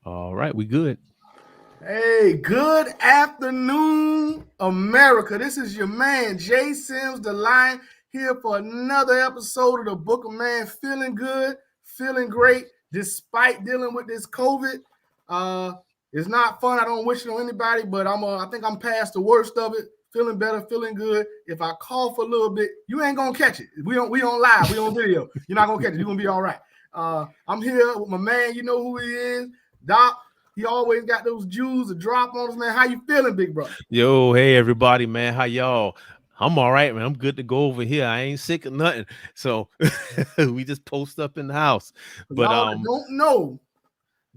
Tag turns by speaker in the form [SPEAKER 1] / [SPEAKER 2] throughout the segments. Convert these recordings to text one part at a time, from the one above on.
[SPEAKER 1] All right, we good.
[SPEAKER 2] Hey, good afternoon, America. This is your man, Jay Sims, the Lion, here for another episode of the Book of Man. Feeling good, feeling great, despite dealing with this COVID. Uh, it's not fun. I don't wish it on anybody, but I think I'm past the worst of it. Feeling better, feeling good. If I cough a little bit, you ain't gonna catch it. We on live, we on video. You're not gonna catch it. You're gonna be all right. I'm here with my man. You know who he is, Doc. He always got those Jews to drop on us, man. How you feeling, big brother?
[SPEAKER 1] Yo, hey everybody, man. How y'all? I'm all right, man. I'm good to go over here. I ain't sick or nothing. So we just post up in the house.
[SPEAKER 2] For
[SPEAKER 1] But
[SPEAKER 2] y'all that don't know,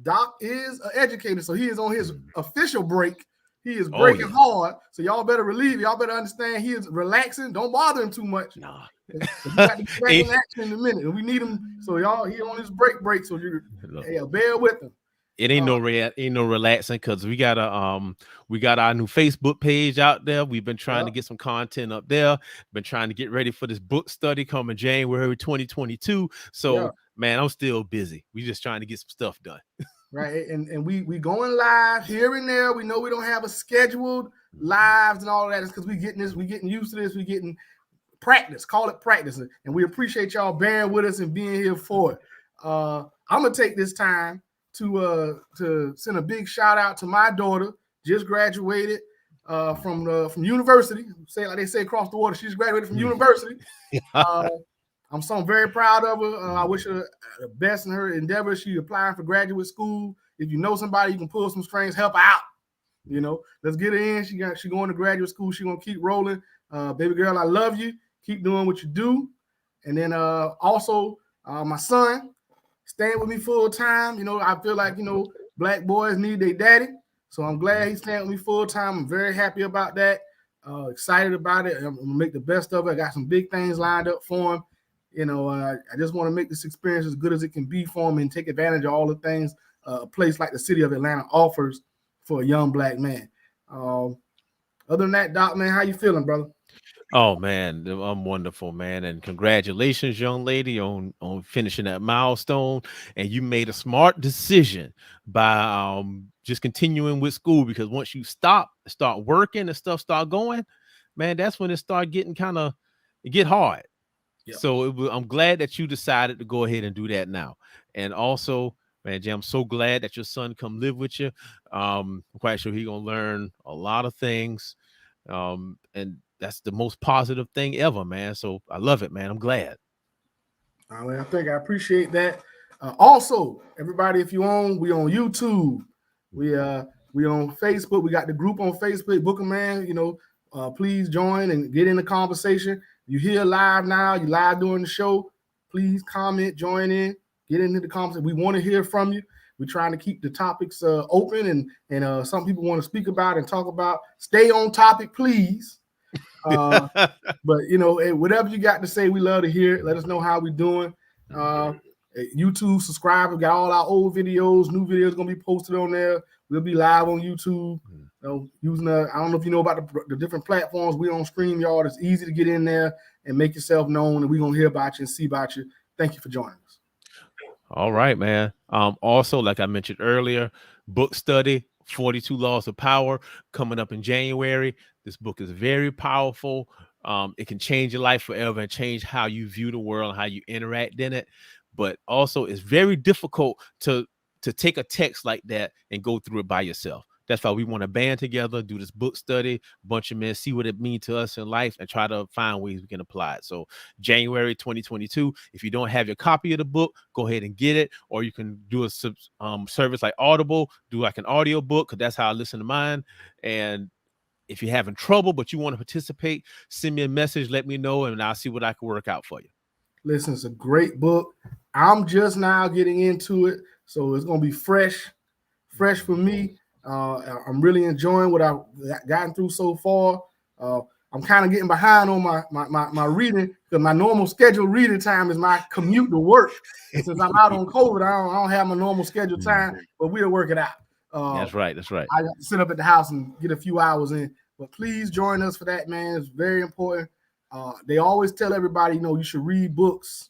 [SPEAKER 2] Doc is an educator, so he is on his official break. He is
[SPEAKER 1] oh
[SPEAKER 2] breaking
[SPEAKER 1] yeah.
[SPEAKER 2] hard, so y'all better relieve. Y'all better understand he is relaxing. Don't bother him too much.
[SPEAKER 1] Nah.
[SPEAKER 2] We got to get back
[SPEAKER 1] ain't,
[SPEAKER 2] in action in a minute, and we need him. So y'all, he on his break. So you, hey, bear with him.
[SPEAKER 1] it ain't no relaxing because we got our new Facebook page out there. We've been trying to get some content up there. Been trying to get ready for this book study coming January 2022. So man, I'm still busy. We just trying to get some stuff done.
[SPEAKER 2] Right, and we going live here and there. We know we don't have a scheduled lives and all of that. It's because we getting used to this. We getting practice. Call it practice, and we appreciate y'all bearing with us and being here for it. I'm gonna take this time to send a big shout out to my daughter. Just graduated from university. Say like they say across the water. She's graduated from university. I'm very proud of her. I wish her the best in her endeavors. She's applying for graduate school. If you know somebody, you can pull some strings, help her out. You know, let's get her in. She going to graduate school. She's gonna keep rolling. Baby girl, I love you. Keep doing what you do. And then also my son staying with me full time. You know, I feel like black boys need their daddy. So I'm glad he's staying with me full time. I'm very happy about that. Excited about it. I'm gonna make the best of it. I got some big things lined up for him. I just want to make this experience as good as it can be for him and take advantage of all the things a place like the city of Atlanta offers for a young black man. Other than that, Doc, man, how you feeling, brother?
[SPEAKER 1] Oh man, I'm wonderful, man, and congratulations, young lady, on finishing that milestone. And you made a smart decision by just continuing with school, because once you start working and stuff start going, man, that's when it start getting get hard. So I'm glad that you decided to go ahead and do that now. And also, man, Jay, I'm so glad that your son come live with you. I'm quite sure he's gonna learn a lot of things. And that's the most positive thing ever, man. So I love it, man. I'm glad.
[SPEAKER 2] I think I appreciate that. Also, everybody, if we on YouTube, we on Facebook. We got the group on Facebook, Book of Man. Please join and get in the conversation. You here live now, you live during the show. Please comment, join in, get into the conversation. We want to hear from you. We're trying to keep the topics open, and some people want to speak about and talk about. Stay on topic, please. But whatever you got to say, we love to hear it. Let us know how we doing. YouTube, subscribe. We got all our old videos, new videos gonna be posted on there. We'll be live on YouTube. Using I don't know if you know about the different platforms. We on StreamYard. It's easy to get in there and make yourself known, and we're gonna hear about you and see about you. Thank you for joining us.
[SPEAKER 1] All right, man. Also, like I mentioned earlier, book study, 42 Laws of Power, coming up in January. This book is very powerful. It can change your life forever and change how you view the world and how you interact in it. But also, it's very difficult to take a text like that and go through it by yourself. That's why we want to band together, do this book study, a bunch of men, see what it means to us in life, and try to find ways we can apply it. So January 2022, if you don't have your copy of the book, go ahead and get it, or you can do a service like Audible, do like an audio book, because that's how I listen to mine. And if you're having trouble, but you want to participate, send me a message, let me know, and I'll see what I can work out for you.
[SPEAKER 2] Listen, it's a great book. I'm just now getting into it, so it's going to be fresh for me. I'm really enjoying what I've gotten through so far. I'm kind of getting behind on my reading, because my normal scheduled reading time is my commute to work. And since I'm out on COVID, I don't have my normal scheduled time, but we'll work it out.
[SPEAKER 1] That's right.
[SPEAKER 2] I got to sit up at the house and get a few hours in. But please join us for that, man. It's very important. They always tell everybody, you should read books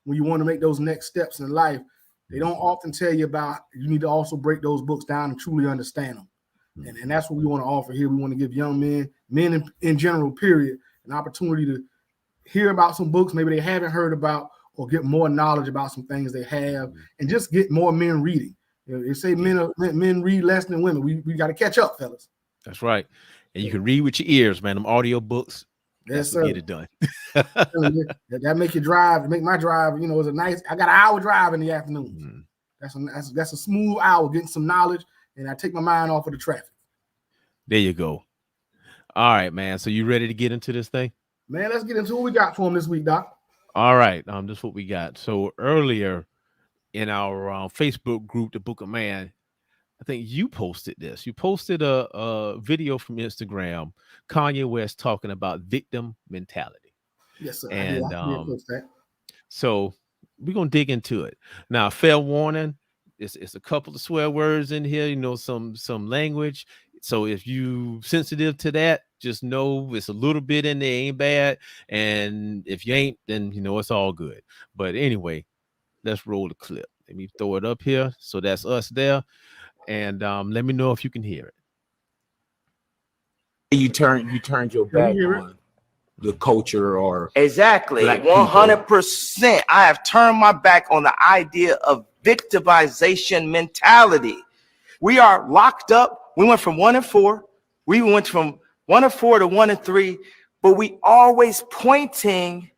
[SPEAKER 2] when you want to make those next steps in life. They don't often tell you about. You need to also break those books down and truly understand them. And that's what we want to offer here. We want to give young men in general, period, an opportunity to hear about some books maybe they haven't heard about, or get more knowledge about some things they have, and just get more men reading. You know, they say men read less than women. We got to catch up, fellas.
[SPEAKER 1] That's right. And you can read with your ears, man. Them audio books.
[SPEAKER 2] Yes,
[SPEAKER 1] sir. Get it done.
[SPEAKER 2] That make you drive. Make my drive. You know, it's a nice. I got an hour drive in the afternoon. That's a smooth hour, getting some knowledge, and I take my mind off of the traffic.
[SPEAKER 1] There you go. All right, man. So you ready to get into this thing?
[SPEAKER 2] Man, let's get into what we got for him this week, Doc.
[SPEAKER 1] All right. This is what we got. So earlier in our Facebook group, The Book of Man, I think you posted this. You posted a video from Instagram, Kanye West talking about victim mentality.
[SPEAKER 2] Yes, sir.
[SPEAKER 1] And
[SPEAKER 2] I did post that.
[SPEAKER 1] So we're gonna dig into it. Now, fair warning, it's a couple of swear words in here, you know, some language. So if you sensitive to that, just know it's a little bit in there, ain't bad. And if you ain't, then you know it's all good. But anyway, let's roll the clip. Let me throw it up here. So that's us there. And let me know if you can hear it.
[SPEAKER 3] You turned your back on the culture, or
[SPEAKER 4] exactly 100%. I have turned my back on the idea of victimization mentality. We are locked up. We went from 1 and 4. We went from 1 and 4 to 1 and 3, but we always pointing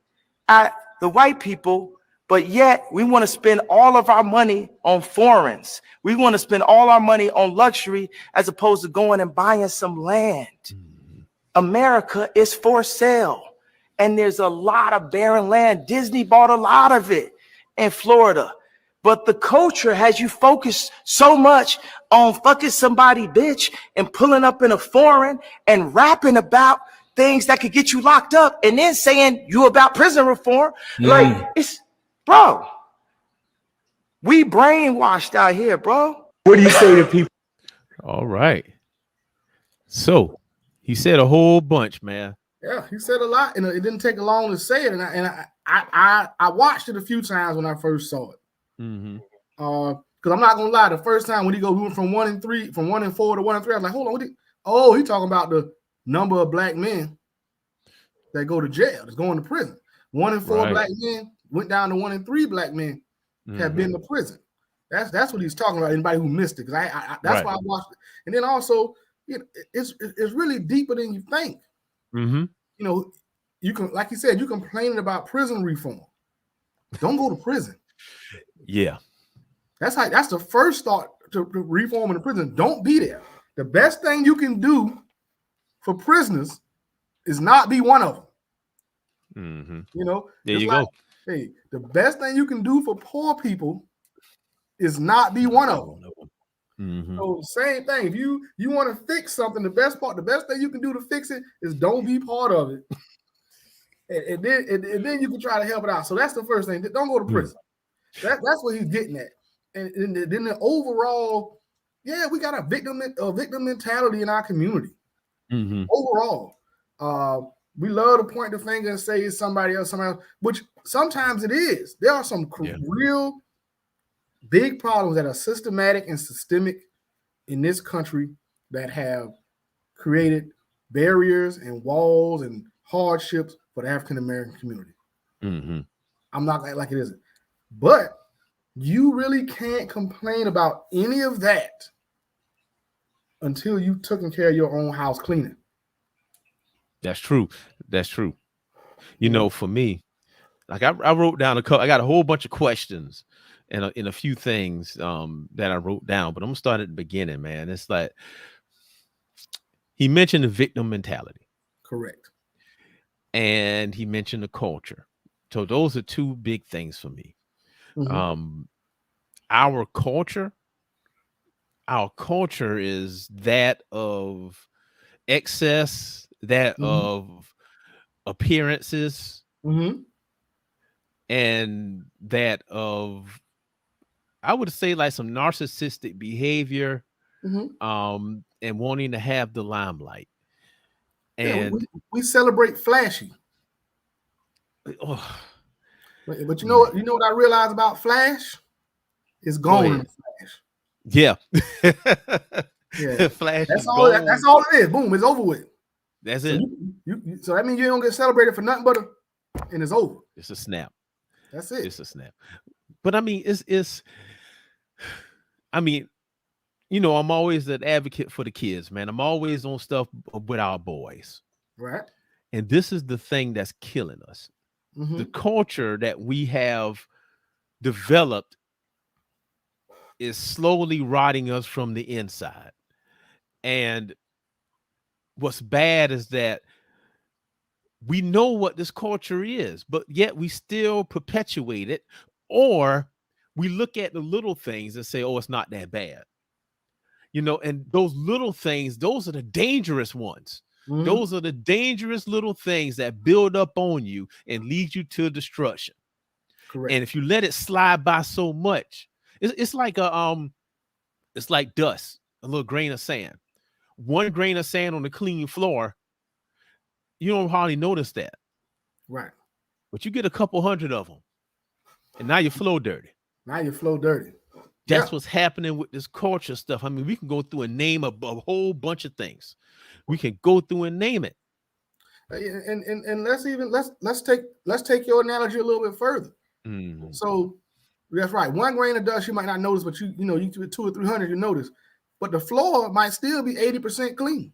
[SPEAKER 4] at the white people. But yet we want to spend all of our money on foreigns. We want to spend all our money on luxury as opposed to going and buying some land. America is for sale. And there's a lot of barren land. Disney bought a lot of it in Florida. But the culture has you focused so much on fucking somebody, bitch, and pulling up in a foreign and rapping about things that could get you locked up, and then saying you about prison reform. Like, it's... Bro, we brainwashed out here, bro.
[SPEAKER 3] What do you say to people?
[SPEAKER 1] All right. So he said a whole bunch, man.
[SPEAKER 2] Yeah, he said a lot, and it didn't take long to say it. And I watched it a few times when I first saw it. Because I'm not gonna lie, the first time when he went from 1 and 3, from 1 and 4 to 1 and 3, I was like, hold on, he talking about the number of black men that go to jail, that's going to prison. 1 and 4 black men went down to 1 and 3 black men have been to prison. That's what he's talking about. Anybody who missed it, because that's why I watched it. And then also, it's really deeper than you think. You know, you can, like you said, you complaining about prison reform. Don't go to prison.
[SPEAKER 1] Yeah,
[SPEAKER 2] that's the first thought to reform in the prison. Don't be there. The best thing you can do for prisoners is not be one of them. You know,
[SPEAKER 1] there you go.
[SPEAKER 2] Hey, the best thing you can do for poor people is not be one of them. So same thing. If you want to fix something, the best thing you can do to fix it is don't be part of it. and then you can try to help it out. So that's the first thing. Don't go to prison. That's what he's getting at. And then the overall, we got a victim mentality in our community. Overall, we love to point the finger and say it's somebody else, which sometimes it is. There are some real big problems that are systematic and systemic in this country that have created barriers and walls and hardships for the African American community. I'm not like it isn't. But you really can't complain about any of that until you've taken care of your own house cleaning.
[SPEAKER 1] That's true. That's true. You know, for me, like I wrote down I got a whole bunch of questions and in a few things that I wrote down, but I'm gonna start at the beginning, man. It's like he mentioned the victim mentality.
[SPEAKER 2] Correct.
[SPEAKER 1] And he mentioned the culture. So those are two big things for me. Our culture is that of excess, that of appearances, and that of, I would say, like some narcissistic behavior, and wanting to have the limelight. And
[SPEAKER 2] we celebrate flashy. But you know what I realized about flash It's gone in a flash.
[SPEAKER 1] Yeah.
[SPEAKER 2] Yeah.
[SPEAKER 1] Flash
[SPEAKER 2] That's
[SPEAKER 1] is
[SPEAKER 2] all.
[SPEAKER 1] gone.
[SPEAKER 2] That's all it is. Boom. It's over with.
[SPEAKER 1] That's
[SPEAKER 2] So
[SPEAKER 1] it.
[SPEAKER 2] So that means you don't get celebrated for nothing but and it's over.
[SPEAKER 1] It's a snap.
[SPEAKER 2] That's it.
[SPEAKER 1] It's a snap. But I mean, I mean, you know, I'm always an advocate for the kids, man. I'm always on stuff with our boys.
[SPEAKER 2] Right.
[SPEAKER 1] And this is the thing that's killing us.
[SPEAKER 2] Mm-hmm.
[SPEAKER 1] The culture that we have developed is slowly rotting us from the inside. And what's bad is that we know what this culture is, but yet we still perpetuate it, or we look at the little things and say, oh, it's not that bad. You know, and those little things, those are the dangerous ones.
[SPEAKER 2] Mm-hmm.
[SPEAKER 1] Those are the dangerous little things that build up on you and lead you to destruction.
[SPEAKER 2] Correct.
[SPEAKER 1] And if you let it slide by so much, it's like it's like dust, a little grain of sand. One grain of sand on the clean floor, you don't hardly notice that.
[SPEAKER 2] Right.
[SPEAKER 1] But you get a couple hundred of them, and now your flow dirty.
[SPEAKER 2] Now your flow dirty.
[SPEAKER 1] That's what's happening with this culture stuff. I mean, we can go through and name a whole bunch of things. We can go through and name it.
[SPEAKER 2] And let's take your analogy a little bit further.
[SPEAKER 1] Mm.
[SPEAKER 2] So that's right. One grain of dust you might not notice, but you with 200 or 300 you notice. But the floor might still be 80% clean.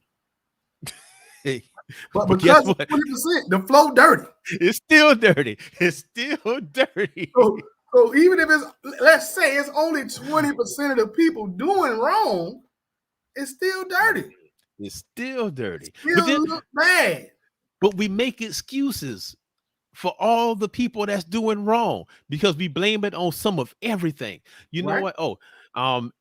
[SPEAKER 1] Hey,
[SPEAKER 2] but because it's 20%, the flow dirty.
[SPEAKER 1] It's still dirty. It's still dirty.
[SPEAKER 2] So even if let's say it's only 20% of the people doing wrong, it's still dirty.
[SPEAKER 1] It's still dirty.
[SPEAKER 2] Still look bad.
[SPEAKER 1] But we make excuses for all the people that's doing wrong because we blame it on some of everything. You know what? Oh,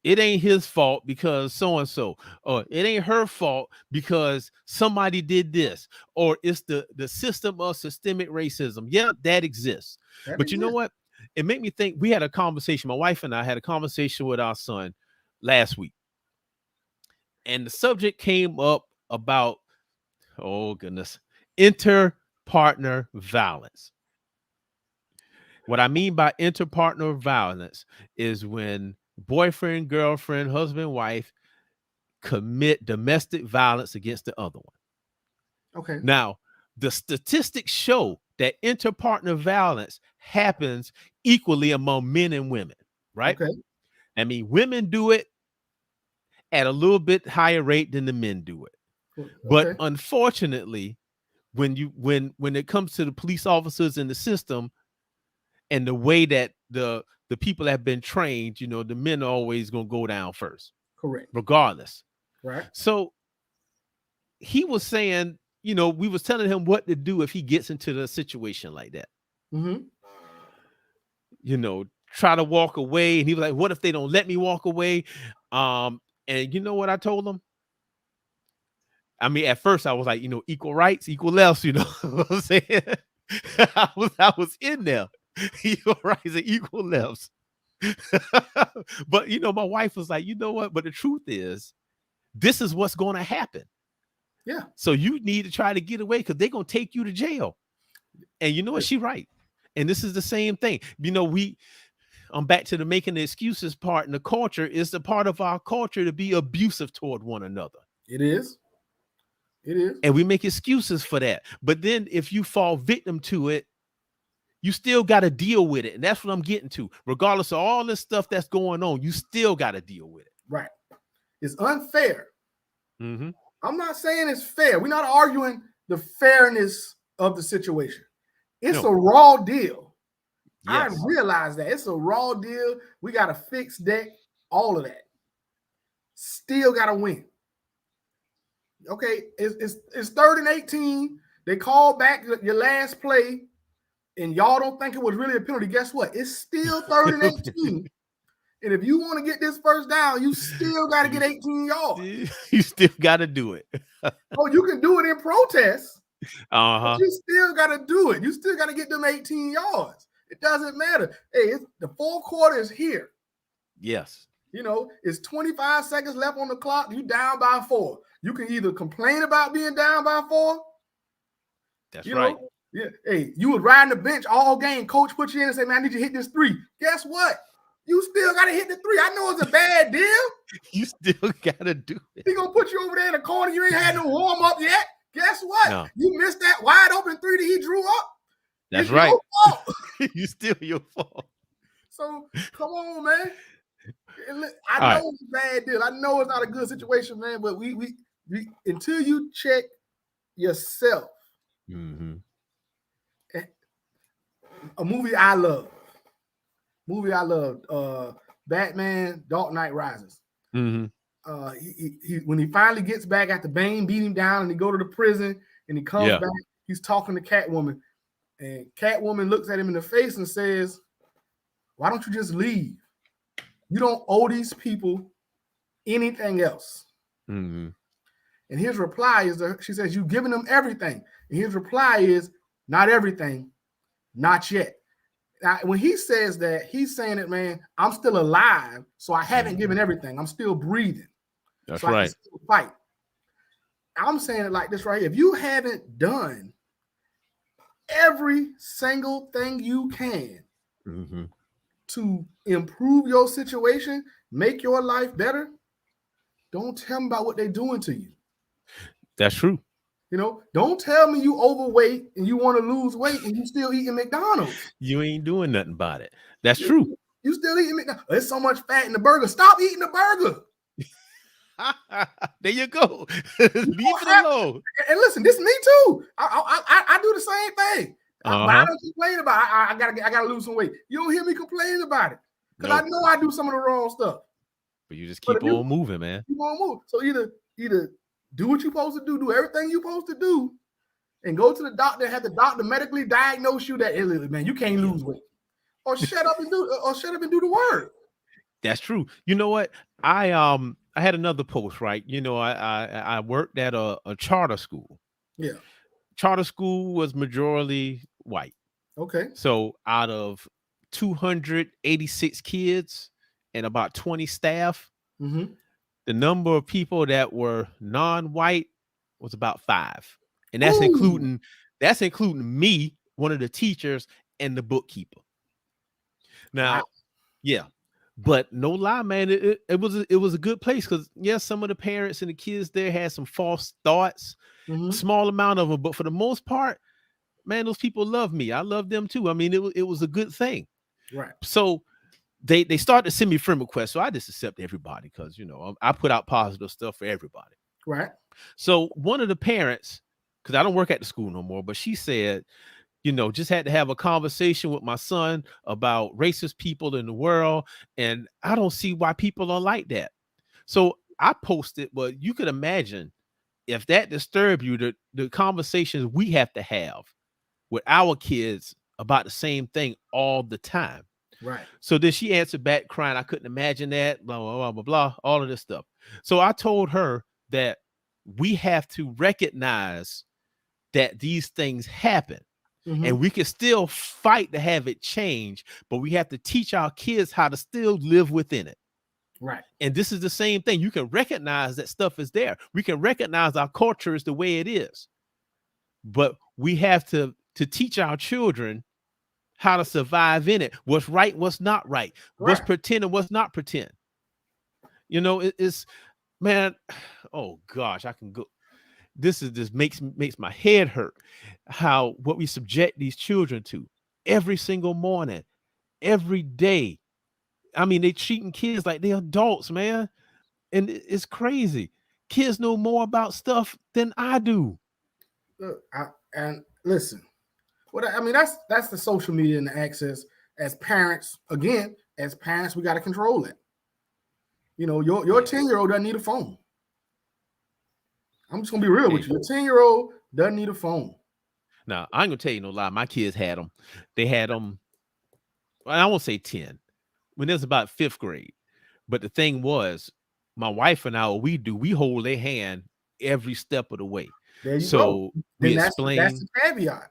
[SPEAKER 1] it ain't his fault because so-and-so, or it ain't her fault because somebody did this, or it's the system of systemic racism. Yeah, that exists. But you know what? It made me think. We had a conversation. My wife and I had a conversation with our son last week. And the subject came up about, oh goodness, inter-partner violence. What I mean by inter-partner violence is when boyfriend, girlfriend, husband, wife commit domestic violence against the other one.
[SPEAKER 2] Okay.
[SPEAKER 1] Now, the statistics show that inter-partner violence happens equally among men and women, right?
[SPEAKER 2] Okay.
[SPEAKER 1] I mean, women do it at a little bit higher rate than the men do it. Okay. But unfortunately, when it comes to the police officers in the system and the way that the people have been trained, you know, the men are always going to go down first.
[SPEAKER 2] Correct.
[SPEAKER 1] Regardless.
[SPEAKER 2] Right.
[SPEAKER 1] So he was saying, you know, we was telling him what to do if he gets into a situation like that.
[SPEAKER 2] Mm-hmm.
[SPEAKER 1] You know, try to walk away. And he was like, what if they don't let me walk away? And you know what I told him? I mean, at first I was like, you know, equal rights, equal lefts, you know what I'm saying? I was in there. Equal rights and equal lefts. But, you know, my wife was like, you know what? But the truth is, this is what's going to happen.
[SPEAKER 2] Yeah.
[SPEAKER 1] So you need to try to get away because they're going to take you to jail. And you know what? She's right. And this is the same thing. You know, I'm back to the making the excuses part, and the culture is the part of our culture to be abusive toward one another.
[SPEAKER 2] It is. It is.
[SPEAKER 1] And we make excuses for that. But then if you fall victim to it, you still got to deal with it. And that's what I'm getting to. Regardless of all this stuff that's going on, you still got to deal with it.
[SPEAKER 2] Right. It's unfair.
[SPEAKER 1] Mm-hmm.
[SPEAKER 2] I'm not saying it's fair. We're not arguing the fairness of the situation. It's a raw deal. Yes. I realize that. It's a raw deal. We got a fixed deck, all of that. Still got to win. Okay, it's 3rd and 18. They call back your last play, and y'all don't think it was really a penalty. Guess what? It's still 3rd and 18. And if you want to get this first down, you still got to get 18 yards.
[SPEAKER 1] You still got to do it.
[SPEAKER 2] Oh, you can do it in protest.
[SPEAKER 1] Uh-huh.
[SPEAKER 2] But you still got to do it. You still got to get them 18 yards. It doesn't matter. Hey, the 4th quarter is here.
[SPEAKER 1] Yes.
[SPEAKER 2] You know, it's 25 seconds left on the clock. You down by 4. You can either complain about being down by 4.
[SPEAKER 1] That's right.
[SPEAKER 2] Know? Yeah. Hey, you was riding the bench all game. Coach put you in and say, man, I need you to hit this 3. Guess what? You still gotta hit the 3. I know it's a bad deal.
[SPEAKER 1] You still gotta do it.
[SPEAKER 2] He gonna put you over there in the corner. You ain't had no warm up yet. Guess what?
[SPEAKER 1] No.
[SPEAKER 2] You missed that wide open 3 that he drew up.
[SPEAKER 1] That's
[SPEAKER 2] It's
[SPEAKER 1] right.
[SPEAKER 2] your fault.
[SPEAKER 1] You still your fault.
[SPEAKER 2] So come on, man. I know it's a bad deal. I know it's not a good situation, man. But we until you check yourself.
[SPEAKER 1] Mm-hmm.
[SPEAKER 2] A movie I love. Batman, Dark Knight Rises.
[SPEAKER 1] Mm-hmm.
[SPEAKER 2] He when he finally gets back after Bane beat him down and he go to the prison and he comes back, he's talking to Catwoman, and Catwoman looks at him in the face and says, "Why don't you just leave? You don't owe these people anything else."
[SPEAKER 1] Mm-hmm.
[SPEAKER 2] And his reply is, she says, "You've given them everything." And his reply is, "Not everything, not yet." Now, when he says that, he's saying that, man, I'm still alive, so I haven't given everything. I'm still breathing.
[SPEAKER 1] That's
[SPEAKER 2] so I
[SPEAKER 1] right.
[SPEAKER 2] can still fight. I'm saying it like this right here. If you haven't done every single thing you can to improve your situation, make your life better, don't tell me about what they're doing to you.
[SPEAKER 1] That's true.
[SPEAKER 2] You know, don't tell me you overweight and you want to lose weight and you still eating McDonald's.
[SPEAKER 1] You ain't doing nothing about it. That's true.
[SPEAKER 2] You still eating McDonald's. There's so much fat in the burger. Stop eating the burger.
[SPEAKER 1] There you go. Leave it alone.
[SPEAKER 2] And listen, this is me too. I do the same thing. But I don't complain about it. I gotta lose some weight. You don't hear me complaining about it. Because I know I do some of the wrong stuff.
[SPEAKER 1] But you just keep on moving, man.
[SPEAKER 2] Keep on moving. So either do what you're supposed to do everything you're supposed to do, and go to the doctor and have the doctor medically diagnose you that, man, you can't lose weight. Or shut up and do the work.
[SPEAKER 1] That's true. You know what? I had another post, right? You know, I worked at a charter school.
[SPEAKER 2] Yeah.
[SPEAKER 1] Charter school was majority white.
[SPEAKER 2] Okay.
[SPEAKER 1] So out of 286 kids and about 20 staff, the number of people that were non-white was about 5. And that's including me, one of the teachers, and the bookkeeper. Now, yeah. But no lie, man, it was a good place because yes, some of the parents and the kids there had some false thoughts, a small amount of them, but for the most part, man, those people love me. I love them too. I mean, it was a good thing. Right. So they started to send me friend requests. So I just accept everybody because, you know, I put out positive stuff for everybody.
[SPEAKER 2] Right.
[SPEAKER 1] So one of the parents, because I don't work at the school no more, but she said, you know, just had to have a conversation with my son about racist people in the world. And I don't see why people are like that. So I posted, but you could imagine if that disturbed you, the conversations we have to have with our kids about the same thing all the time.
[SPEAKER 2] Right.
[SPEAKER 1] So then she answered back crying, I couldn't imagine that, blah, blah, blah, blah, blah, all of this stuff. So I told her that we have to recognize that these things happen. And we can still fight to have it change, but we have to teach our kids how to still live within it.
[SPEAKER 2] Right.
[SPEAKER 1] And this is the same thing. You can recognize that stuff is there. We can recognize our culture is the way it is. But we have to teach our children how to survive in it. What's right, what's not right. What's pretend and what's not pretend. You know, it's, man, oh gosh, I can go. This just makes my head hurt. How what we subject these children to every single morning, every day. I mean, they treating kids like they're adults, man, and it's crazy. Kids know more about stuff than I do.
[SPEAKER 2] Look, and listen, I mean that's the social media and the access. As parents, again, we got to control it. You know, your 10-year-old doesn't need a phone. I'm just gonna be real with you. Your 10-year-old doesn't need a phone.
[SPEAKER 1] Now, I ain't gonna tell you no lie. My kids had them. They had them. I won't say 10. When it was about 5th grade. But the thing was, my wife and I, what we hold their hand every step of the way.
[SPEAKER 2] There you
[SPEAKER 1] so
[SPEAKER 2] go.
[SPEAKER 1] We
[SPEAKER 2] then
[SPEAKER 1] explain.
[SPEAKER 2] That's the caveat.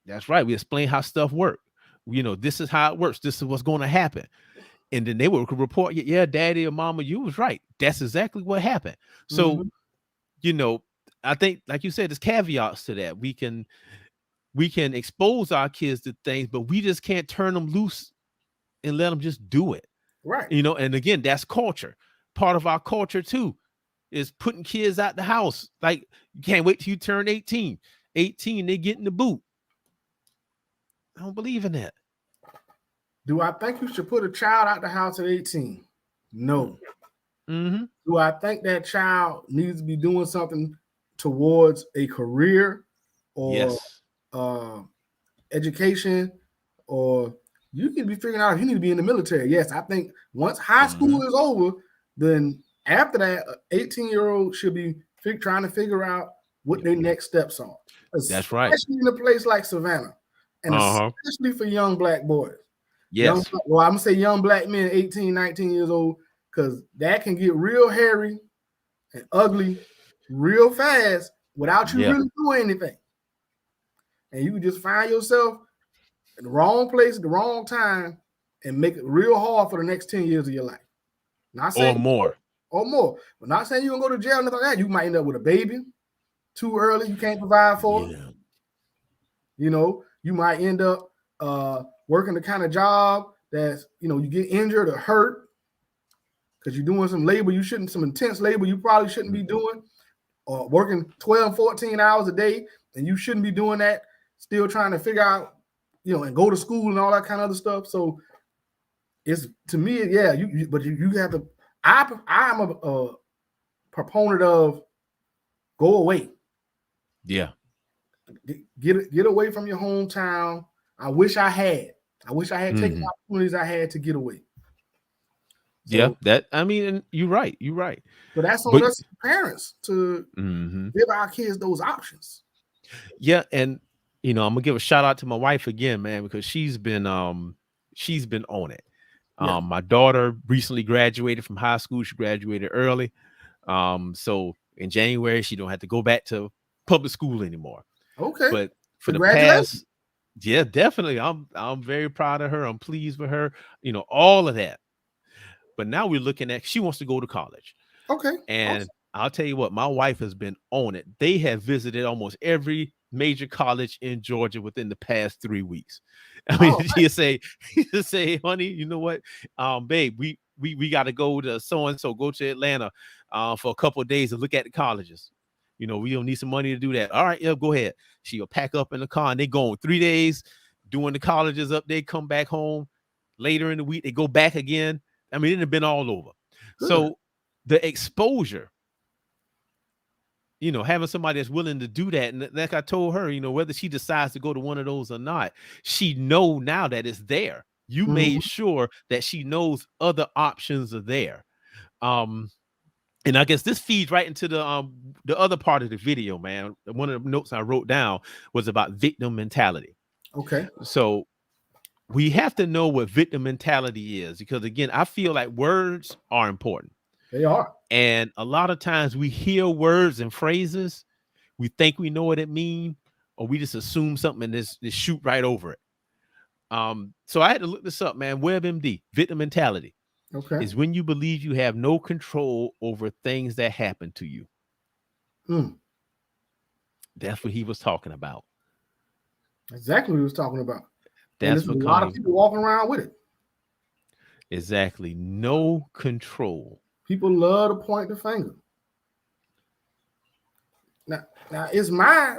[SPEAKER 1] That's right. We explain how stuff works. You know, this is how it works. This is what's going to happen. And then they would report, yeah, daddy or mama, you was right. That's exactly what happened. So, you know, I think, like you said, there's caveats to that. We can expose our kids to things, but we just can't turn them loose and let them just do it.
[SPEAKER 2] Right.
[SPEAKER 1] You know, and again, that's culture. Part of our culture too is putting kids out the house. Like, you can't wait till you turn 18. 18, they get in the boot. I don't believe in that.
[SPEAKER 2] Do I think you should put a child out the house at 18? No.
[SPEAKER 1] Mm-hmm.
[SPEAKER 2] Do I think that child needs to be doing something towards a career or
[SPEAKER 1] Yes.
[SPEAKER 2] education, or you need to be figuring out if you need to be in the military? Yes, I think once high school is over, then after that, an 18-year-old should be trying to figure out what their next steps are.
[SPEAKER 1] That's right.
[SPEAKER 2] Especially in a place like Savannah, and especially for young black boys.
[SPEAKER 1] Yes.
[SPEAKER 2] I'm going to say young black men, 18, 19 years old, because that can get real hairy and ugly real fast without you really doing anything. And you can just find yourself in the wrong place at the wrong time and make it real hard for the next 10 years of your life. Not saying
[SPEAKER 1] or more.
[SPEAKER 2] But not saying you're going to go to jail or nothing like that. You might end up with a baby too early. You can't provide for it. You know, you might end up working the kind of job that's, you know, you get injured or hurt because you're doing some labor some intense labor you probably shouldn't be doing, or working 12, 14 hours a day, and you shouldn't be doing that, still trying to figure out, you know, and go to school and all that kind of other stuff. So it's, to me, but you have to, I'm a proponent of go away.
[SPEAKER 1] Yeah.
[SPEAKER 2] Get away from your hometown. I wish I had taken the opportunities I had to get away. So,
[SPEAKER 1] and you're right.
[SPEAKER 2] But that's on us parents to give our kids those options.
[SPEAKER 1] Yeah, and you know, I'm gonna give a shout out to my wife again, man, because she's been on it. My daughter recently graduated from high school. She graduated early. So in January, she don't have to go back to public school anymore.
[SPEAKER 2] Okay.
[SPEAKER 1] But for the past, definitely. I'm very proud of her. I'm pleased with her, you know, all of that. But now we're looking at, she wants to go to college.
[SPEAKER 2] Okay.
[SPEAKER 1] And I'll tell you what, my wife has been on it. They have visited almost every major college in Georgia within the past 3 weeks. I mean, she'll say, honey, you know what? Babe, we got to go to so-and-so, go to Atlanta for a couple of days and look at the colleges. You know, we don't need some money to do that. All right, yeah, go ahead. She'll pack up in the car and they go on 3 days doing the colleges up. They come back home later in the week. They go back again. I mean, it had been all over. Good. So the exposure, you know, having somebody that's willing to do that. And like I told her, you know, whether she decides to go to one of those or not, she know now that it's there. You made sure that she knows other options are there. And I guess this feeds right into the other part of the video, man. One of the notes I wrote down was about victim mentality.
[SPEAKER 2] Okay.
[SPEAKER 1] So we have to know what victim mentality is, because again, I feel like words are important.
[SPEAKER 2] They are.
[SPEAKER 1] And a lot of times we hear words and phrases, we think we know what it means, or we just assume something and just shoot right over it. So I had to look this up, man. WebMD, victim mentality.
[SPEAKER 2] Okay.
[SPEAKER 1] Is when you believe you have no control over things that happen to you. That's what he was talking about.
[SPEAKER 2] Exactly what he was talking about.
[SPEAKER 1] That's
[SPEAKER 2] a lot of people walking around with it.
[SPEAKER 1] Exactly. No control.
[SPEAKER 2] People love to point the finger. Now it's my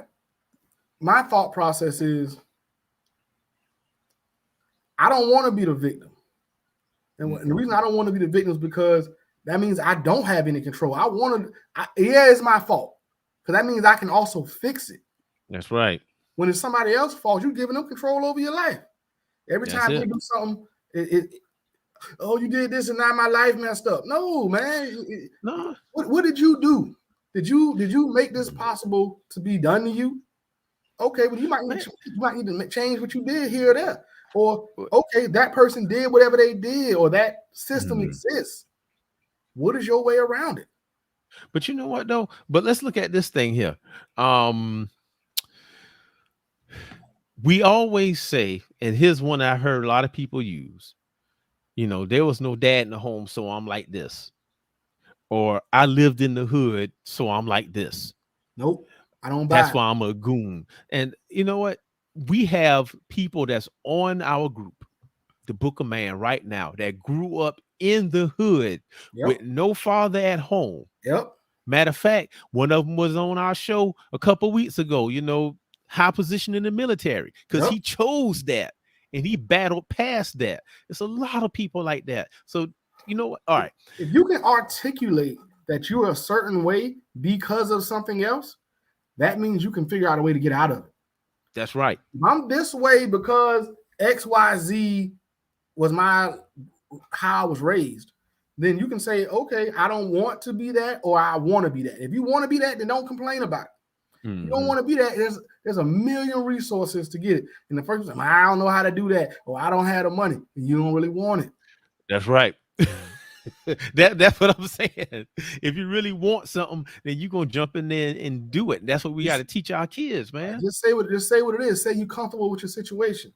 [SPEAKER 2] thought process is I don't want to be the victim. And the reason I don't want to be the victim is because that means I don't have any control. It's my fault, because that means I can also fix it.
[SPEAKER 1] That's right.
[SPEAKER 2] When it's somebody else's fault, you're giving them control over your life. Every time they do something, you did this and now my life messed up. No, man.
[SPEAKER 1] No.
[SPEAKER 2] What did you do? Did you make this possible to be done to you? Okay, well, you might need to change what you did here or there. Or, okay, that person did whatever they did, or that system exists. What is your way around it?
[SPEAKER 1] But you know what, though? But let's look at this thing here. We always say, and here's one I heard a lot of people use, you know, there was no dad in the home, so I'm like this. Or I lived in the hood, so I'm like this.
[SPEAKER 2] Nope, I don't buy it.
[SPEAKER 1] That's why I'm a goon. And you know what? We have people that's on our group the book of man right now that grew up in the hood with no father at home. Matter of fact, one of them was on our show a couple weeks ago, you know, high position in the military, because he chose that and he battled past that. There's a lot of people like that. So, you know what? All right.
[SPEAKER 2] If you can articulate that you're a certain way because of something else, that means you can figure out a way to get out of it.
[SPEAKER 1] That's right.
[SPEAKER 2] If I'm this way because XYZ was how I was raised, then you can say, okay, I don't want to be that, or I want to be that. If you want to be that, then don't complain about it. You don't want to be that. There's a million resources to get it. And the first time, I don't know how to do that, or I don't have the money, and you don't really want it.
[SPEAKER 1] That's right. That's what I'm saying. If you really want something, then you're gonna jump in there and do it. That's what we got to teach our kids, man.
[SPEAKER 2] Just say what it is. Say you're comfortable with your situation.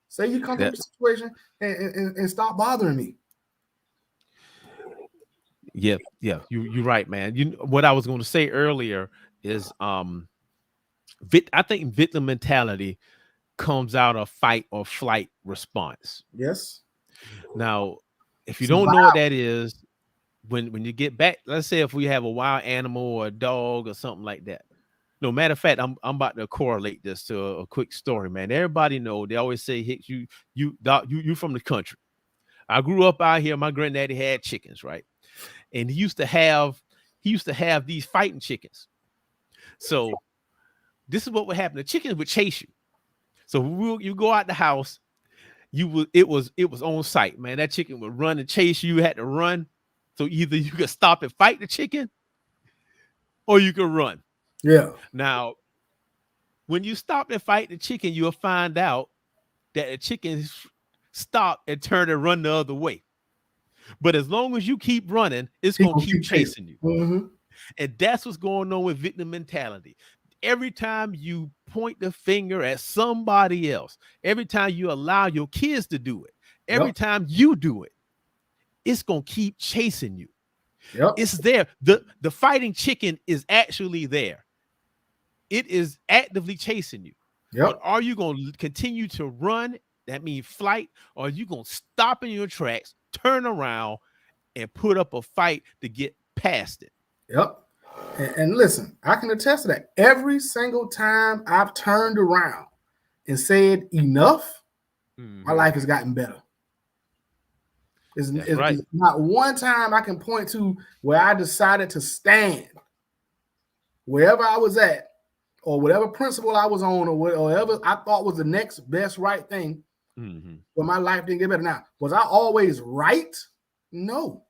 [SPEAKER 2] Say you're comfortable with your situation and stop bothering me.
[SPEAKER 1] Yeah, you're right, man. You know what I was going to say earlier is I think victim mentality comes out of fight or flight response.
[SPEAKER 2] Yes.
[SPEAKER 1] Now, if you don't know what that is, when you get back, let's say if we have a wild animal or a dog or something like that. No, matter of fact, I'm about to correlate this to a quick story, man. Everybody know, they always say, "Hicks, you from the country." I grew up out here. My granddaddy had chickens, right? And he used to have these fighting chickens. So this is what would happen. The chickens would chase you. So you go out the house, it was on sight, man. That chicken would run and chase you. You had to run. So either you could stop and fight the chicken, or you could run.
[SPEAKER 2] Yeah.
[SPEAKER 1] Now, when you stop and fight the chicken, you'll find out that the chicken stop and turn and run the other way. But as long as you keep running, it's going to keep chasing you.
[SPEAKER 2] Mm-hmm.
[SPEAKER 1] And that's what's going on with victim mentality. Every time you point the finger at somebody else, every time you allow your kids to do it, every time you do it, it's going to keep chasing you. It's there. The fighting chicken is actually there. It is actively chasing you. But are you going to continue to run? That means flight. Or are you going to stop in your tracks, turn around, and put up a fight to get past it?
[SPEAKER 2] And listen, I can attest to that. Every single time I've turned around and said enough, my life has gotten better. It's not one time I can point to where I decided to stand wherever I was at, or whatever principle I was on, or whatever I thought was the next best right thing, but my life didn't get better. Now, was I always right? No.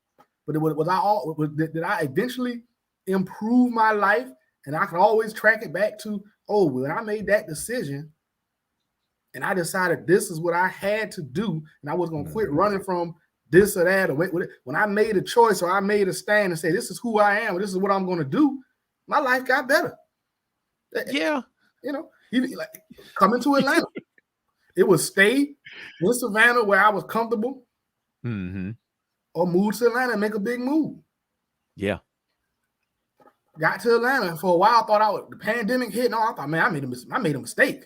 [SPEAKER 2] But did I eventually improve my life? And I can always track it back to, when I made that decision and I decided this is what I had to do, and I was going to quit running from this or that, or when I made a choice or I made a stand and say, this is who I am, or this is what I'm going to do, my life got better.
[SPEAKER 1] Yeah.
[SPEAKER 2] You know, even like coming to Atlanta, it was stay in Savannah where I was comfortable, or move to Atlanta and make a big move.
[SPEAKER 1] Yeah.
[SPEAKER 2] Got to Atlanta for a while. I thought the pandemic hit. No, I thought, man, I made a mistake.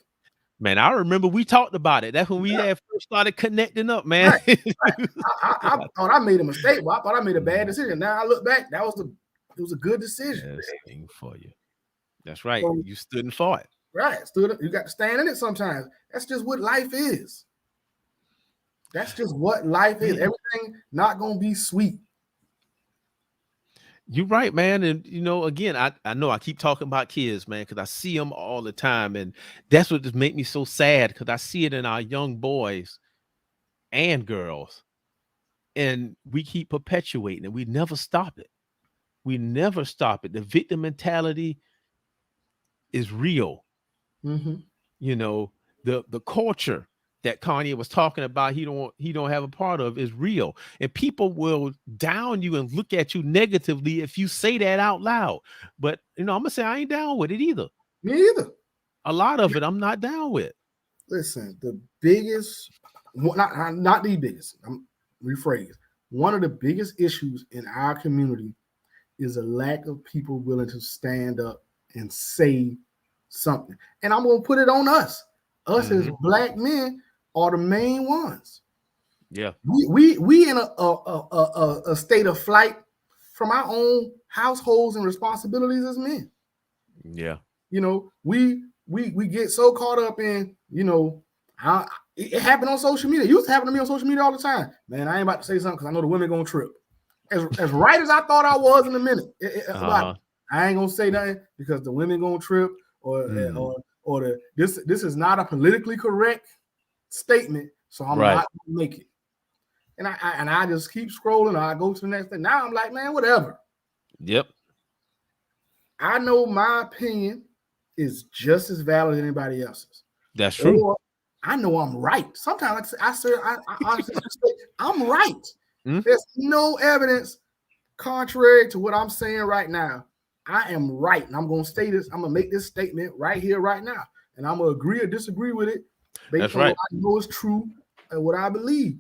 [SPEAKER 1] Man, I remember we talked about it. That's when we had first started connecting up, man.
[SPEAKER 2] Right. I thought I made a mistake. Well, I thought I made a bad decision. Now I look back, it was a good decision.
[SPEAKER 1] Best thing for you. That's right. So, you stood and fought.
[SPEAKER 2] Right. You got to stand in it sometimes. That's just what life is. That's just what life is. Everything not going to be sweet.
[SPEAKER 1] You're right, man. And, you know, again, I know I keep talking about kids, man, because I see them all the time. And that's what just makes me so sad, because I see it in our young boys and girls. And we keep perpetuating it. We never stop it. We never stop it. The victim mentality is real. You know, the culture that Kanye was talking about, he don't have a part of, is real. And people will down you and look at you negatively if you say that out loud. But, you know, I'm going to say I ain't down with it either.
[SPEAKER 2] Me either.
[SPEAKER 1] A lot of it I'm not down with.
[SPEAKER 2] Listen, the biggest, not the biggest, I'm rephrase. One of the biggest issues in our community is a lack of people willing to stand up and say something. And I'm going to put it on us. Us as Black men, are the main ones.
[SPEAKER 1] Yeah.
[SPEAKER 2] We in a state of flight from our own households and responsibilities as men.
[SPEAKER 1] Yeah.
[SPEAKER 2] You know, we get so caught up in, you know, it happened on social media. It used to happen to me on social media all the time. Man, I ain't about to say something because I know the women gonna trip. As right as I thought I was in a minute, I ain't gonna say nothing because the women gonna trip, or this is not a politically correct statement, so I'm not gonna make it. And I just keep scrolling. Or I go to the next thing. Now I'm like, man, whatever.
[SPEAKER 1] Yep.
[SPEAKER 2] I know my opinion is just as valid as anybody else's.
[SPEAKER 1] That's true.
[SPEAKER 2] Or I know I'm right. Sometimes I honestly say I'm right. Mm-hmm. There's no evidence contrary to what I'm saying right now. I am right, and I'm gonna say this. I'm gonna make this statement right here, right now, and I'm gonna agree or disagree with it based on what I know is true and what I believe.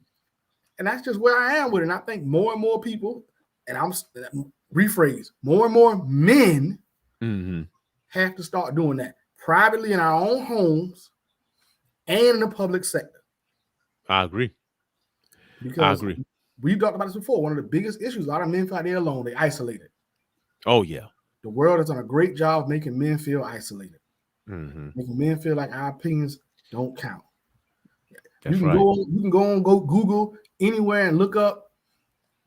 [SPEAKER 2] And that's just where I am with it. And I think more and more people, and I'm rephrase, more and more men have to start doing that privately in our own homes and in the public sector.
[SPEAKER 1] I agree.
[SPEAKER 2] Because we've talked about this before. One of the biggest issues, a lot of men feel like they're alone, they're isolated.
[SPEAKER 1] Oh, yeah.
[SPEAKER 2] The world has done a great job of making men feel isolated. Making men feel like our opinions don't count. You can go Google anywhere and look up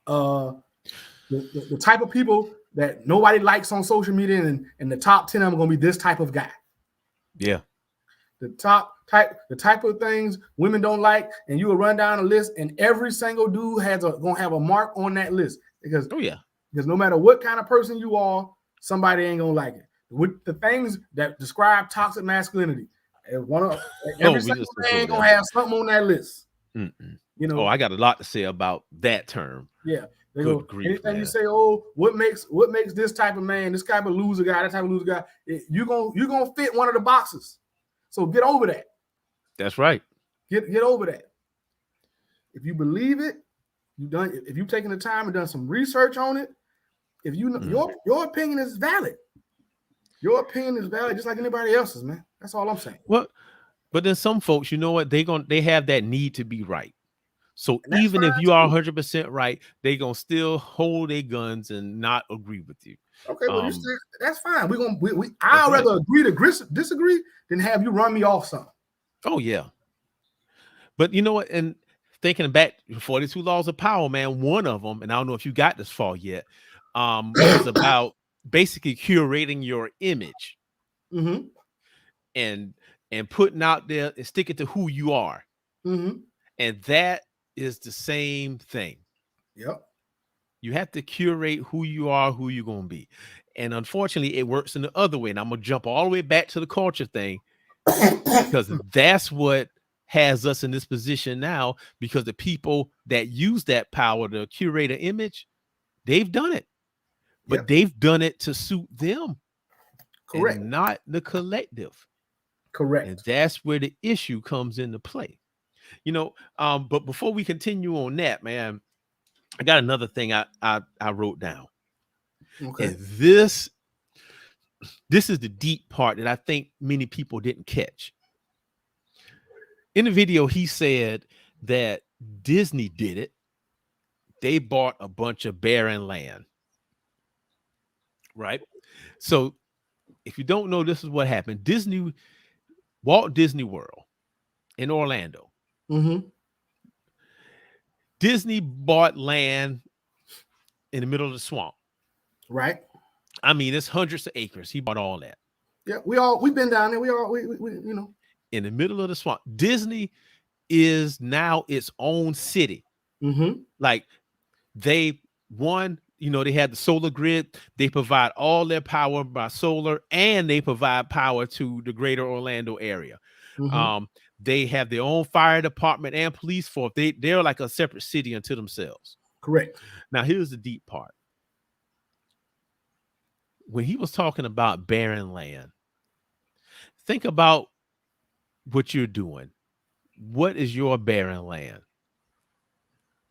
[SPEAKER 2] the type of people that nobody likes on social media, and the top 10 of them are going to be this type of guy.
[SPEAKER 1] Yeah.
[SPEAKER 2] The type of things women don't like, and you will run down a list, and every single dude gonna have a mark on that list because no matter what kind of person you are, somebody ain't gonna like it. With the things that describe toxic masculinity, every single man gonna have something on that list. You know,
[SPEAKER 1] I got a lot to say about that term.
[SPEAKER 2] Yeah. Anything you say, what makes this type of man, this type of loser guy, that type of loser guy, you're gonna fit one of the boxes. So get over that.
[SPEAKER 1] That's right.
[SPEAKER 2] Get over that. If you believe it, if you've taken the time and done some research on it, if you know your opinion is valid. Your opinion is valid just like anybody else's, man. That's all I'm saying.
[SPEAKER 1] Well, but then some folks, you know what, they have that need to be right. So even if you are 100% right, they gonna still hold their guns and not agree with you.
[SPEAKER 2] Okay, well, that's fine. I'd rather agree to disagree than have you run me off something.
[SPEAKER 1] Oh yeah, but you know what? And thinking back, 42 Laws of Power, man. One of them, and I don't know if you got this far yet, was about basically curating your image, and putting out there and sticking to who you are, and that is the same thing.
[SPEAKER 2] Yep.
[SPEAKER 1] You have to curate who you are, who you're going to be. And unfortunately, it works in the other way. And I'm going to jump all the way back to the culture thing because that's what has us in this position now, because the people that use that power to curate an image, they've done it. But they've done it to suit them.
[SPEAKER 2] Correct.
[SPEAKER 1] And not the collective.
[SPEAKER 2] Correct.
[SPEAKER 1] And that's where the issue comes into play. You know, but before we continue on that, man, I got another thing I wrote down. Okay. And this is the deep part that I think many people didn't catch. In the video, he said that Disney did it. They bought a bunch of barren land. Right? So if you don't know, this is what happened. Walt Disney World in Orlando. Disney bought land in the middle of the swamp.
[SPEAKER 2] Right.
[SPEAKER 1] I mean, it's hundreds of acres. He bought all that.
[SPEAKER 2] Yeah, we've been down there. We you know.
[SPEAKER 1] In the middle of the swamp. Disney is now its own city. Like they had the solar grid. They provide all their power by solar, and they provide power to the greater Orlando area. They have their own fire department and police force. They're like a separate city unto themselves.
[SPEAKER 2] Correct.
[SPEAKER 1] Now, here's the deep part. When he was talking about barren land, think about what you're doing. What is your barren land?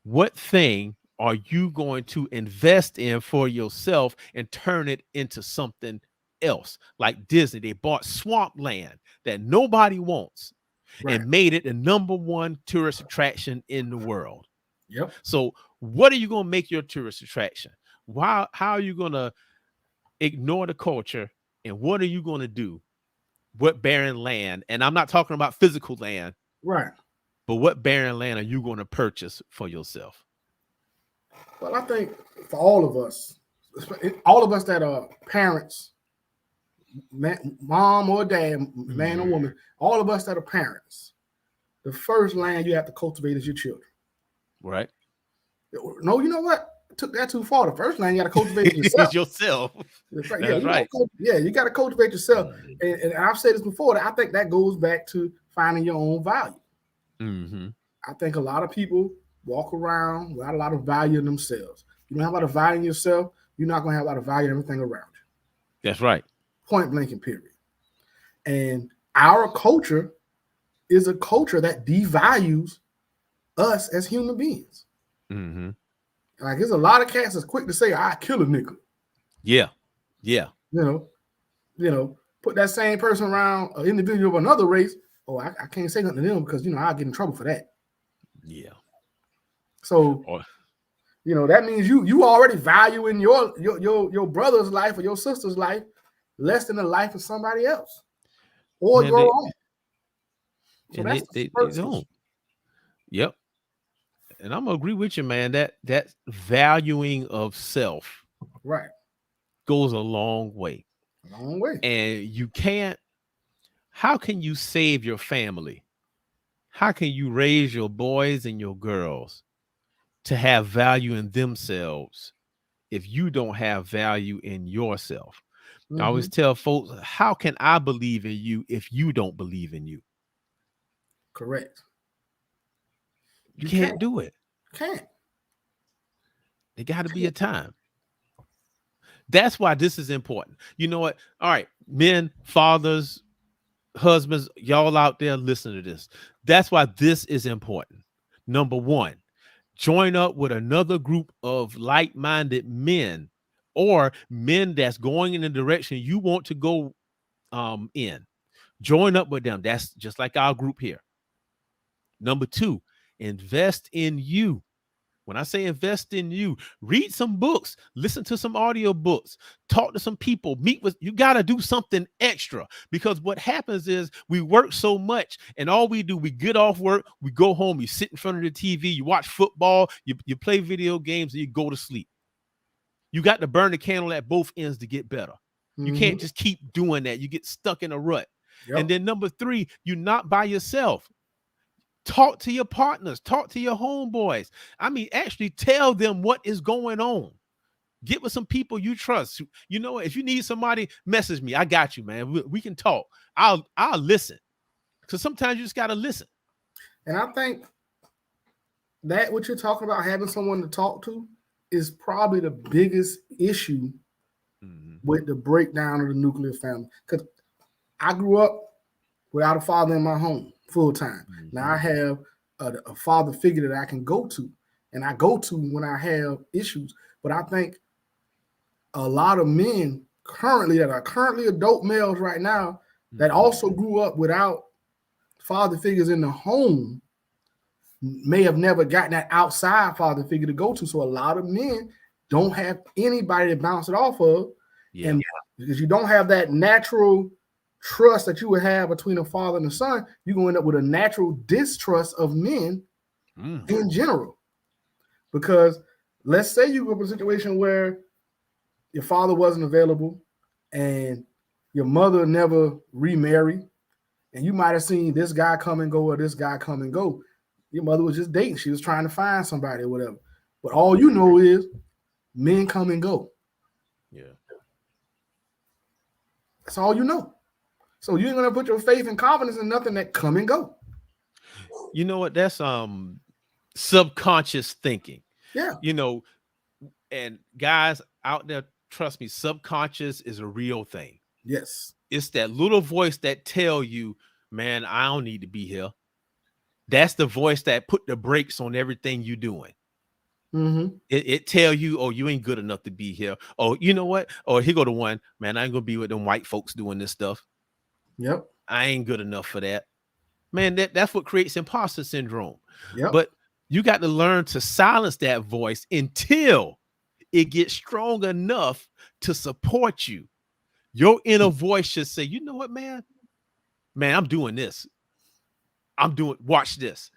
[SPEAKER 1] What thing are you going to invest in for yourself and turn it into something else? Like Disney, they bought swamp land that nobody wants.
[SPEAKER 2] Right.
[SPEAKER 1] and made it the #1 tourist attraction in the world.
[SPEAKER 2] Yep.
[SPEAKER 1] So what are you going to make your tourist attraction? How are you going to ignore the culture? And what are you going to do? What barren land? And I'm not talking about physical land.
[SPEAKER 2] Right.
[SPEAKER 1] But what barren land are you going to purchase for yourself?
[SPEAKER 2] Well, I think for all of us that are parents, mom or dad, man or woman, all of us that are parents, the first land you have to cultivate is your children.
[SPEAKER 1] Right.
[SPEAKER 2] No, you know what? Took that too far. The first land you got to cultivate yourself.
[SPEAKER 1] yourself.
[SPEAKER 2] That's right.
[SPEAKER 1] That's right.
[SPEAKER 2] You got to cultivate yourself. And I've said this before. I think that goes back to finding your own value. I think a lot of people walk around without a lot of value in themselves. You don't have a lot of value in yourself, you're not going to have a lot of value in everything around you.
[SPEAKER 1] That's right. Point
[SPEAKER 2] blank and period. And our culture is a culture that devalues us as human beings. Like there's a lot of cats that's quick to say, I kill a nigga.
[SPEAKER 1] Yeah. Yeah.
[SPEAKER 2] You know, put that same person around an individual of another race. Oh, I can't say nothing to them because, I'll get in trouble for that.
[SPEAKER 1] Yeah.
[SPEAKER 2] So, that means you already valuing your brother's life or your sister's life less than the life of somebody else or your own.
[SPEAKER 1] So and they don't. Yep. And I'm gonna agree with you, man. That valuing of self,
[SPEAKER 2] right,
[SPEAKER 1] goes a long way.
[SPEAKER 2] A long way.
[SPEAKER 1] And you can't. How can you save your family? How can you raise your boys and your girls to have value in themselves if you don't have value in yourself? I always tell folks, how can I believe in you if you don't believe in you?
[SPEAKER 2] Correct.
[SPEAKER 1] You can't do it.
[SPEAKER 2] Can't.
[SPEAKER 1] There got to be a time. That's why this is important. You know what? All right, men, fathers, husbands, y'all out there, listen to this. That's why this is important. Number one, join up with another group of like-minded men or men that's going in the direction you want to go in. Join up with them. That's just like our group here. Number two, invest in you. When I say invest in you, read some books, listen to some audio books, talk to some people, you got to do something extra, because what happens is we work so much and all we do, we get off work, we go home, you sit in front of the TV, you watch football, you play video games, and you go to sleep. You got to burn the candle at both ends to get better. You can't just keep doing that. You get stuck in a rut. Yep. And then number three, you're not by yourself. Talk to your partners, talk to your homeboys. I mean, actually tell them what is going on. Get with some people you trust. You know, if you need somebody, message me. I got you, man. We can talk. I'll listen. Because sometimes you just got to listen.
[SPEAKER 2] And I think that what you're talking about, having someone to talk to, is probably the biggest issue with the breakdown of the nuclear family. Because I grew up without a father in my home full time. Now I have a father figure that I can go to, and I go to when I have issues. But I think a lot of men that are currently adult males right now that also grew up without father figures in the home may have never gotten that outside father figure to go to. So a lot of men don't have anybody to bounce it off of. Yeah. And because you don't have that natural trust that you would have between a father and a son, you're going to end up with a natural distrust of men in general. Because let's say you go up in a situation where your father wasn't available and your mother never remarried, and you might have seen this guy come and go or this guy come and go. Your mother was just dating. She was trying to find somebody or whatever. But all you know is men come and go.
[SPEAKER 1] Yeah.
[SPEAKER 2] That's all you know. So you ain't gonna put your faith and confidence in nothing that come and go.
[SPEAKER 1] You know what? That's subconscious thinking.
[SPEAKER 2] Yeah.
[SPEAKER 1] You know, and guys out there, trust me, subconscious is a real thing.
[SPEAKER 2] Yes. It's
[SPEAKER 1] that little voice that tell you, man, I don't need to be here. That's the voice that put the brakes on everything you're doing. It tell you, oh, you ain't good enough to be here. Oh, you know what? Oh, here go the one, man, I ain't gonna be with them white folks doing this stuff.
[SPEAKER 2] Yep.
[SPEAKER 1] I ain't good enough for that. man, that's what creates imposter syndrome.
[SPEAKER 2] Yep.
[SPEAKER 1] But you got to learn to silence that voice until it gets strong enough to support you. Your inner voice should say, you know what, man, I'm doing this. Watch this.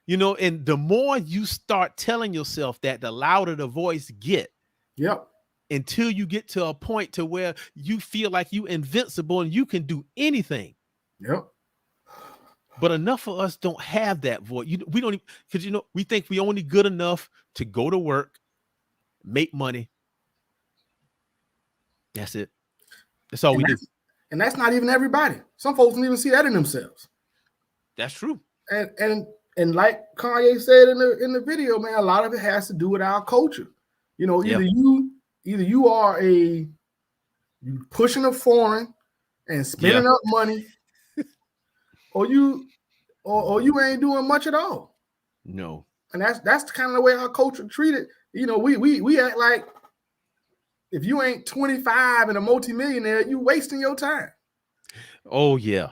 [SPEAKER 1] You know, and the more you start telling yourself that, the louder the voice get.
[SPEAKER 2] Yep.
[SPEAKER 1] Until you get to a point to where you feel like you invincible and you can do anything.
[SPEAKER 2] Yep.
[SPEAKER 1] But enough of us don't have that voice. We don't, because we think we only good enough to go to work, make money. That's it. That's all we do.
[SPEAKER 2] And that's not even everybody. Some folks don't even see that in themselves.
[SPEAKER 1] That's true.
[SPEAKER 2] And like Kanye said in the video, man, a lot of it has to do with our culture. You know, either you are you pushing a foreign and spending up money, or you ain't doing much at all.
[SPEAKER 1] No.
[SPEAKER 2] And that's kind of the way our culture treated. You know, we act like if you ain't 25 and a multimillionaire, you wasting your time.
[SPEAKER 1] Oh yeah.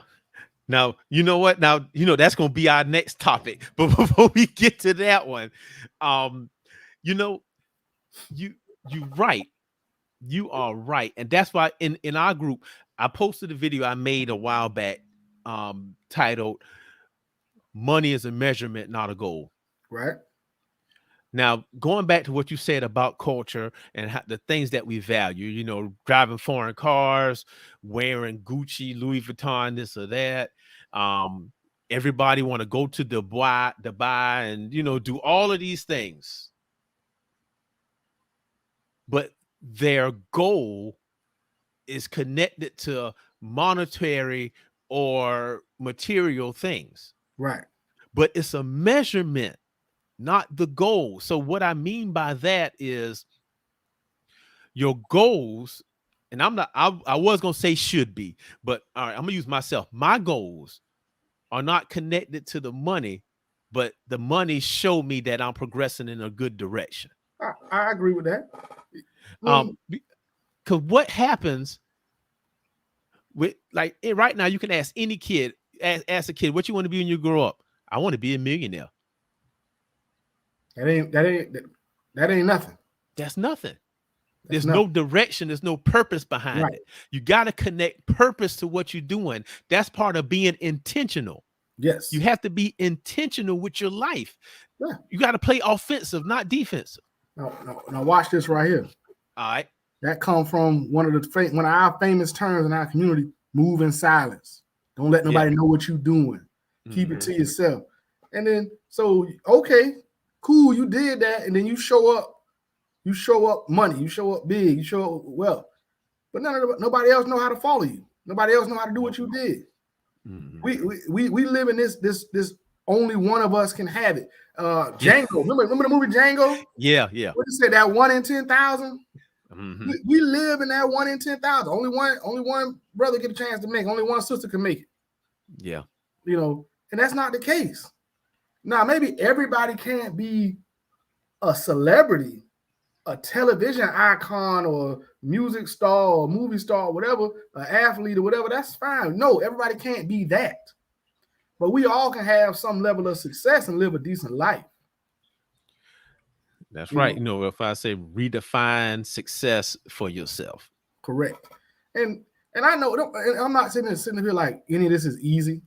[SPEAKER 1] Now, you know what? Now, that's going to be our next topic. But before we get to that one, you're right. You are right. And that's why in our group, I posted a video I made a while back titled "Money is a Measurement, Not a Goal."
[SPEAKER 2] Right.
[SPEAKER 1] Now, going back to what you said about culture and the things that we value, driving foreign cars, wearing Gucci, Louis Vuitton, this or that. Everybody want to go to Dubai and, do all of these things. But their goal is connected to monetary or material things.
[SPEAKER 2] Right.
[SPEAKER 1] But it's a measurement, not the goal. So what I mean by that is your goals, and I was going to say should be, but all right, I'm going to use myself. My goals are not connected to the money, but the money showed me that I'm progressing in a good direction.
[SPEAKER 2] I agree with that.
[SPEAKER 1] Because what happens with right now, you can ask any kid, ask a kid, what you want to be when you grow up? I want to be a millionaire. That
[SPEAKER 2] ain't nothing.
[SPEAKER 1] That's nothing. There's no direction. There's no purpose behind it. You got to connect purpose to what you're doing. That's part of being intentional.
[SPEAKER 2] Yes.
[SPEAKER 1] You have to be intentional with your life.
[SPEAKER 2] Yeah.
[SPEAKER 1] You got to play offensive, not defensive.
[SPEAKER 2] Now watch this right here.
[SPEAKER 1] All right.
[SPEAKER 2] That comes from one of our famous terms in our community: move in silence. Don't let nobody know what you're doing. Keep it to yourself. And then, so, okay, cool, you did that, and then you show up money, you show up big, you show up wealth. But nobody else know how to follow you. Nobody else know how to do what you did. We live in this only one of us can have it. Django, remember the movie Django?
[SPEAKER 1] Yeah.
[SPEAKER 2] What you say, that 1 in 10,000? We live in that 1 in 10,000. Only one brother get a chance to make. Only one sister can make it.
[SPEAKER 1] Yeah.
[SPEAKER 2] And that's not the case. Now, maybe everybody can't be a celebrity, a television icon, or music star, or movie star, or whatever, an athlete or whatever. That's fine. No, everybody can't be that. But we all can have some level of success and live a decent life.
[SPEAKER 1] That's right. If I say redefine success for yourself.
[SPEAKER 2] Correct. And I know, I'm not sitting here like any of this is easy.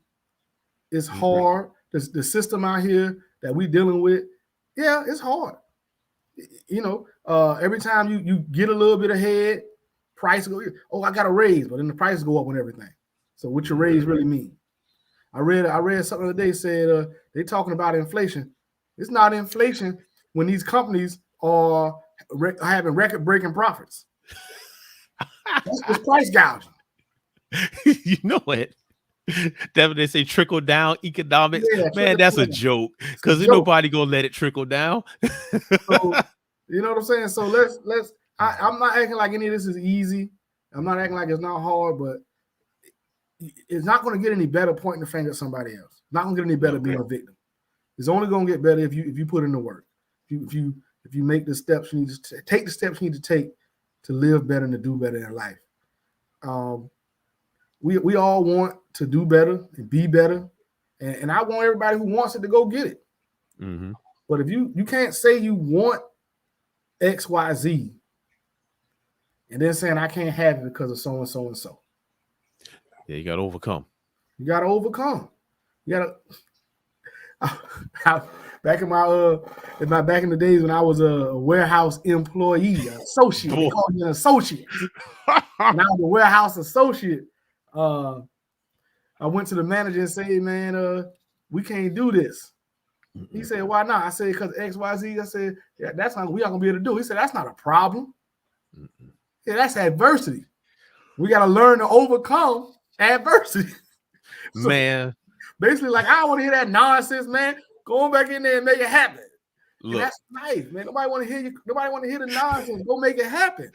[SPEAKER 2] It's hard. The system out here that we dealing with, it's hard. Every time you get a little bit ahead, price go. Oh, I got a raise, but then the prices go up on everything. So what your raise really mean? I read something the other day said they talking about inflation. It's not inflation when these companies are having record-breaking profits. It's price gouging.
[SPEAKER 1] You know it. That they say trickle down economics. Man, that's a joke. Because nobody gonna let it trickle down.
[SPEAKER 2] So, you know what I'm saying? So let's. I'm not acting like any of this is easy. I'm not acting like it's not hard, but it's not going to get any better pointing the finger at somebody else. Not going to get any better being a victim. It's only going to get better if you put in the work. If you make the steps you need to take the steps you need to take to live better and to do better in life. We all want to do better and be better, And I want everybody who wants it to go get it.
[SPEAKER 1] Mm-hmm.
[SPEAKER 2] But if you can't say you want XYZ and then saying I can't have it because of so and so and so.
[SPEAKER 1] Yeah, you got to overcome.
[SPEAKER 2] You got to overcome. You got to. Back in back in the days when I was a warehouse employee, associate, they called me an associate. And I was a warehouse associate. I went to the manager and said, "Hey, man, we can't do this." He said, "Why not?" I said, "Because XYZ." I said, "Yeah, that's not we are gonna be able to do." He said, "That's not a problem. Yeah, that's adversity. We got to learn to overcome adversity." So,
[SPEAKER 1] man,
[SPEAKER 2] basically, like I don't want to hear that nonsense, man. Go back in there and make it happen. Look, and that's nice, man. Nobody want to hear you. Nobody want to hear the nonsense. Go make it happen.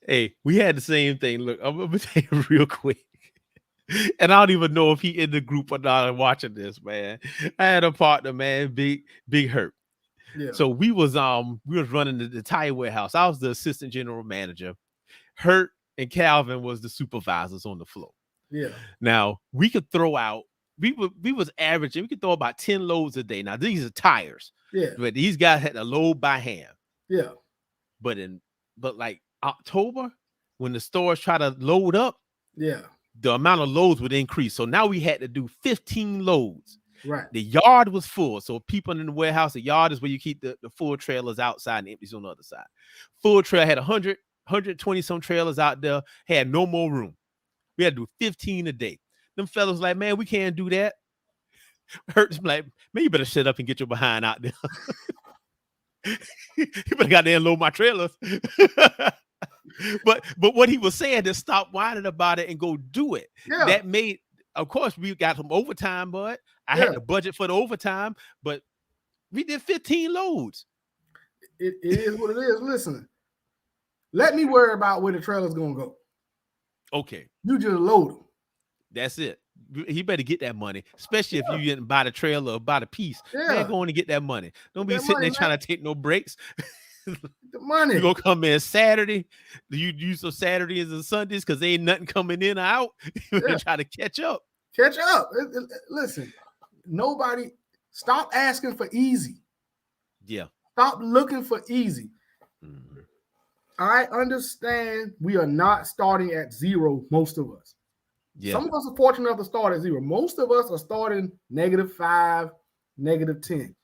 [SPEAKER 1] Hey, we had the same thing. Look, I'm gonna tell you real quick. And I don't even know if he in the group or not watching this, man. I had a partner, man, big hurt. Yeah. So we was running the tire warehouse. I was the assistant general manager. Hurt and Calvin was the supervisors on the floor.
[SPEAKER 2] Yeah.
[SPEAKER 1] Now we could throw out. We was averaging. We could throw about 10 loads a day. Now these are tires.
[SPEAKER 2] Yeah.
[SPEAKER 1] But these guys had to load by hand.
[SPEAKER 2] Yeah.
[SPEAKER 1] But like October, when the stores try to load up,
[SPEAKER 2] yeah,
[SPEAKER 1] the amount of loads would increase. So now we had to do 15 loads.
[SPEAKER 2] Right.
[SPEAKER 1] The yard was full. So people in the warehouse, the yard is where you keep the full trailers outside and empties on the other side. Full trail had 120 some trailers out there, had no more room. We had to do 15 a day. Them fellas like, man, we can't do that. Hurts like, man, you better shut up and get your behind out there. You better got there and load my trailers. But what he was saying is stop whining about it and go do it. Yeah. That made, of course, we got some overtime, bud. I had the budget for the overtime, but we did 15 loads.
[SPEAKER 2] It is what it is. Listen, let me worry about where the trailer's gonna go.
[SPEAKER 1] Okay.
[SPEAKER 2] You just load them.
[SPEAKER 1] That's it. He better get that money, especially if you didn't buy the trailer or buy the piece. Yeah. Man, going to get that money. Don't be sitting there trying to take no breaks.
[SPEAKER 2] The money.
[SPEAKER 1] You're going to come in Saturday. You use those Saturdays and Sundays because there ain't nothing coming in or out. You're trying to catch up.
[SPEAKER 2] Catch up. Listen, nobody, stop asking for easy.
[SPEAKER 1] Yeah.
[SPEAKER 2] Stop looking for easy. Mm-hmm. I understand we are not starting at zero, most of us. Yeah. Some of us are fortunate enough to start at zero. Most of us are starting -5, -10.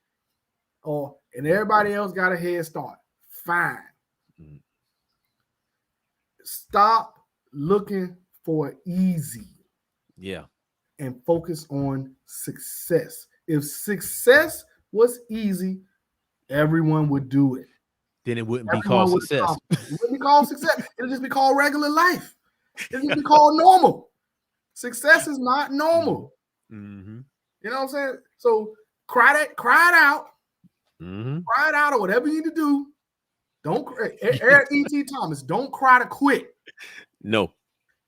[SPEAKER 2] And everybody else got a head start. Fine. Mm-hmm. Stop looking for easy.
[SPEAKER 1] Yeah.
[SPEAKER 2] And focus on success. If success was easy, everyone would do it.
[SPEAKER 1] Then it wouldn't be called success.
[SPEAKER 2] It wouldn't be called success. It'll just be called regular life. It'll just be called normal. Success is not normal. Mm-hmm. You know what I'm saying? So cry it out. Mm-hmm. Cry it out or whatever you need to do. Don't Eric E.T. Thomas, don't cry to quit.
[SPEAKER 1] No.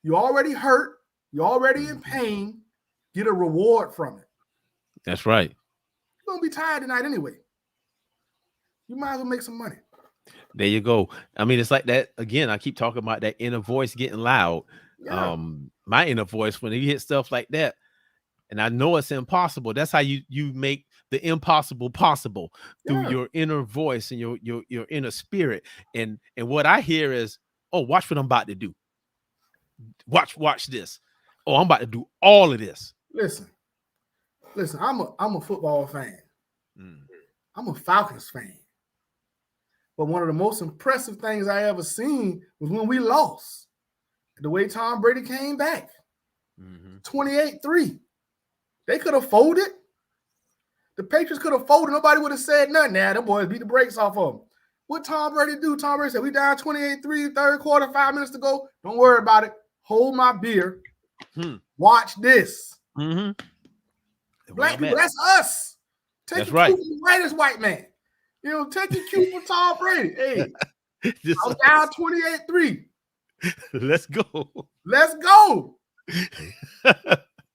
[SPEAKER 2] You already hurt. You're already in pain. Get a reward from it.
[SPEAKER 1] That's right.
[SPEAKER 2] You're going to be tired tonight anyway. You might as well make some money.
[SPEAKER 1] There you go. I mean, it's like that. Again, I keep talking about that inner voice getting loud. Yeah. My inner voice, when you hit stuff like that, and I know it's impossible. That's how you make the impossible possible through your inner voice and your inner spirit. And what I hear is, oh, watch what I'm about to do. Watch this. Oh, I'm about to do all of this.
[SPEAKER 2] Listen. I'm a football fan. I'm a Falcons fan. But one of the most impressive things I ever seen was when we lost. The way Tom Brady came back. 28-3. They could have folded. The Patriots could have folded. Nobody would have said nothing. Now, them boys beat the brakes off of them. What Tom Brady do? Tom Brady said, we down 28-3, third quarter, 5 minutes to go. Don't worry about it. Hold my beer. Watch this. Black people, that's us. Take your cue from the greatest white man. You know, take your cue from Tom Brady. Hey, I'm down 28-3.
[SPEAKER 1] Let's go.
[SPEAKER 2] Let's go. You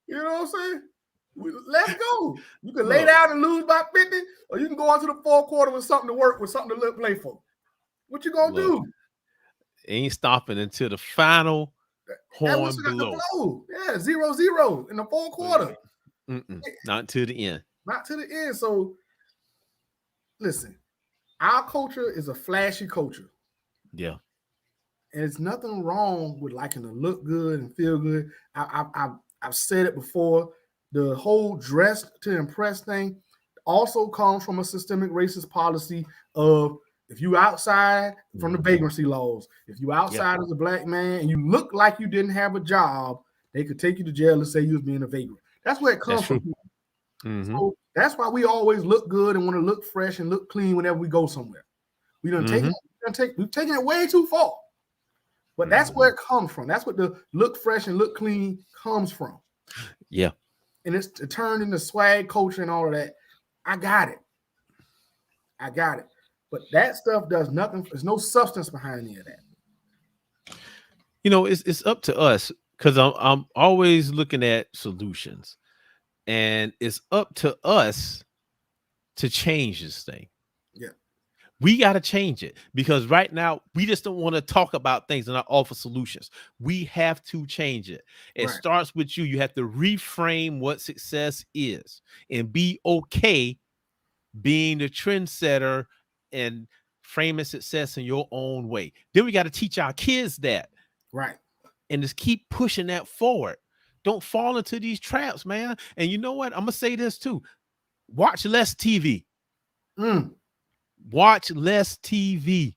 [SPEAKER 2] know what I'm saying? Let's go. You can lay down and lose by 50, or you can go on to the fourth quarter with something to work with, something to play for. What you gonna do?
[SPEAKER 1] Ain't stopping until the final horn blow.
[SPEAKER 2] Yeah, 0-0 in the fourth quarter.
[SPEAKER 1] Not to the end.
[SPEAKER 2] Not to the end. So listen, our culture is a flashy culture.
[SPEAKER 1] Yeah.
[SPEAKER 2] And it's nothing wrong with liking to look good and feel good. I've said it before. The whole dress to impress thing also comes from a systemic racist policy of if you outside from the vagrancy laws, if you outside as a black man and you look like you didn't have a job, they could take you to jail and say you was being a vagrant. That's where it comes from. So that's why we always look good and want to look fresh and look clean whenever we go somewhere. We don't we've taken it way too far. But that's where it comes from. That's what the look fresh and look clean comes from.
[SPEAKER 1] Yeah.
[SPEAKER 2] And it's turned into swag culture and all of that. I got it. But that stuff does nothing. There's no substance behind any of that.
[SPEAKER 1] You know, it's up to us because I'm always looking at solutions. And it's up to us to change this thing.
[SPEAKER 2] Yeah.
[SPEAKER 1] We got to change it because right now we just don't want to talk about things and not offer solutions. We have to change it. It starts with you. You have to reframe what success is and be okay being the trendsetter and framing success in your own way. Then we got to teach our kids that.
[SPEAKER 2] Right.
[SPEAKER 1] And just keep pushing that forward. Don't fall into these traps, man. And you know what? I'm going to say this too. Watch less TV. Watch less TV.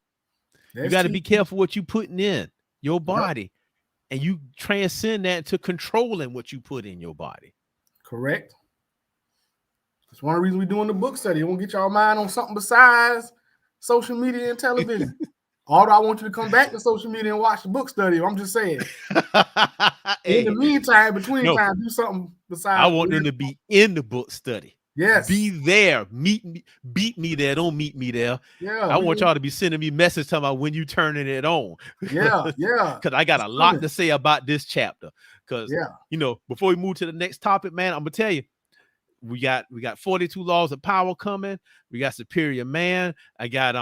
[SPEAKER 1] You got to be careful what you putting in your body. And you transcend that to controlling what you put in your body.
[SPEAKER 2] Correct. That's one of the reasons we're doing the book study. You want to get your mind on something besides social media and television. Although I want you to come back to social media and watch the book study. I'm just saying. In the meantime, between time, do something besides.
[SPEAKER 1] I want them to be in the book study.
[SPEAKER 2] Yes.
[SPEAKER 1] Be there. Meet me. Beat me there. Don't meet me there.
[SPEAKER 2] Yeah.
[SPEAKER 1] I want y'all to be sending me messages talking about when you turning it on.
[SPEAKER 2] Yeah.
[SPEAKER 1] Because I got a lot to say about this chapter. Because, you know, before we move to the next topic, man, I'm going to tell you, we got 42 laws of power coming. We got superior man. I got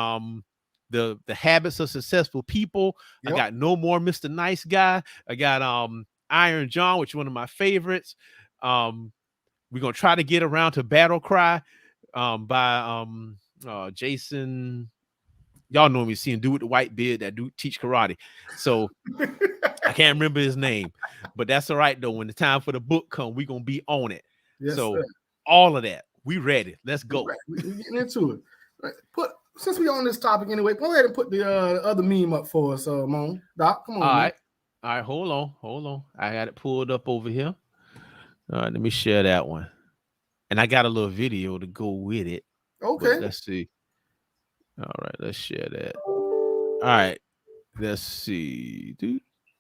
[SPEAKER 1] the habits of successful people. I got no more Mr. Nice Guy. I got Iron John, which is one of my favorites. We're gonna try to get around to Battle Cry by Jason. Y'all know me, seeing dude with the white beard that do teach karate. So I can't remember his name, but that's all right though. When the time for the book come, we're gonna be on it.
[SPEAKER 2] Yes,
[SPEAKER 1] so
[SPEAKER 2] sir.
[SPEAKER 1] All of that, we ready. Let's go.
[SPEAKER 2] We're getting into it. Since we're on this topic anyway, go ahead and put the other meme up for us, Mon. Doc, come on.
[SPEAKER 1] All right. Hold on. I got it pulled up over here. All right, let me share that one. And I got a little video to go with it.
[SPEAKER 2] Okay.
[SPEAKER 1] But let's see. All right, let's share that. All right, let's see.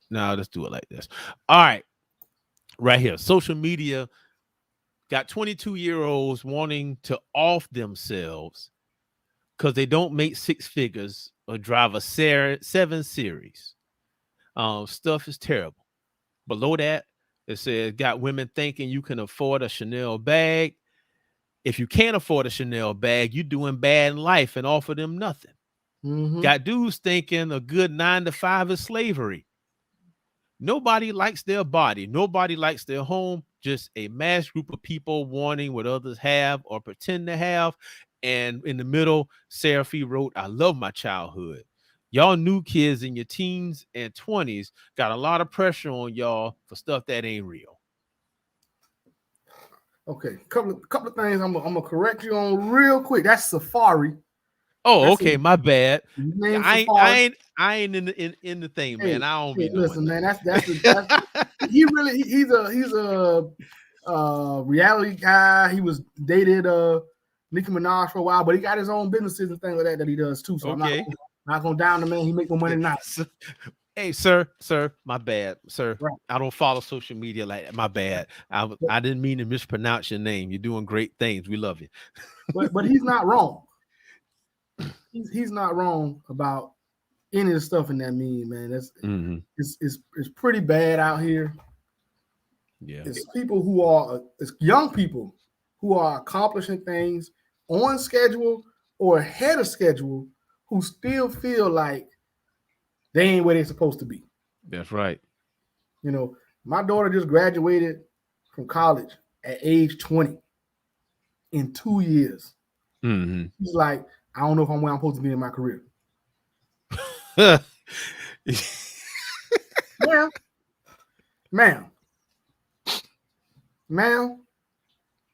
[SPEAKER 1] Now let's do it like this. All right, right here. Social media got 22-year-olds wanting to off themselves because they don't make six figures or drive a 7 Series. Stuff is terrible. Below that, it says, got women thinking you can afford a Chanel bag. If you can't afford a Chanel bag, you're doing bad in life and offer them nothing. Got dudes thinking a good 9 to 5 is slavery. Nobody likes their body. Nobody likes their home. Just a mass group of people wanting what others have or pretend to have. And in the middle, Seraphy wrote, I love my childhood. Y'all new kids in your teens and 20s got a lot of pressure on y'all for stuff that ain't real.
[SPEAKER 2] Okay, couple of things I'm gonna correct you on real quick. That's Safari.
[SPEAKER 1] Oh,
[SPEAKER 2] that's
[SPEAKER 1] okay, my bad. I ain't in the thing, man. I don't be
[SPEAKER 2] listen,
[SPEAKER 1] knowing
[SPEAKER 2] man. That's he's a reality guy. He was dated Nicki Minaj for a while, but he got his own businesses and things like that he does too. So
[SPEAKER 1] okay.
[SPEAKER 2] I'm not going down the man. He make more money than I.
[SPEAKER 1] Hey, sir, my bad, sir.
[SPEAKER 2] Right.
[SPEAKER 1] I don't follow social media like that. My bad. I didn't mean to mispronounce your name. You're doing great things. We love you.
[SPEAKER 2] But he's not wrong. He's not wrong about any of the stuff in that meme, man. That's it's pretty bad out here.
[SPEAKER 1] Yeah,
[SPEAKER 2] it's people who are it's young people who are accomplishing things on schedule or ahead of schedule who still feel like they ain't where they're supposed to be.
[SPEAKER 1] That's right.
[SPEAKER 2] You know, my daughter just graduated from college at age 20 in 2 years. He's like, I don't know if I'm where I'm supposed to be in my career. Ma'am,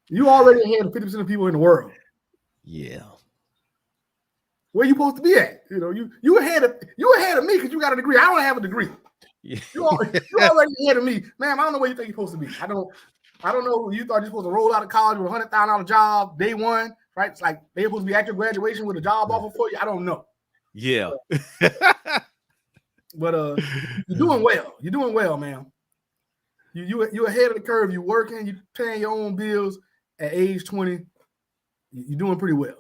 [SPEAKER 2] you already ahead of 50% of people in the world.
[SPEAKER 1] Yeah.
[SPEAKER 2] Where you supposed to be at? You know, you ahead of me because you got a degree. I don't have a degree.
[SPEAKER 1] Yeah.
[SPEAKER 2] You already ahead of me, ma'am. I don't know where you think you're supposed to be. I don't know. You thought you're supposed to roll out of college with $100,000 job day one, right? It's like they're supposed to be at your graduation with a job offer for you. I don't know.
[SPEAKER 1] Yeah.
[SPEAKER 2] But you're doing well. You're doing well, ma'am. You're ahead of the curve. You're working. You're paying your own bills at age 20. You're doing pretty well.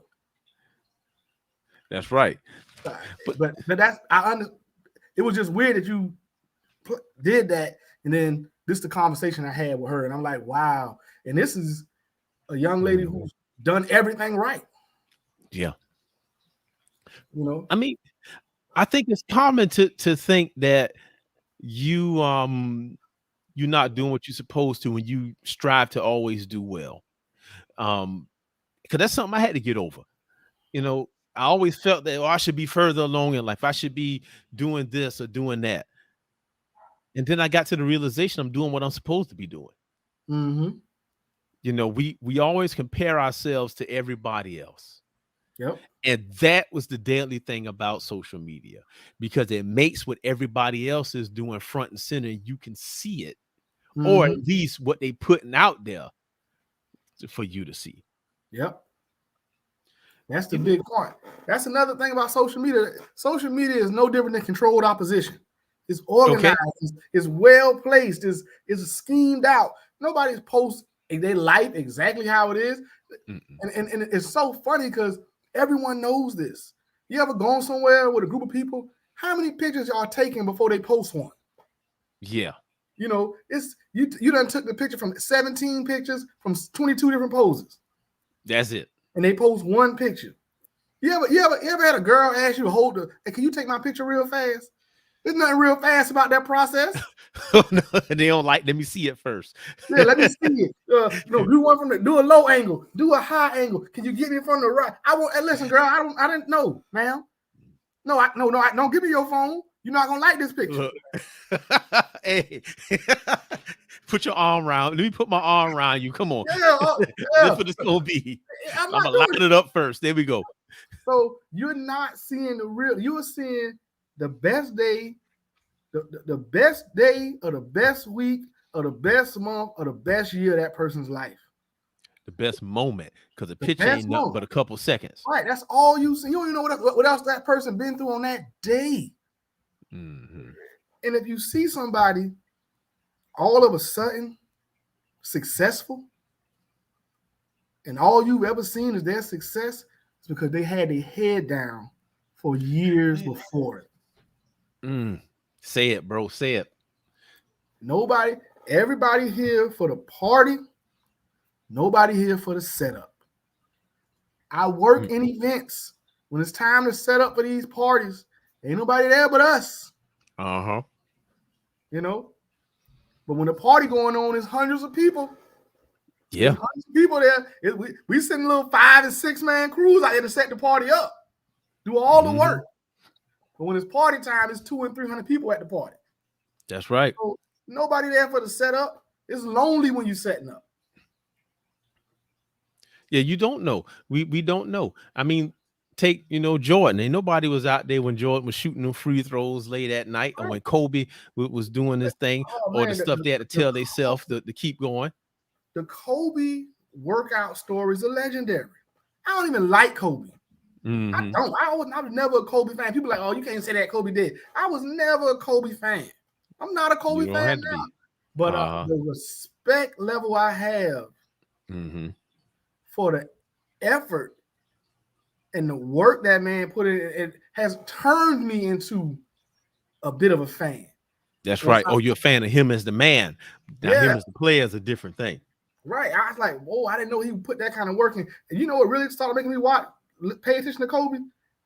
[SPEAKER 1] That's right.
[SPEAKER 2] But that's it was just weird that you did that, and then this is the conversation I had with her, and I'm like, wow. And this is a young lady who's done everything right.
[SPEAKER 1] Yeah.
[SPEAKER 2] You know,
[SPEAKER 1] I mean, I think it's common to think that you're not doing what you're supposed to when you strive to always do well. Because that's something I had to get over. You know, I always felt that I should be further along in life. I should be doing this or doing that. And then I got to the realization I'm doing what I'm supposed to be doing. You know, we always compare ourselves to everybody else.
[SPEAKER 2] Yep.
[SPEAKER 1] And that was the deadly thing about social media, because it makes what everybody else is doing front and center. You can see it, or at least what they putting out there for you to see.
[SPEAKER 2] Yep. That's the big part. That's another thing about social media. Social media is no different than controlled opposition. It's organized. Okay. It's well placed. It's schemed out. Nobody's posts their life exactly how it is. And it's so funny because everyone knows this. You ever gone somewhere with a group of people? How many pictures y'all taking before they post one?
[SPEAKER 1] Yeah.
[SPEAKER 2] You know, it's you done took the picture from 17 pictures from 22 different poses.
[SPEAKER 1] That's it.
[SPEAKER 2] And they post one picture. You ever had a girl ask you to hold hey, can you take my picture real fast? There's nothing real fast about that process.
[SPEAKER 1] Oh, no, they don't like. Let me see it first.
[SPEAKER 2] Yeah, let me see it. Do one from do a low angle, do a high angle. Can you get me from the right? I won't. Listen, girl, I didn't know, ma'am. No, don't give me your phone. You're not gonna like this picture.
[SPEAKER 1] Hey, put your arm around. Let me put my arm around you. Come on.
[SPEAKER 2] Yeah.
[SPEAKER 1] That's what it's gonna be. I'm gonna line it up first. There we go.
[SPEAKER 2] So you're not seeing the real. You are seeing the best day, the best day, or the best week, or the best month, or the best year of that person's life.
[SPEAKER 1] The best moment, because the picture ain't nothing but a couple seconds.
[SPEAKER 2] Right. That's all you see. You don't even know what else that person been through on that day. And if you see somebody all of a sudden successful, and all you've ever seen is their success, it's because they had their head down for years before it.
[SPEAKER 1] Say it, bro. Say it.
[SPEAKER 2] Everybody here for the party. Nobody here for the setup. I work in events. When it's time to set up for these parties, ain't nobody there but us. You know? But when the party going on, there's hundreds of people.
[SPEAKER 1] Yeah.
[SPEAKER 2] Hundreds of people there. We send little 5 and 6 man crews out there to set the party up. Do all the work. But when it's party time, it's 200 and 300 people at the party.
[SPEAKER 1] That's right.
[SPEAKER 2] So nobody there for the setup. It's lonely when you're setting up.
[SPEAKER 1] Yeah, you don't know. We don't know. I mean, take, Jordan. Ain't nobody was out there when Jordan was shooting them free throws late at night, or when Kobe was doing this thing, or the stuff they had to tell themselves to keep going.
[SPEAKER 2] The Kobe workout stories are legendary. I don't even like Kobe. I don't. I was never a Kobe fan. People are like, oh, you can't say that Kobe did. I was never a Kobe fan. I'm not a Kobe fan now. But the respect level I have for the effort and the work that man put in, it has turned me into a bit of a fan.
[SPEAKER 1] That's right. Oh, you're a fan of him as the man. Now him as the player is a different thing.
[SPEAKER 2] Right. I was like, whoa, I didn't know he would put that kind of work in. And you know what really started making me pay attention to Kobe?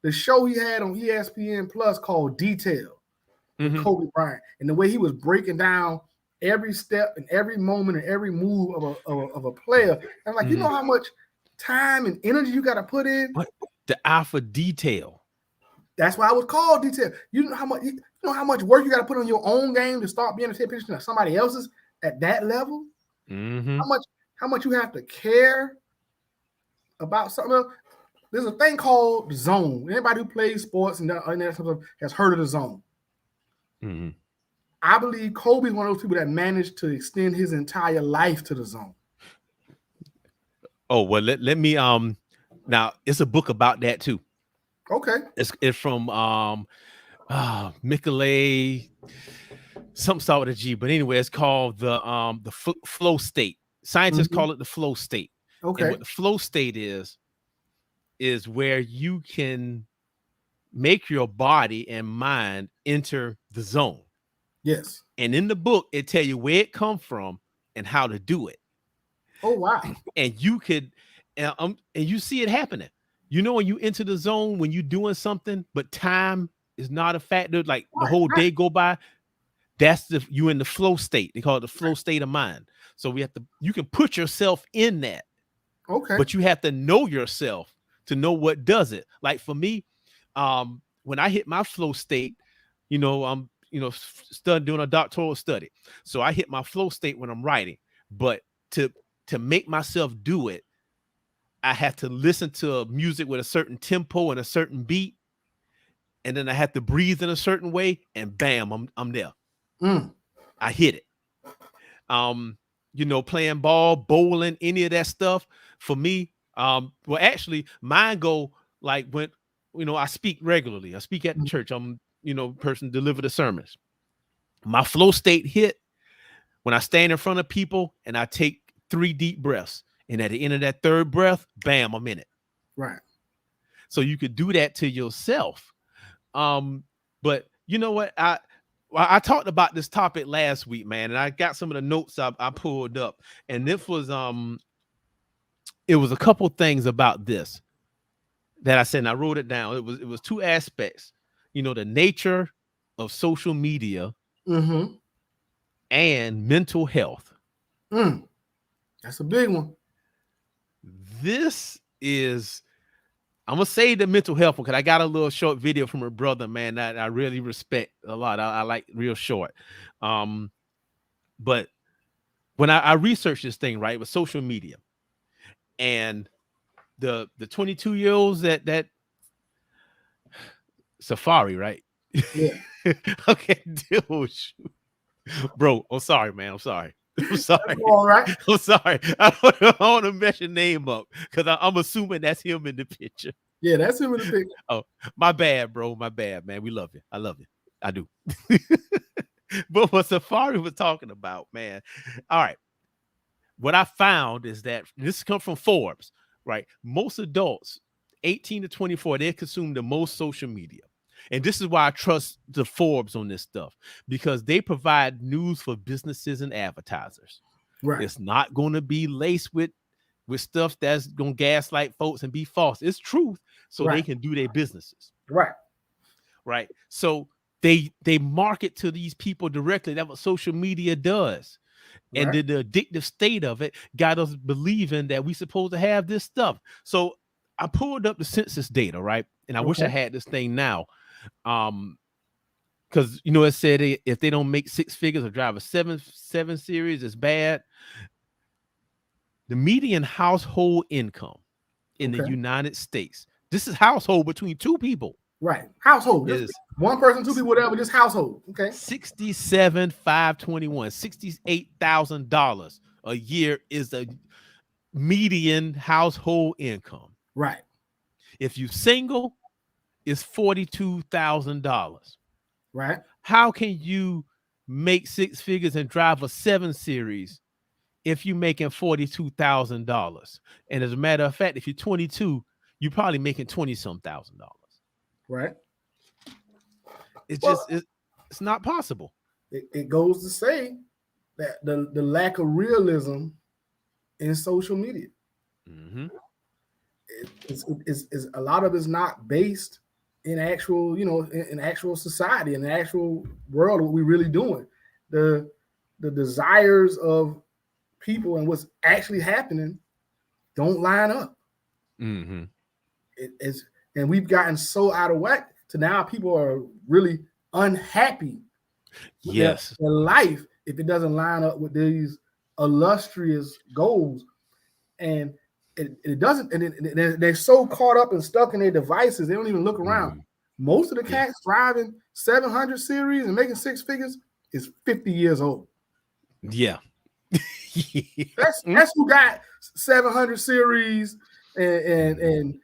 [SPEAKER 2] The show he had on ESPN Plus called Detail. Kobe Bryant. And the way he was breaking down every step and every moment and every move of a player. And like, you know how much time and energy you got to put in?
[SPEAKER 1] What? The eye for detail.
[SPEAKER 2] That's why I was called detail. You know how much work you got to put on your own game to start being a position of somebody else's at that level? How much you have to care about something else? There's a thing called the zone. Anybody who plays sports and that stuff has heard of the zone. I believe Kobe's one of those people that managed to extend his entire life to the zone.
[SPEAKER 1] Oh, well, let me now it's a book about that too.
[SPEAKER 2] Okay.
[SPEAKER 1] It's from Michele, something start with a G, but anyway, it's called the flow state. Scientists call it the flow state.
[SPEAKER 2] Okay.
[SPEAKER 1] And what the flow state is where you can make your body and mind enter the zone.
[SPEAKER 2] Yes.
[SPEAKER 1] And in the book, it tell you where it come from and how to do it.
[SPEAKER 2] Oh, wow.
[SPEAKER 1] And you could, and you see it happening. You know, when you enter the zone, when you're doing something, but time is not a factor, like the whole day go by, that's you in the flow state. They call it the flow state of mind. So you can put yourself in that.
[SPEAKER 2] Okay.
[SPEAKER 1] But you have to know yourself to know what does it. Like for me, when I hit my flow state, I'm doing a doctoral study. So I hit my flow state when I'm writing. But to make myself do it, I have to listen to music with a certain tempo and a certain beat. And then I have to breathe in a certain way, and bam, I'm there. I hit it. Playing ball, bowling, any of that stuff. For me, well, actually, mine go like when, I speak regularly. I speak at the church. I'm, person deliver the sermons. My flow state hit when I stand in front of people and I take 3 deep breaths. And at the end of that 3rd breath, bam, I'm in it.
[SPEAKER 2] Right.
[SPEAKER 1] So you could do that to yourself. But you know what? I talked about this topic last week, man, and I got some of the notes I pulled up. And this was it was a couple things about this that I said, and I wrote it down. It was 2 aspects, the nature of social media and mental health.
[SPEAKER 2] That's a big one.
[SPEAKER 1] This is, I'm gonna say the mental health one because I got a little short video from her brother, man, that I really respect a lot. I like real short. But when I researched this thing, right, with social media and the 22-year-olds that Safari, right?
[SPEAKER 2] Yeah.
[SPEAKER 1] Okay, dude, bro. I'm sorry, man. I'm sorry.
[SPEAKER 2] All right.
[SPEAKER 1] I'm sorry. I don't want to mess your name up because I'm assuming that's him in the picture.
[SPEAKER 2] Yeah, that's him in the picture.
[SPEAKER 1] Oh, my bad, bro. My bad, man. We love you. I love you. I do. But what Safari was talking about, man. All right. What I found is that this comes from Forbes, right? Most adults, 18 to 24, they consume the most social media. And this is why I trust the Forbes on this stuff, because they provide news for businesses and advertisers.
[SPEAKER 2] Right.
[SPEAKER 1] It's not going to be laced with stuff that's going to gaslight folks and be false. It's truth, so they can do their businesses.
[SPEAKER 2] Right.
[SPEAKER 1] Right. So they market to these people directly. That's what social media does. Right. And the addictive state of it got us believing that we supposed to have this stuff. So I pulled up the census data, right? And I wish I had this thing now. Because it said if they don't make 6 figures or drive a 7 series, it's bad. The median household income in the United States, this is household between 2 people.
[SPEAKER 2] Right. Household. Is 1 person, 2 people, whatever, just household. Okay.
[SPEAKER 1] $67,521, $68,000 a year is the median household income.
[SPEAKER 2] Right.
[SPEAKER 1] If you single, it's $42,000.
[SPEAKER 2] Right.
[SPEAKER 1] How can you make 6 figures and drive a 7 series if you're making $42,000? And as a matter of fact, if you're 22, you're probably making $20-some thousand.
[SPEAKER 2] Right.
[SPEAKER 1] It's it's not possible.
[SPEAKER 2] It goes to say that the lack of realism in social media. Is a lot of it's not based in actual, in actual society, in the actual world, what we're really doing. The the desires of people and what's actually happening don't line up.
[SPEAKER 1] Mm-hmm.
[SPEAKER 2] And we've gotten so out of whack to now people are really unhappy with
[SPEAKER 1] Yes.
[SPEAKER 2] their life if it doesn't line up with these illustrious goals. And it doesn't, and they're so caught up and stuck in their devices, they don't even look around.
[SPEAKER 1] Mm-hmm.
[SPEAKER 2] Most of the cats driving 700 series and making six figures is 50 years old.
[SPEAKER 1] Yeah.
[SPEAKER 2] That's who got 700 series and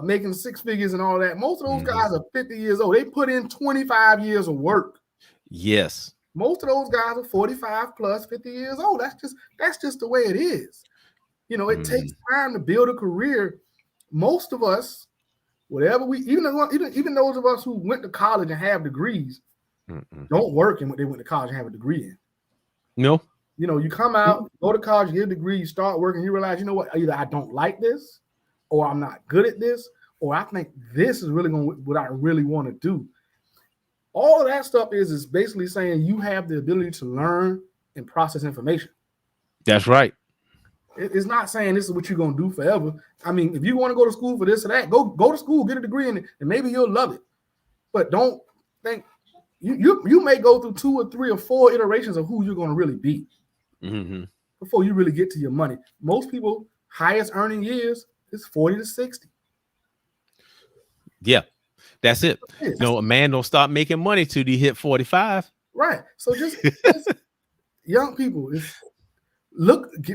[SPEAKER 2] making six figures and all that. Most of those guys are 50 years old. They put in 25 years of work.
[SPEAKER 1] Yes.
[SPEAKER 2] Most of those guys are 45 plus 50 years old. That's just the way it is. You know, it takes time to build a career. Most of us, whatever we, even those of us who went to college and have degrees, don't work in what they went to college and have a degree in.
[SPEAKER 1] No.
[SPEAKER 2] You know, you come out, go to college, you get a degree, you start working, you realize, you know what, either I don't like this, or I'm not good at this, or I think this is really what I really want to do. All of that stuff is basically saying you have the ability to learn and process information.
[SPEAKER 1] That's right.
[SPEAKER 2] It's not saying this is what you're going to do forever. I mean, if you want to go to school for this or that, go to school, get a degree in it, and maybe you'll love it. But don't think you may go through 2 or 3 or 4 iterations of who you're going to really be before you really get to your money. Most people, highest earning years is 40 to 60.
[SPEAKER 1] Yeah, that's it. No, a man don't stop making money till he hit 45.
[SPEAKER 2] Right. So just young people,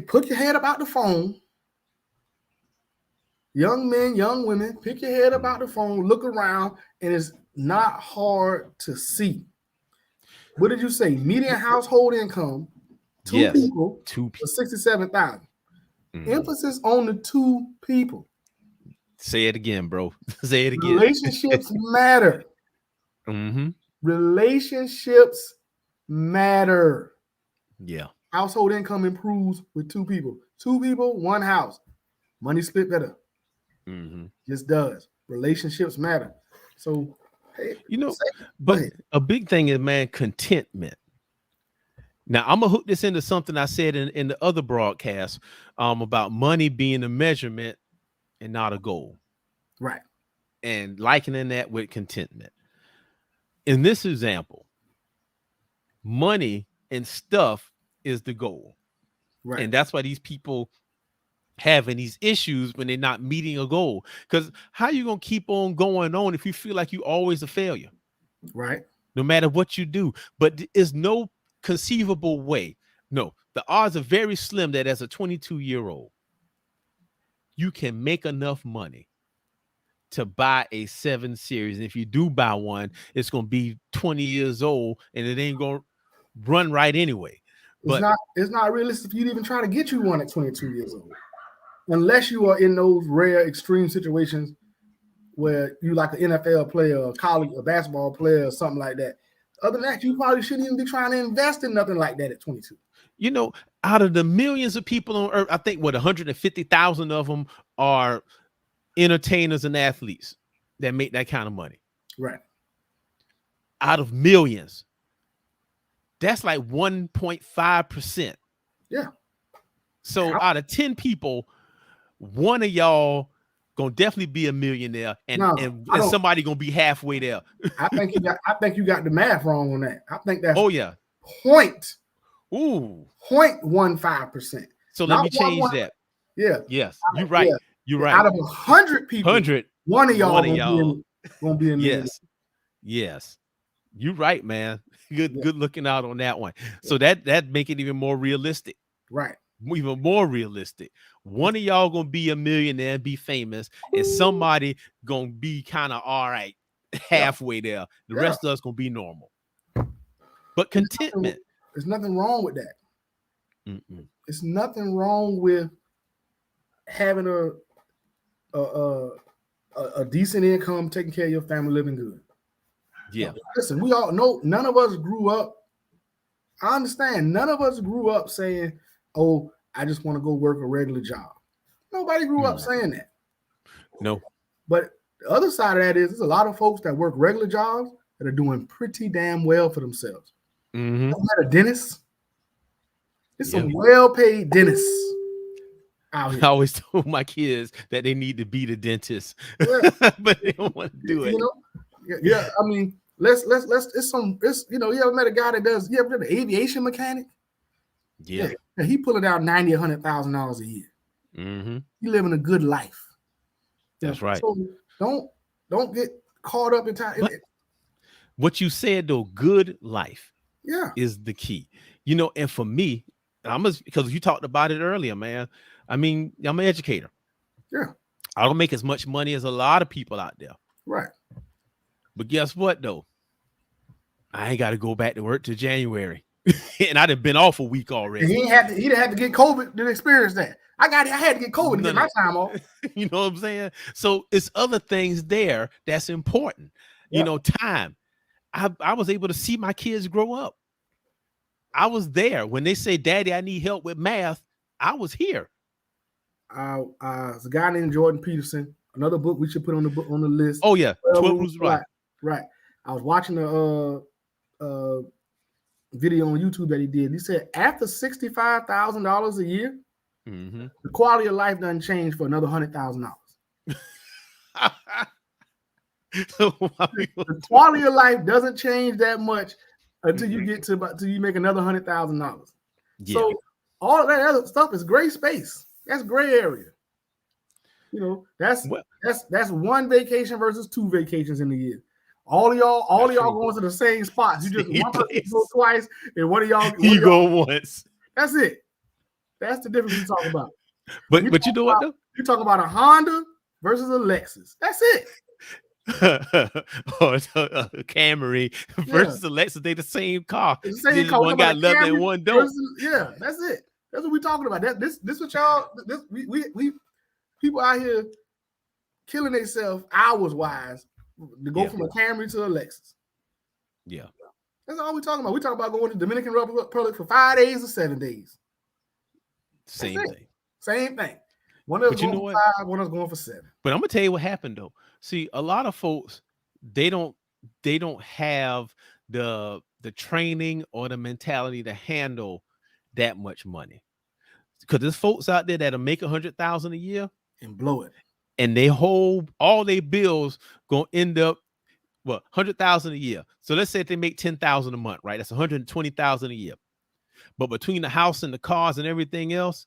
[SPEAKER 2] put your head about the phone. Young men, young women, pick your head about the phone, look around, and it's not hard to see. What did you say? Median household income, two people for 67,000. Emphasis on the 2 people.
[SPEAKER 1] Say it again, bro. Say it again.
[SPEAKER 2] Relationships matter. Relationships matter.
[SPEAKER 1] Yeah.
[SPEAKER 2] Household income improves with 2 people. 2 people, 1 house. Money split better. Just does. Relationships matter. So, hey,
[SPEAKER 1] you know, but a big thing is, man, contentment. Now, I'm gonna hook this into something I said in the other broadcast about money being a measurement and not a goal.
[SPEAKER 2] Right.
[SPEAKER 1] And likening that with contentment. In this example, money and stuff is the goal. Right. And that's why these people having these issues when they're not meeting a goal. Because how you gonna keep on going on if you feel like you always a failure?
[SPEAKER 2] Right.
[SPEAKER 1] No matter what you do. But there's no conceivable way. No, the odds are very slim that as a 22-year-old, you can make enough money to buy a 7 series. And if you do buy one, it's going to be 20 years old and it ain't going to run right anyway.
[SPEAKER 2] It's not realistic for you to even try to get you one at 22 years old. Unless you are in those rare extreme situations where you like an NFL player, a college, a basketball player, or something like that. Other than that, you probably shouldn't even be trying to invest in nothing like that at 22.
[SPEAKER 1] You know, out of the millions of people on earth, I think 150,000 of them are entertainers and athletes that make that kind of money.
[SPEAKER 2] Right.
[SPEAKER 1] Out of millions, that's like 1.5%.
[SPEAKER 2] Yeah.
[SPEAKER 1] So out of 10 people, one of y'all gonna definitely be a millionaire, and somebody gonna be halfway there.
[SPEAKER 2] I think you got the math wrong on that. I think that's
[SPEAKER 1] 0.15%. So let me change that.
[SPEAKER 2] Yeah.
[SPEAKER 1] Yes, you're right. Yeah. You're right.
[SPEAKER 2] Out of 100 people, one of y'all gonna be a millionaire.
[SPEAKER 1] Yes. You're right, man. Good looking out on that one. So that make it even more realistic.
[SPEAKER 2] Right.
[SPEAKER 1] Even more realistic. One of y'all gonna be a millionaire and be famous, and somebody gonna be kind of all right halfway there. The rest of us gonna be normal. But contentment.
[SPEAKER 2] There's nothing wrong with that. There's nothing wrong with having a decent income, taking care of your family, living good.
[SPEAKER 1] Yeah.
[SPEAKER 2] Listen, we all know none of us grew up. I understand. None of us grew up saying, "Oh, I just want to go work a regular job." Nobody grew up saying that.
[SPEAKER 1] No.
[SPEAKER 2] But the other side of that is there's a lot of folks that work regular jobs that are doing pretty damn well for themselves. Isn't that a dentist? There's some well-paid dentists out here.
[SPEAKER 1] I always told my kids that they need to be the dentist, but they don't want to do it.
[SPEAKER 2] You know, yeah. I mean, let's. It's you know, you ever met a guy that does? You ever been an aviation mechanic?
[SPEAKER 1] Yeah.
[SPEAKER 2] He pulling out $90,000-$100,000 a year.
[SPEAKER 1] Mm-hmm.
[SPEAKER 2] He living a good life.
[SPEAKER 1] That's right.
[SPEAKER 2] So don't get caught up in time.
[SPEAKER 1] What you said though, good life,
[SPEAKER 2] is
[SPEAKER 1] the key. You know, and for me, because you talked about it earlier, man. I mean, I'm an educator.
[SPEAKER 2] Yeah.
[SPEAKER 1] I don't make as much money as a lot of people out there.
[SPEAKER 2] Right.
[SPEAKER 1] But guess what though? I ain't got to go back to work till January. And I'd have been off a week already.
[SPEAKER 2] And he'd have to get COVID to experience that. I had to get COVID to get my time off.
[SPEAKER 1] You know what I'm saying? So it's other things there that's important. You know, time. I was able to see my kids grow up. I was there when they say, "Daddy, I need help with math." I was here.
[SPEAKER 2] There's a guy named Jordan Peterson. Another book we should put on the list.
[SPEAKER 1] Oh yeah, 12 Rules of Life.
[SPEAKER 2] Right. I was watching a video on YouTube that he did. He said after $65,000 a year, the quality of life doesn't change for another $100,000. The quality of life doesn't change that much until you get till you make another $100,000. So all of that other stuff is gray space. That's gray area. You know, that's one vacation versus 2 vacations in a year. All of y'all going to the same spots. You just one person go twice, and one of y'all
[SPEAKER 1] go once.
[SPEAKER 2] That's it. That's the difference we talk about.
[SPEAKER 1] But you know what though?
[SPEAKER 2] You talk about a Honda versus a Lexus. That's it.
[SPEAKER 1] Or a Camry versus a Lexus. They the same car.
[SPEAKER 2] The same car.
[SPEAKER 1] One got leather and one don't.
[SPEAKER 2] Yeah, that's it. That's what we're talking about. This what y'all. We people out here killing themselves hours wise to go from a Camry to a Lexus.
[SPEAKER 1] Yeah,
[SPEAKER 2] that's all we're talking about. We talk about going to Dominican Republic for 5 days or 7 days.
[SPEAKER 1] Same thing.
[SPEAKER 2] One of us going for 5, one of us going for 7.
[SPEAKER 1] But I'm gonna tell you what happened though. See, a lot of folks they don't have the training or the mentality to handle that much money. Because there's folks out there that'll make $100,000 a year
[SPEAKER 2] and blow it,
[SPEAKER 1] and all their bills gonna end up $100,000 a year. So let's say if they make $10,000 a month, right? That's $120,000 a year. But between the house and the cars and everything else,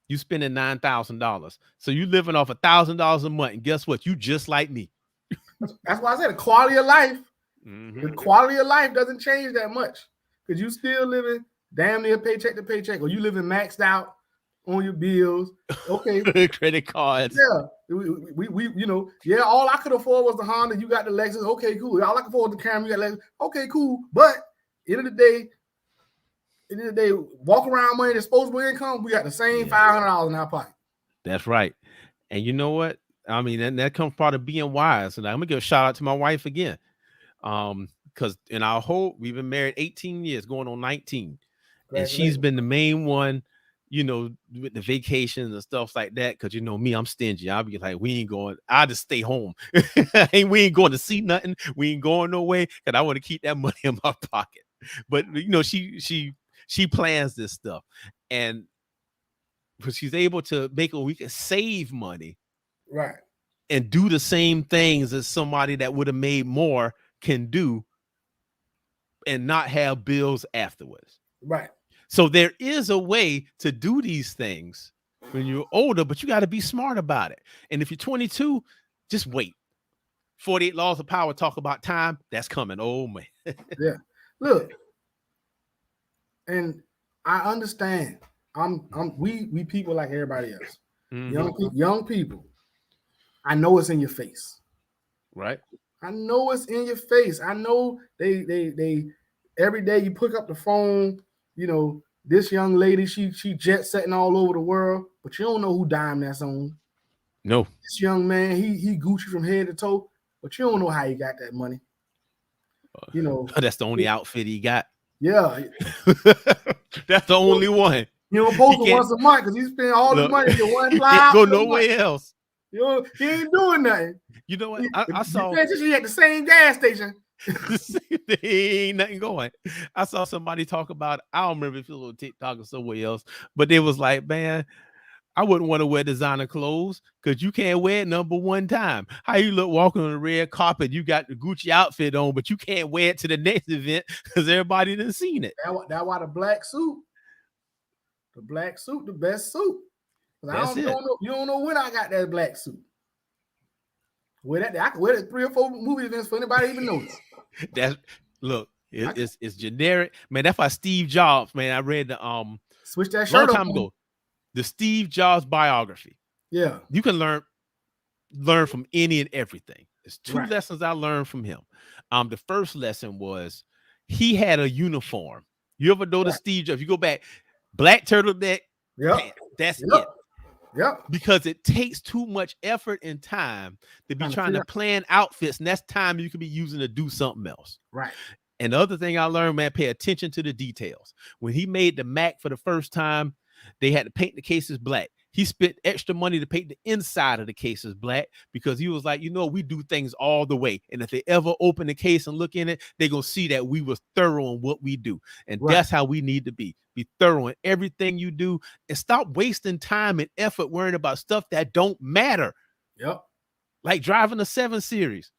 [SPEAKER 1] you spending $9,000. So you living off $1,000 a month, and guess what? You just like me.
[SPEAKER 2] That's why I said the quality of life. The quality of life doesn't change that much because you still living damn near paycheck to paycheck, or you living maxed out on your bills. Okay,
[SPEAKER 1] credit cards.
[SPEAKER 2] Yeah, we you know, all I could afford was the Honda. You got the Lexus. Okay, cool. All I could afford was the Camry. You got Lexus. Okay, cool. But end of the day, walk around money, disposable income, we got the same $500 in our pocket.
[SPEAKER 1] That's right. And you know what? I mean, that comes part of being wise. And I'm gonna give a shout out to my wife again. Because in our we've been married 18 years, going on 19. And she's been the main one, you know, with the vacations and stuff like that. Because you know me, I'm stingy. I'll be like, we ain't going. I'll just stay home. We ain't going to see nothing. We ain't going no way. Because I want to keep that money in my pocket. But you know, she plans this stuff, and she's able to make we can save money,
[SPEAKER 2] right,
[SPEAKER 1] and do the same things as somebody that would have made more can do, and not have bills afterwards.
[SPEAKER 2] Right.
[SPEAKER 1] So there is a way to do these things when you're older, but you got to be smart about it. And if you're 22, just wait. 48 Laws of Power talk about time. That's coming. Oh man.
[SPEAKER 2] Yeah. Look. And I understand. We people like everybody else. Young people. I know it's in your face.
[SPEAKER 1] Right.
[SPEAKER 2] I know it's in your face. I know they every day you pick up the phone, you know, this young lady, she jet setting all over the world, but you don't know who dime that's on.
[SPEAKER 1] No.
[SPEAKER 2] This young man, he Gucci from head to toe, but you don't know how he got that money. You know,
[SPEAKER 1] that's the only outfit he got.
[SPEAKER 2] Yeah.
[SPEAKER 1] That's the only one.
[SPEAKER 2] You don't post it once a month because he spent all the money to one fly.
[SPEAKER 1] Go nowhere else.
[SPEAKER 2] You know, he ain't doing nothing.
[SPEAKER 1] You know what? I saw
[SPEAKER 2] she at the same gas station.
[SPEAKER 1] Ain't nothing going. I saw somebody talk about, I don't remember if it was on TikTok or somewhere else, but they was like, man, I wouldn't want to wear designer clothes because you can't wear it number one time. How you look walking on the red carpet, you got the Gucci outfit on, but you can't wear it to the next event because everybody done seen it.
[SPEAKER 2] That's why the black suit, the best suit.
[SPEAKER 1] That's it.
[SPEAKER 2] You don't know when I got that black suit. I can wear that 3 or 4 movie events for anybody even notice.
[SPEAKER 1] It's generic, man. That's why Steve Jobs, man. I read the
[SPEAKER 2] switch that shirt
[SPEAKER 1] long time ago, the Steve Jobs biography.
[SPEAKER 2] Yeah,
[SPEAKER 1] you can learn from any and everything. There's 2 lessons I learned from him. The first lesson was he had a uniform. You ever notice Steve Jobs? You go back, black turtleneck, pants. That's it.
[SPEAKER 2] Yep.
[SPEAKER 1] Because it takes too much effort and time to be trying to plan outfits, and that's time you could be using to do something else.
[SPEAKER 2] Right.
[SPEAKER 1] And the other thing I learned, man, pay attention to the details. When he made the Mac for the first time, they had to paint the cases black. He spent extra money to paint the inside of the cases black because he was like, we do things all the way. And if they ever open the case and look in it, they're going to see that we was thorough in what we do. And that's how we need to be. Be thorough in everything you do and stop wasting time and effort worrying about stuff that don't matter.
[SPEAKER 2] Yep.
[SPEAKER 1] Like driving a 7 Series.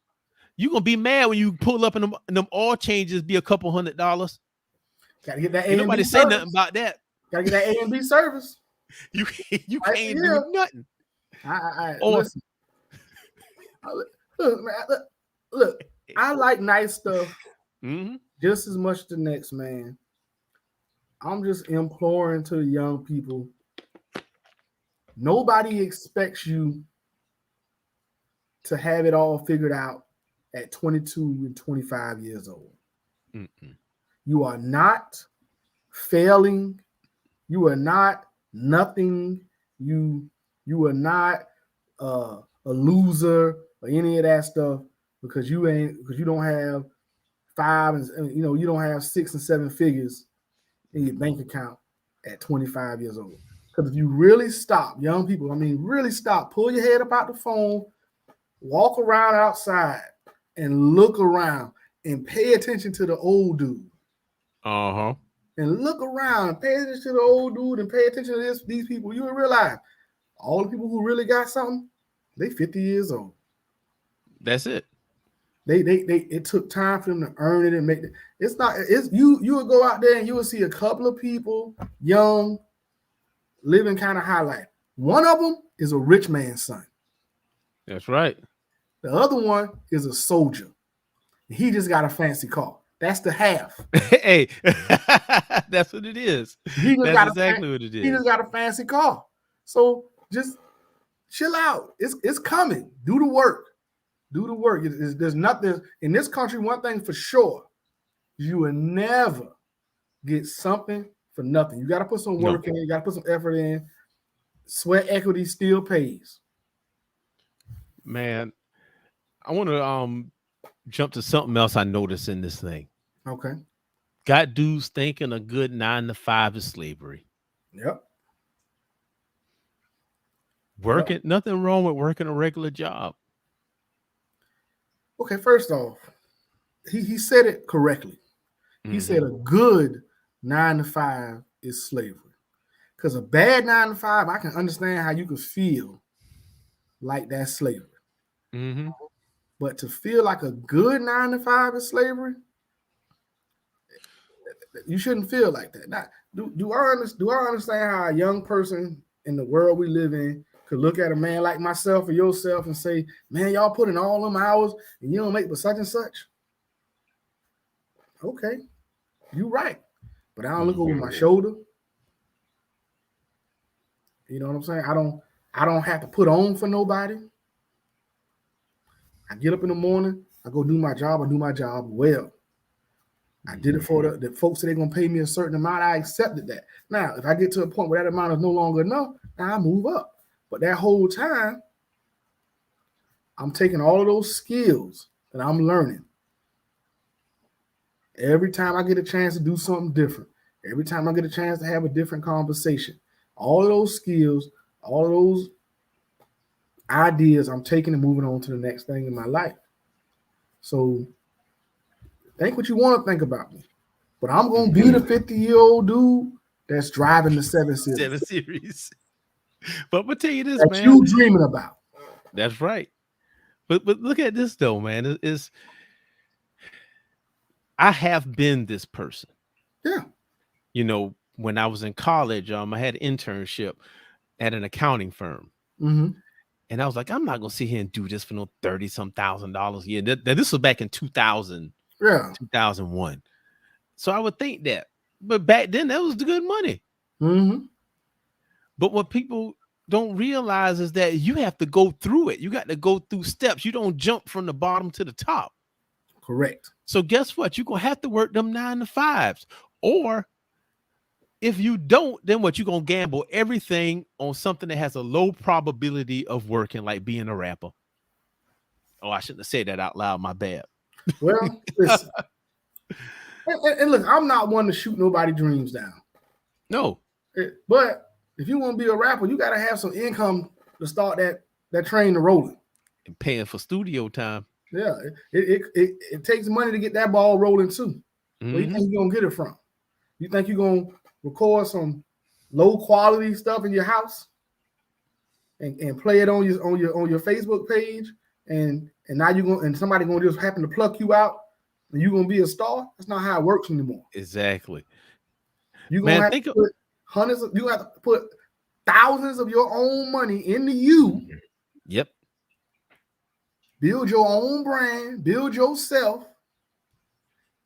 [SPEAKER 1] You're going to be mad when you pull up and them oil changes be a couple $100.
[SPEAKER 2] Got to get that
[SPEAKER 1] Ain't nobody say nothing about that.
[SPEAKER 2] Got to get that A&B service.
[SPEAKER 1] You can't do nothing.
[SPEAKER 2] Listen. Look, I like nice stuff just as much as the next man. I'm just imploring to the young people. Nobody expects you to have it all figured out at 22 and 25 years old. You are not failing. You are not nothing. You are not a loser or any of that stuff because you don't have 5 and you don't have 6 and 7 figures in your bank account at 25 years old. Because if you really stop, young people, really stop, pull your head up out the phone, walk around outside and look around and pay attention to the old dude. And look around and pay attention to the old dude and pay attention to these people. You will realize all the people who really got something, they 50 years old.
[SPEAKER 1] That's it.
[SPEAKER 2] It took time for them to earn it and make it. You will go out there and you will see a couple of people, young, living kind of high life. One of them is a rich man's son.
[SPEAKER 1] That's right.
[SPEAKER 2] The other one is a soldier. He just got a fancy car. That's the half.
[SPEAKER 1] Hey, that's what it is. That's exactly what it is.
[SPEAKER 2] He just got a fancy car. So just chill out. It's coming. Do the work. Do the work. There's nothing in this country. One thing for sure, you will never get something for nothing. You got to put some work in. You got to put some effort in. Sweat equity still pays.
[SPEAKER 1] Man, I want to jump to something else I noticed in this thing.
[SPEAKER 2] Okay.
[SPEAKER 1] Got dudes thinking a good 9 to 5 is slavery.
[SPEAKER 2] Yep.
[SPEAKER 1] Nothing wrong with working a regular job.
[SPEAKER 2] Okay, first off, he said it correctly. He said a good 9 to 5 is slavery. Because a bad 9 to 5, I can understand how you could feel like that's slavery. But to feel like a good 9 to 5 is slavery, you shouldn't feel like that. Now, do I understand how a young person in the world we live in could look at a man like myself or yourself and say, man, y'all put in all them hours and you don't make but such and such? Okay, you're right. But I don't look over my shoulder. You know what I'm saying? I don't have to put on for nobody. I get up in the morning, I go do my job, I do my job well. I did it for the folks that they're going to pay me a certain amount. I accepted that. Now, if I get to a point where that amount is no longer enough, now I move up. But that whole time, I'm taking all of those skills that I'm learning. Every time I get a chance to do something different, every time I get a chance to have a different conversation, all of those skills, all of those ideas, I'm taking and moving on to the next thing in my life. So Think what you want to think about me. But I'm gonna be the 50-year-old dude that's driving the 7 Series.
[SPEAKER 1] 7 Series. But I'm gonna tell you this,
[SPEAKER 2] That
[SPEAKER 1] man.
[SPEAKER 2] you dreaming about.
[SPEAKER 1] That's right. But look at this though, man. I have been this person.
[SPEAKER 2] Yeah.
[SPEAKER 1] You know, when I was in college, I had an internship at an accounting firm.
[SPEAKER 2] Mm-hmm.
[SPEAKER 1] And I was like, I'm not gonna sit here and do this for no $30-some thousand a year. This was back in 2000, 2001. So I would think that. But back then, that was the good money.
[SPEAKER 2] Mm-hmm.
[SPEAKER 1] But what people don't realize is that you have to go through it. You got to go through steps. You don't jump from the bottom to the top.
[SPEAKER 2] Correct.
[SPEAKER 1] So guess what? You're going to have to work them 9 to 5s. Or if you don't, then what? You're going to gamble everything on something that has a low probability of working, like being a rapper. Oh, I shouldn't have said that out loud. My bad.
[SPEAKER 2] Well, listen. And look, I'm not one to shoot nobody's dreams down.
[SPEAKER 1] No.
[SPEAKER 2] But if you want to be a rapper, you got to have some income to start that train to rolling.
[SPEAKER 1] And paying for studio time.
[SPEAKER 2] Yeah, it takes money to get that ball rolling too. Where you think you're gonna get it from? You think you're gonna record some low quality stuff in your house and play it on your Facebook page, and now somebody gonna just happen to pluck you out and you're gonna be a star? That's not how it works anymore.
[SPEAKER 1] Exactly.
[SPEAKER 2] You're gonna have to put you have to put thousands of your own money into you.
[SPEAKER 1] Yep.
[SPEAKER 2] Build your own brand, build yourself,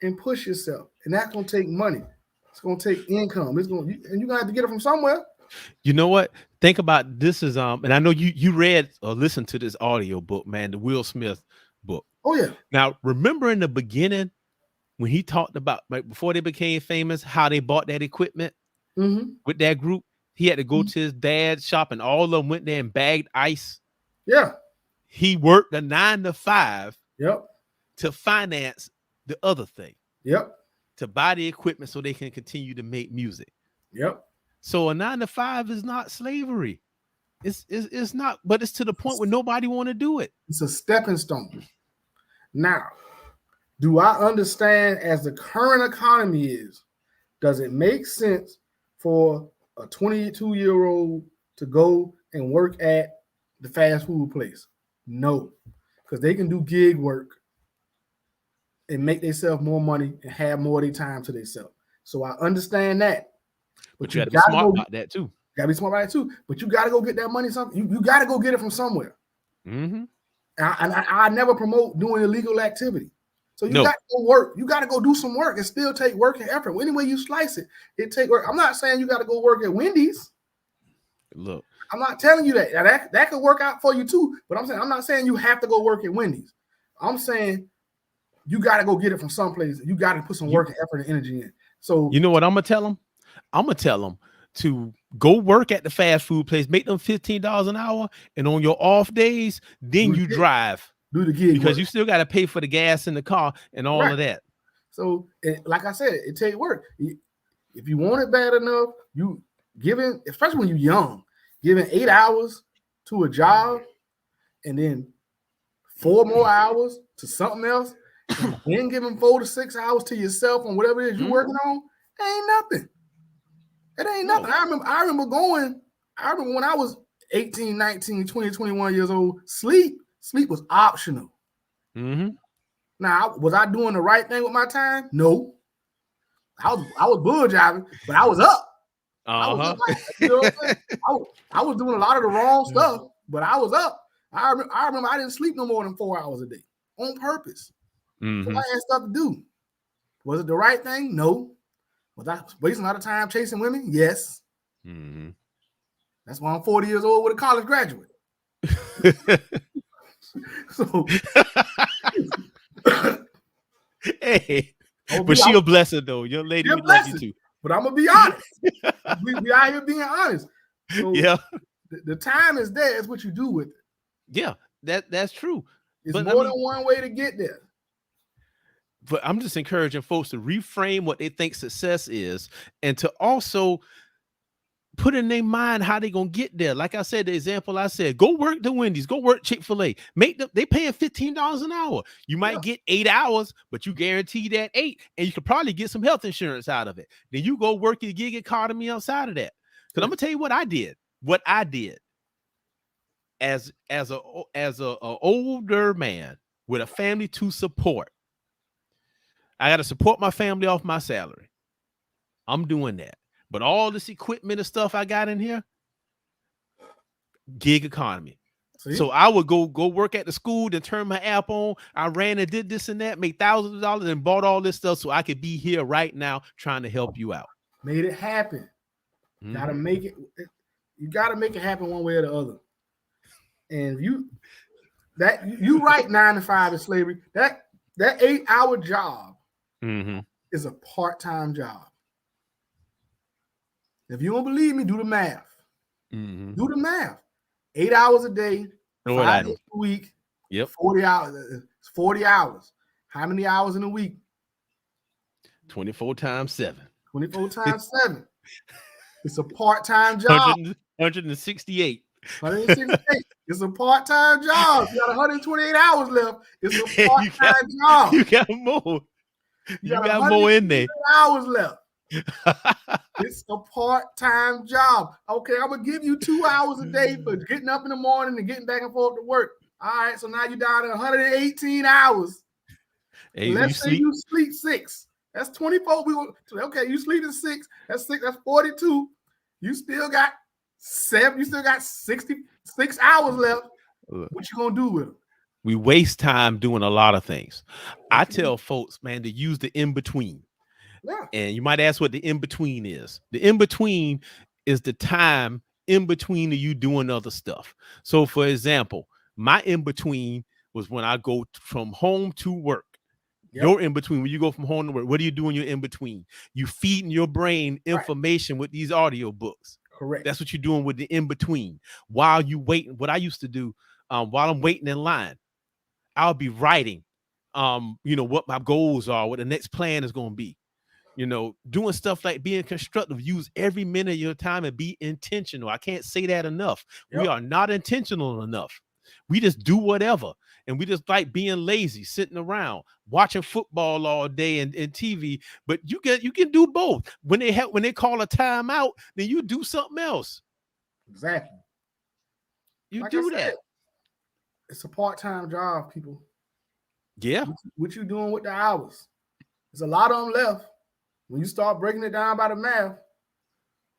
[SPEAKER 2] and push yourself. And that's gonna take money. It's gonna take income. And you're gonna have to get it from somewhere.
[SPEAKER 1] You know what? Think about this is and I know you read or listened to this audio book, man, the Will Smith book.
[SPEAKER 2] Oh yeah.
[SPEAKER 1] Now remember in the beginning when he talked about before they became famous, how they bought that equipment with that group. He had to go to his dad's shop, and all of them went there and bagged ice.
[SPEAKER 2] Yeah.
[SPEAKER 1] He worked a 9 to 5
[SPEAKER 2] to
[SPEAKER 1] finance the other thing.
[SPEAKER 2] Yep.
[SPEAKER 1] To buy the equipment so they can continue to make music.
[SPEAKER 2] Yep.
[SPEAKER 1] So a 9 to 5 is not slavery. It's not, but it's to the point where nobody want to do it.
[SPEAKER 2] It's a stepping stone. Now, do I understand as the current economy is, does it make sense for a 22-year-old to go and work at the fast food place? No, because they can do gig work and make themselves more money and have more of their time to themselves. So I understand that.
[SPEAKER 1] But you got to be smart about that too.
[SPEAKER 2] Got to be smart about it too. But you got to go get that money. You got to go get it from somewhere.
[SPEAKER 1] Mm-hmm.
[SPEAKER 2] And I never promote doing illegal activity. So you got to go work. You got to go do some work and still take work and effort. Any way you slice it, it take work. I'm not saying you got to go work at Wendy's.
[SPEAKER 1] Look,
[SPEAKER 2] I'm not telling you that. Now that could work out for you too. But I'm not saying you have to go work at Wendy's. I'm saying you got to go get it from someplace. You got to put some work and effort and energy in. So
[SPEAKER 1] you know what I'm gonna tell them? I'm gonna tell them to go work at the fast food place, make them $15 an hour, and on your off days, then you drive.
[SPEAKER 2] Do the gig
[SPEAKER 1] because
[SPEAKER 2] work.
[SPEAKER 1] you still got to pay for the gas in the car and all of that.
[SPEAKER 2] So, like I said, it takes work. If you want it bad enough, you giving, especially when you're young, giving 8 hours to a job and then 4 more hours to something else, and then giving 4 to 6 hours to yourself on whatever it is you're working on, ain't nothing. It ain't nothing. I remember when I was 18, 19, 20, 21 years old, sleep was optional.
[SPEAKER 1] Mm-hmm.
[SPEAKER 2] Now, was I doing the right thing with my time? No. I was bull jiving, but I was up. I was up, you know what I'm saying? I was doing a lot of the wrong stuff, but I was up. I remember I didn't sleep no more than 4 hours a day on purpose. So I had stuff to do. Was it the right thing? No. Was I wasting a lot of time chasing women? Yes.
[SPEAKER 1] Mm-hmm.
[SPEAKER 2] That's why I'm 40 years old with a college graduate. So,
[SPEAKER 1] hey, but she a blessing though. Your lady, we love you too.
[SPEAKER 2] But I'm gonna be honest. we out here being honest. So
[SPEAKER 1] yeah,
[SPEAKER 2] the time is there. It's what you do with it.
[SPEAKER 1] Yeah, that's true.
[SPEAKER 2] It's more than one way to get there.
[SPEAKER 1] But I'm just encouraging folks to reframe what they think success is, and to also put in their mind how they gonna get there. Like I said, the example I said, go work the Wendy's, go work Chick-fil-A. They paying $15 an hour. You might get 8 hours, but you guarantee that 8, and you could probably get some health insurance out of it. Then you go work your gig economy outside of that. Because I'm gonna tell you what I did. What I did as a older man with a family to support. I got to support my family off my salary. I'm doing that. But all this equipment and stuff I got in here, gig economy. See? So I would go work at the school, then turn my app on. I ran and did this and that, made thousands of dollars and bought all this stuff so I could be here right now trying to help you out.
[SPEAKER 2] Made it happen. Gotta make it. You gotta make it happen one way or the other. And you write 9 to 5 in slavery. That 8-hour job is a part-time job. If you don't believe me, do the math. Do the math. 8 hours a day, 5 days a week.
[SPEAKER 1] Yep.
[SPEAKER 2] 40 hours. It's 40 hours. How many hours in a week?
[SPEAKER 1] 24 times 7.
[SPEAKER 2] 24 times 7. It's a part-time job.
[SPEAKER 1] 168.
[SPEAKER 2] 168. It's a part-time job. You got 128 hours left. It's a part-time job.
[SPEAKER 1] You got more. You got more in there.
[SPEAKER 2] Hours left. It's a part-time job. Okay, I'm gonna give you 2 hours a day for getting up in the morning and getting back and forth to work. All right, so now you're down to 118 hours.
[SPEAKER 1] Hey,
[SPEAKER 2] let's say you sleep 6. That's 24. Okay, you sleep in 6. That's 6. That's 42. You still got 7. You still got 66 hours left. What you gonna do with them?
[SPEAKER 1] We waste time doing a lot of things. I tell folks, man, to use the in-between. Yeah. And you might ask what the in-between is. The in-between is the time in between you doing other stuff. So, for example, my in-between was when I go from home to work. Yep. Your in-between, when you go from home to work, what are you doing? Your in-between? You feeding your brain information with these audio books.
[SPEAKER 2] Correct.
[SPEAKER 1] That's what you're doing with the in-between. While you waiting, what I used to do while I'm waiting in line, I'll be writing, what my goals are, what the next plan is going to be. Doing stuff like being constructive, use every minute of your time and be intentional. I can't say that enough. Yep. We are not intentional enough. We just do whatever. And we just like being lazy, sitting around, watching football all day and TV. But you can do both. When they call a timeout, then you do something else.
[SPEAKER 2] Exactly.
[SPEAKER 1] You like do that.
[SPEAKER 2] It's a part-time job, people.
[SPEAKER 1] Yeah.
[SPEAKER 2] What you doing with the hours? There's a lot of them left. When you start breaking it down by the math,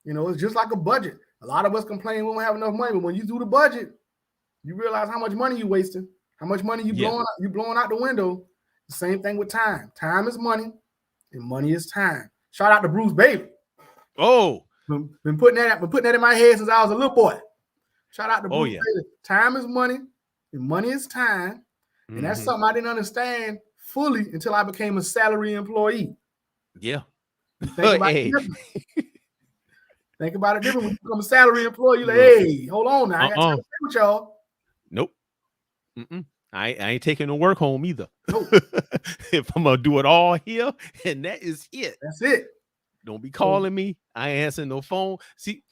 [SPEAKER 2] it's just like a budget. A lot of us complain we don't have enough money, but when you do the budget, you realize how much money you're wasting, how much money you blowing out the window. The same thing with time. Time is money, and money is time. Shout out to Bruce Bailey.
[SPEAKER 1] Oh,
[SPEAKER 2] been putting that in my head since I was a little boy. Shout out to Bruce Bailey. Time is money, and money is time, and that's something I didn't understand fully until I became a salary employee.
[SPEAKER 1] Yeah.
[SPEAKER 2] Think about it different. When you become a salary employee, you're like, hey, hold on now. I got to stay with y'all.
[SPEAKER 1] Nope. I ain't taking no work home either.
[SPEAKER 2] Nope.
[SPEAKER 1] If I'm going to do it all here, and that is it.
[SPEAKER 2] That's it.
[SPEAKER 1] Don't be calling me. I ain't answering no phone. See,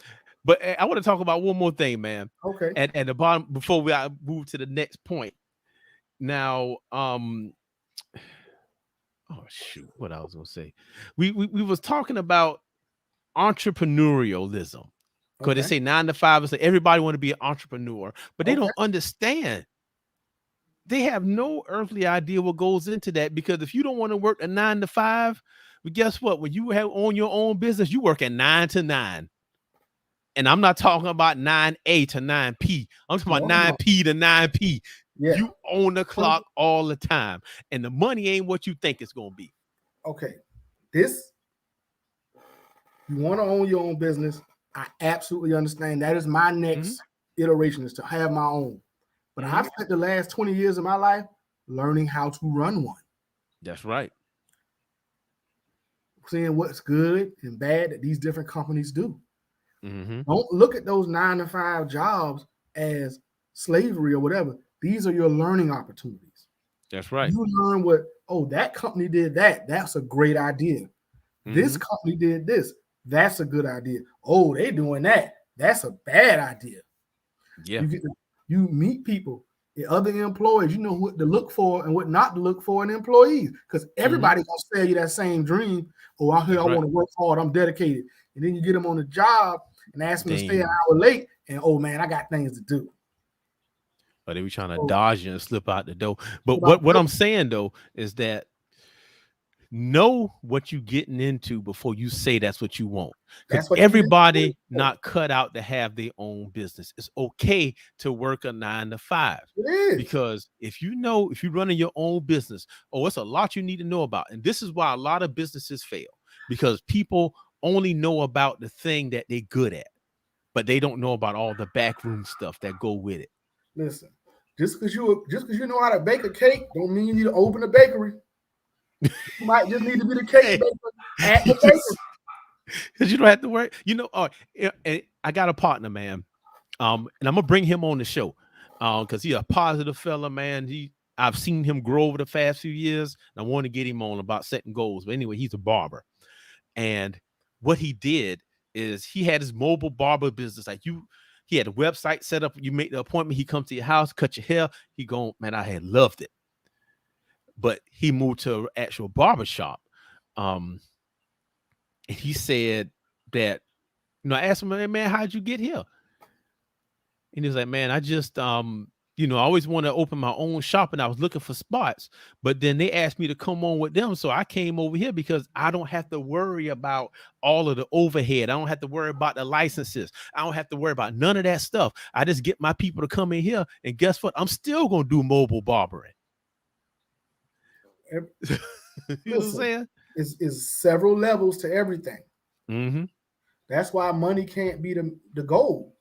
[SPEAKER 1] but I want to talk about one more thing, man.
[SPEAKER 2] Okay.
[SPEAKER 1] At the bottom, before we move to the next point. Now, oh shoot, what I was gonna say. We was talking about entrepreneurialism. Because they say 9 to 5 is like everybody want to be an entrepreneur, but they don't understand. They have no earthly idea what goes into that, because if you don't want to work a 9 to 5, but guess what? When you have own your own business, you work at 9 to 9. And I'm not talking about 9A to 9P. I'm talking about 9P to 9P. Yeah. You own the clock all the time, and the money ain't what you think it's gonna be.
[SPEAKER 2] Okay, you want to own your own business. I absolutely understand. That is my next iteration, is to have my own. But I've spent the last 20 years of my life learning how to run one.
[SPEAKER 1] That's right.
[SPEAKER 2] Seeing what's good and bad that these different companies do. Don't look at those 9 to 5 jobs as slavery or whatever. These are your learning opportunities.
[SPEAKER 1] That's right.
[SPEAKER 2] You learn that company did that. That's a great idea. This company did this. That's a good idea. Oh, they doing that. That's a bad idea.
[SPEAKER 1] Yeah.
[SPEAKER 2] You meet people, the other employees, you know what to look for and what not to look for in employees, because everybody gonna sell you that same dream. Oh, I want to work hard, I'm dedicated. And then you get them on the job and ask them to stay an hour late, and oh man, I got things to do.
[SPEAKER 1] But they be trying to dodge you and slip out the door. But what I'm saying though is that know what you're getting into before you say that's what you want. Because everybody not cut out to have their own business. It's okay to work a 9 to 5.
[SPEAKER 2] It is.
[SPEAKER 1] Because if you're running your own business, it's a lot you need to know about. And this is why a lot of businesses fail, because people only know about the thing that they're good at, but they don't know about all the backroom stuff that go with it.
[SPEAKER 2] Listen, just because you know how to bake a cake don't mean you need to open a bakery. You might just need to be the cake baker at the bakery.
[SPEAKER 1] Because you don't have to worry. I got a partner, man. And I'm gonna bring him on the show. Because he's a positive fella, man. I've seen him grow over the past few years. And I want to get him on about setting goals. But anyway, he's a barber. And what he did is he had his mobile barber business. He had a website set up. You make the appointment. He comes to your house, cut your hair. Man, I had loved it. But he moved to an actual barbershop. And he said that, I asked him, man, how'd you get here? And he was like, man, I just, I always want to open my own shop, and I was looking for spots, but then they asked me to come on with them. So I came over here because I don't have to worry about all of the overhead. I don't have to worry about the licenses. I don't have to worry about none of that stuff. I just get my people to come in here, and guess what? I'm still going to do mobile barbering. You know what I'm saying?
[SPEAKER 2] It's several levels to everything.
[SPEAKER 1] Mm-hmm.
[SPEAKER 2] That's why money can't be the goal.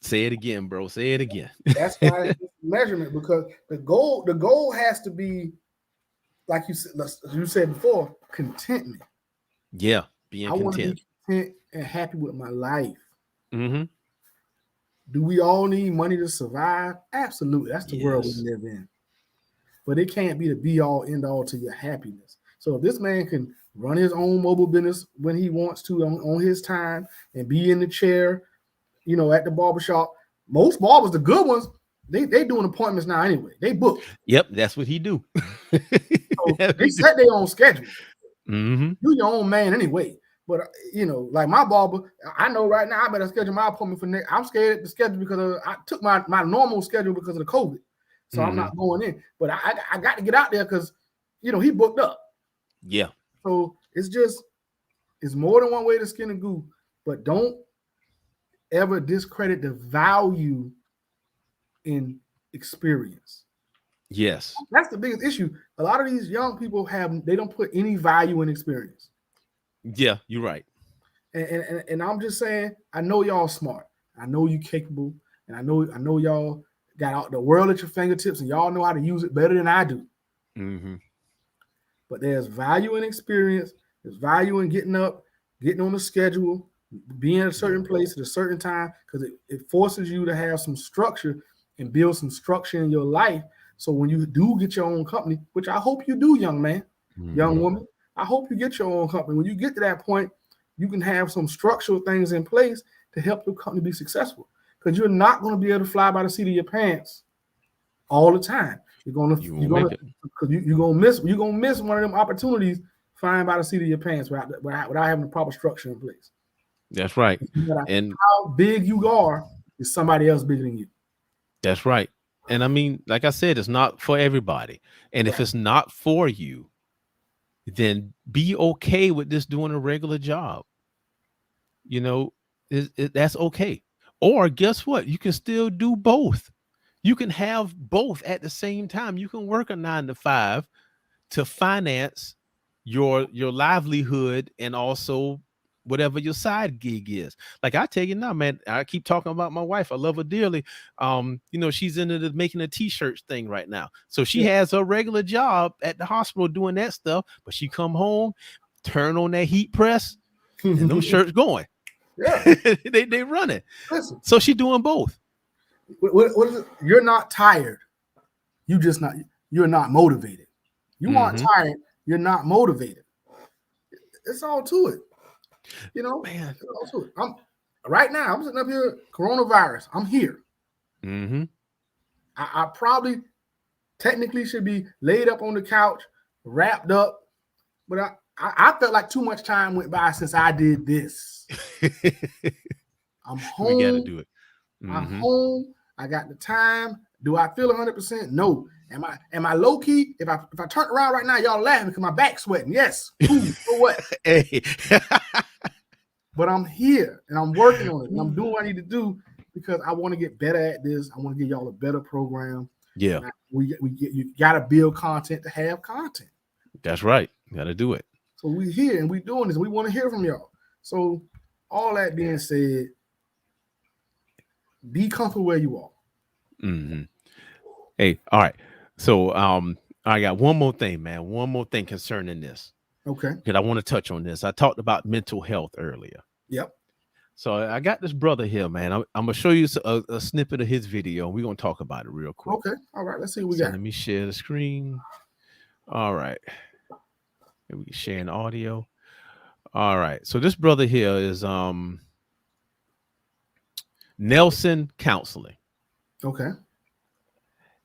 [SPEAKER 1] Say it again, bro. Say it again.
[SPEAKER 2] That's why it's measurement, because the goal has to be, like you said before, contentment.
[SPEAKER 1] Yeah, being content. I want to be
[SPEAKER 2] content and happy with my life.
[SPEAKER 1] Mm-hmm.
[SPEAKER 2] Do we all need money to survive? Absolutely. That's the world we live in. But it can't be the be all end all to your happiness. So if this man can run his own mobile business when he wants to on his time and be in the chair, at the barbershop, most barbers, the good ones, they doing appointments now anyway. They book.
[SPEAKER 1] Yep, that's what he do.
[SPEAKER 2] So they set their own schedule.
[SPEAKER 1] Mm-hmm.
[SPEAKER 2] You your own man anyway. But like my barber, I know right now I better schedule my appointment for next. I'm scared to schedule because I took my normal schedule because of the COVID. So I'm not going in. But I got to get out there because he booked up.
[SPEAKER 1] Yeah.
[SPEAKER 2] So it's more than one way to skin a goose, but don't ever discredit the value in experience.
[SPEAKER 1] Yes.
[SPEAKER 2] That's the biggest issue. A lot of these young people they don't put any value in experience.
[SPEAKER 1] Yeah, you're right.
[SPEAKER 2] And I'm just saying, I know y'all smart. I know you capable, and I know y'all got out the world at your fingertips, and y'all know how to use it better than I do.
[SPEAKER 1] Mm-hmm.
[SPEAKER 2] But there's value in experience. There's value in getting up, getting on the schedule, being at a certain place at a certain time, because it forces you to have some structure and build some structure in your life. So when you do get your own company, which I hope you do, young man, young woman, I hope you get your own company. When you get to that point, you can have some structural things in place to help your company be successful. Because you're not going to be able to fly by the seat of your pants all the time. You're gonna miss one of them opportunities flying by the seat of your pants without having the proper structure in place.
[SPEAKER 1] That's right.
[SPEAKER 2] And how big you are is somebody else bigger than you.
[SPEAKER 1] That's right. And I mean, like I said, it's not for everybody. And if it's not for you, then be okay with just doing a regular job. That's okay. Or guess what? You can still do both. You can have both at the same time. You can work a 9 to 5 to finance your livelihood and also whatever your side gig is. Like I tell you now, man, I keep talking about my wife. I love her dearly. She's into making a t-shirt thing right now. So she has a regular job at the hospital doing that stuff, but she come home, turn on that heat press, and those shirts going.
[SPEAKER 2] Yeah,
[SPEAKER 1] they run it.
[SPEAKER 2] Listen,
[SPEAKER 1] so she's doing both.
[SPEAKER 2] What is it? You're not tired. You're not motivated. You aren't tired. You're not motivated. It's all to it. You know,
[SPEAKER 1] Man.
[SPEAKER 2] also, right now, I'm sitting up here, coronavirus. I'm here.
[SPEAKER 1] Mm-hmm.
[SPEAKER 2] I probably technically should be laid up on the couch, wrapped up, but I felt like too much time went by since I did this. I'm home.
[SPEAKER 1] We got to do it.
[SPEAKER 2] I'm home. I got the time. Do I feel 100%? No. Am I low key? If I turn around right now, y'all laughing because my back's sweating. Yes. Cool. For what?
[SPEAKER 1] Hey.
[SPEAKER 2] But I'm here and I'm working on it and I'm doing what I need to do because I want to get better at this. I want to give y'all a better program.
[SPEAKER 1] Yeah.
[SPEAKER 2] You got to build content to have content.
[SPEAKER 1] That's right. Got to do it.
[SPEAKER 2] So we here and we doing this. We want to hear from y'all. So all that being said, be comfortable where you are.
[SPEAKER 1] Mm-hmm. Hey, all right. So I got one more thing, man. One more thing concerning this.
[SPEAKER 2] Okay.
[SPEAKER 1] Because I want to touch on this. I talked about mental health earlier.
[SPEAKER 2] Yep.
[SPEAKER 1] So I got this brother here, man. I'm going to show you a snippet of his video. We're going to talk about it real quick.
[SPEAKER 2] Okay. All right. Let's see what we got.
[SPEAKER 1] Let me share the screen. All right. Here we sharing audio. All right. So this brother here is Nelson Counseling.
[SPEAKER 2] Okay.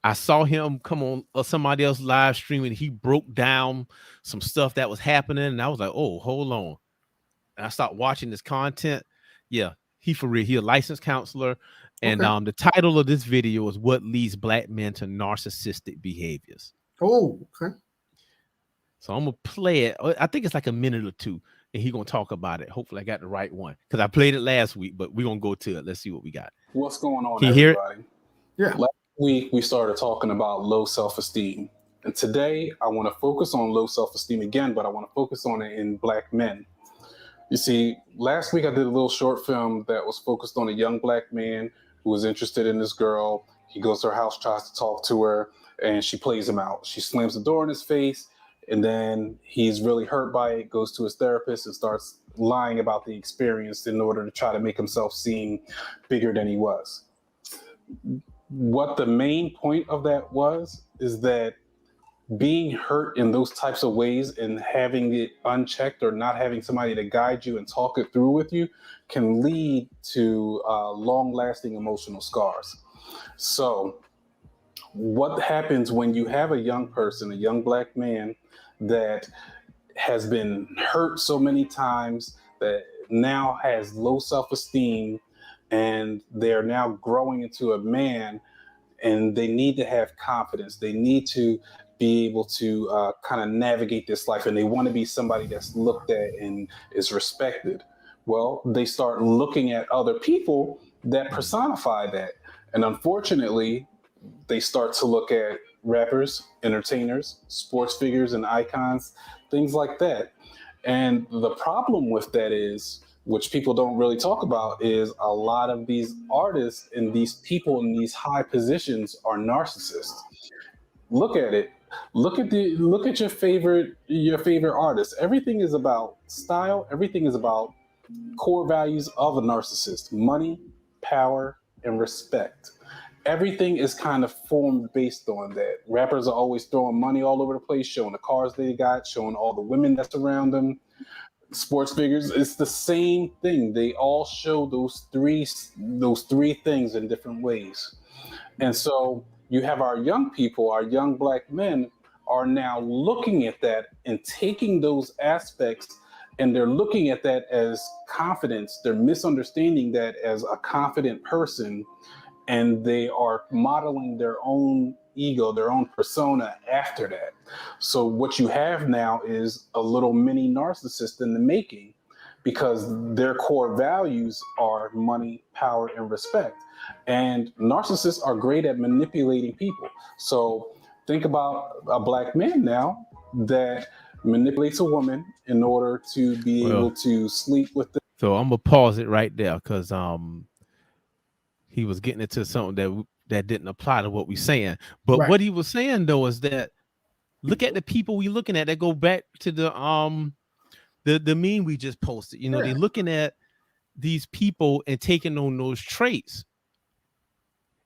[SPEAKER 1] I saw him come on somebody else live streaming. He broke down some stuff that was happening, and I was like, "Oh, hold on." And I started watching this content. Yeah, he for real. He a licensed counselor, and
[SPEAKER 2] Okay.
[SPEAKER 1] the title of this video is "What Leads Black Men to Narcissistic Behaviors."
[SPEAKER 2] Oh, okay.
[SPEAKER 1] So I'm gonna play it. I think it's like a minute or two, and he's gonna talk about it. Hopefully, I got the right one because I played it last week, but we're gonna go to it. Let's see what we got.
[SPEAKER 5] What's going on,
[SPEAKER 1] Can you hear it?
[SPEAKER 5] everybody?
[SPEAKER 2] Yeah.
[SPEAKER 5] Last week, we started talking about low self-esteem. And today, I want to focus on low self-esteem again, but I want to focus on it in Black men. You see, last week, I did a little short film that was focused on a young Black man who was interested in this girl. He goes to her house, tries to talk to her, and she plays him out. She slams the door in his face, and then he's really hurt by it, goes to his therapist and starts lying about the experience in order to try to make himself seem bigger than he was. What the main point of that was is that being hurt in those types of ways and having it unchecked or not having somebody to guide you and talk it through with you can lead to long-lasting emotional scars. So what happens when you have a young person, a young Black man that has been hurt so many times, that now has low self-esteem, and they're now growing into a man, and they need to have confidence. They need to be able to kind of navigate this life, and they want to be somebody that's looked at and is respected. Well, they start looking at other people that personify that. And unfortunately, they start to look at rappers, entertainers, sports figures and icons, things like that. And the problem with that is, which people don't really talk about, is a lot of these artists and these people in these high positions are narcissists. Look at it. Look at your favorite artist. Everything is about style. Everything is about core values of a narcissist: money, power, and respect. Everything is kind of formed based on that. Rappers are always throwing money all over the place, showing the cars they got, showing all the women that's around them. Sports figures, it's the same thing. They all show those three things in different ways. And so you have our young people, our young Black men are now looking at that and taking those aspects, and they're looking at that as confidence. They're misunderstanding that as a confident person, and they are modeling their own ego, their own persona after that. So what you have now is a little mini narcissist in the making, because their core values are money, power, and respect. And narcissists are great at manipulating people. So think about a Black man now that manipulates a woman in order to be able to sleep with them.
[SPEAKER 1] So I'm gonna pause it right there because he was getting into something that didn't apply to what we're saying. But
[SPEAKER 2] Right.
[SPEAKER 1] what he was saying though is that look at the people we looking at that go back to the meme we just posted. You know, they're looking at these people and taking on those traits,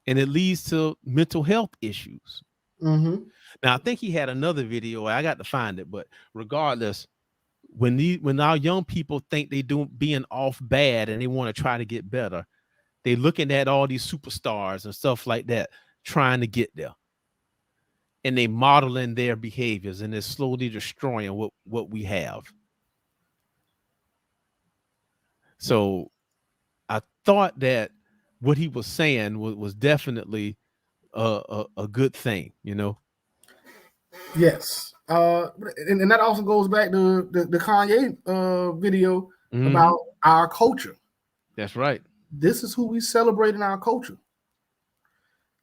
[SPEAKER 1] and it leads to mental health issues.
[SPEAKER 2] Mm-hmm.
[SPEAKER 1] Now, I think he had another video. I got to find it, but regardless, when our young people think they being off bad and they want to try to get better, they looking at all these superstars and stuff like that trying to get there, and they modeling their behaviors, and they're slowly destroying what we have. So I thought that what he was saying was definitely a good thing, you know.
[SPEAKER 2] Yes. And that also goes back to the Kanye video about our culture.
[SPEAKER 1] That's right.
[SPEAKER 2] This is who we celebrate in our culture.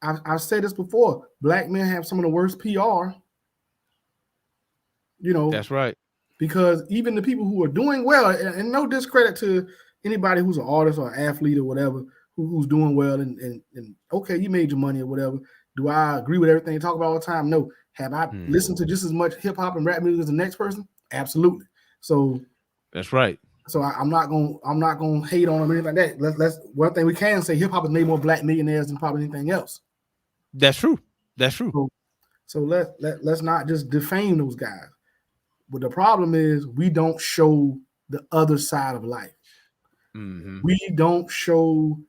[SPEAKER 2] I've said this before. Black men have some of the worst PR. You know.
[SPEAKER 1] That's right.
[SPEAKER 2] Because even the people who are doing well, and no discredit to anybody who's an artist or an athlete or whatever, who's doing well, and okay, you made your money or whatever. Do I agree with everything you talk about all the time? No. Have I listened to just as much hip hop and rap music as the next person? Absolutely. So
[SPEAKER 1] that's right. So
[SPEAKER 2] I'm not gonna hate on them or anything like that. Let's one thing we can say: hip hop has made more black millionaires than probably anything else.
[SPEAKER 1] That's true. That's true.
[SPEAKER 2] So let's not just defame those guys. But the problem is we don't show the other side of life. We don't show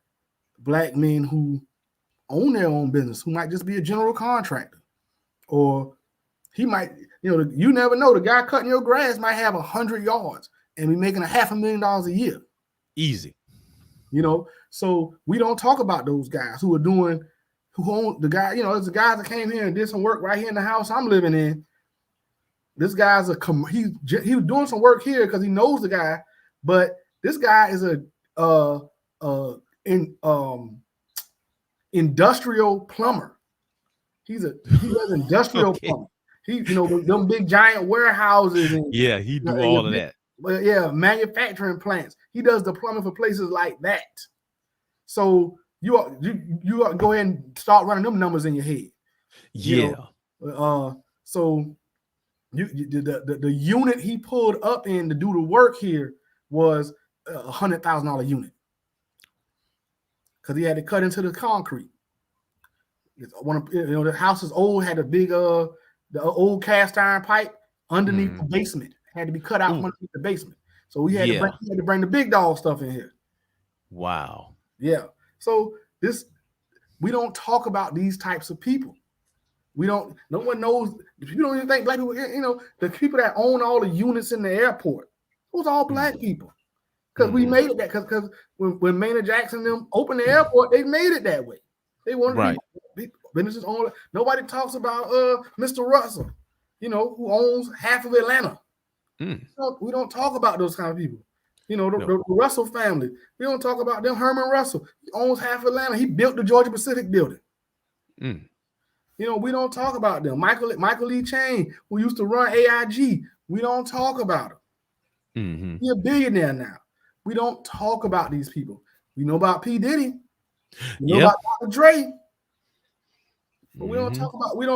[SPEAKER 2] black men who own their own business, who might just be a general contractor. Or he might, you never know. The guy cutting your grass might have 100 yards and be making $500,000 a year.
[SPEAKER 1] Easy.
[SPEAKER 2] So we don't talk about those guys who own the guy. There's the guys that came here and did some work right here in the house I'm living in. This guy's he was doing some work here because he knows the guy, but this guy is industrial plumber. He does industrial plumbing. He, them big giant warehouses. And,
[SPEAKER 1] he do all of that.
[SPEAKER 2] Yeah, manufacturing plants. He does the plumbing for places like that. So you ought to go ahead and start running them numbers in your head. So the unit he pulled up in to do the work here was $100,000 unit because he had to cut into the concrete. The house is old, had a big the old cast iron pipe underneath the basement, had to be cut out from underneath the basement. So he had to bring the big dog stuff in here.
[SPEAKER 1] Wow.
[SPEAKER 2] Yeah. So we don't talk about these types of people. No one knows. You don't even think black people, the people that own all the units in the airport, those are all black people. Because we made it that, because when Maynard Jackson them opened the airport, they made it that way. They wanted to be businesses owned. Nobody talks about Mr. Russell, who owns half of Atlanta. We don't talk about those kind of people. The Russell family. We don't talk about them. Herman Russell, he owns half of Atlanta. He built the Georgia Pacific building. We don't talk about them. Michael Lee Chain, who used to run AIG, we don't talk about him. He's a billionaire now. We don't talk about these people. We know about P. Diddy. We know about Dr. Dre. But we don't